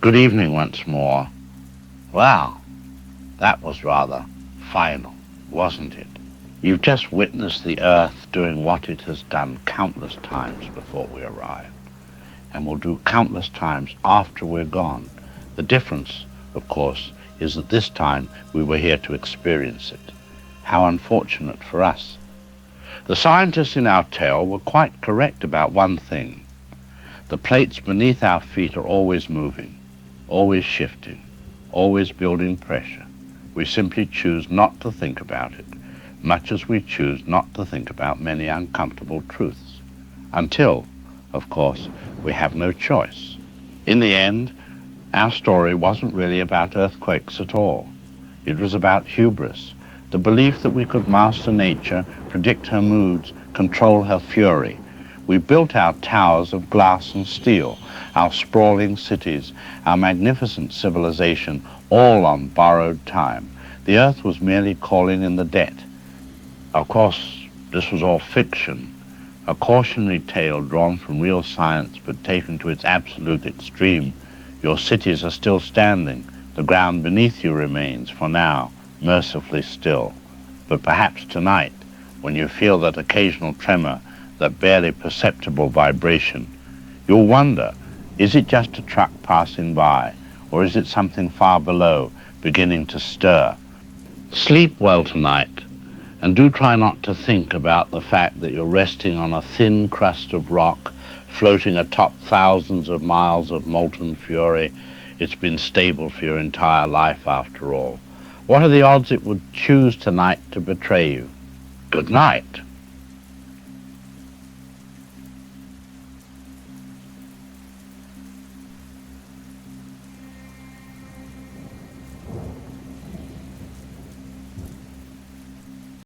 Good evening once more. Wow, that was rather final, wasn't it? You've just witnessed the Earth doing what it has done countless times before we arrived, and will do countless times after we're gone. The difference, of course, is that this time we were here to experience it. How unfortunate for us. The scientists in our tale were quite correct about one thing. The plates beneath our feet are always moving, always shifting, always building pressure. We simply choose not to think about it, much as we choose not to think about many uncomfortable truths, until, of course, we have no choice. In the end, our story wasn't really about earthquakes at all. It was about hubris, the belief that we could master nature, predict her moods, control her fury. We built our towers of glass and steel, our sprawling cities, our magnificent civilization, all on borrowed time. The Earth was merely calling in the debt. Of course, this was all fiction, a cautionary tale drawn from real science but taken to its absolute extreme. Your cities are still standing. The ground beneath you remains, for now, mercifully still. But perhaps tonight, when you feel that occasional tremor, that barely perceptible vibration, you'll wonder, is it just a truck passing by, or is it something far below, beginning to stir? Sleep well tonight, and do try not to think about the fact that you're resting on a thin crust of rock, floating atop thousands of miles of molten fury. It's been stable for your entire life, after all. What are the odds it would choose tonight to betray you? Good night.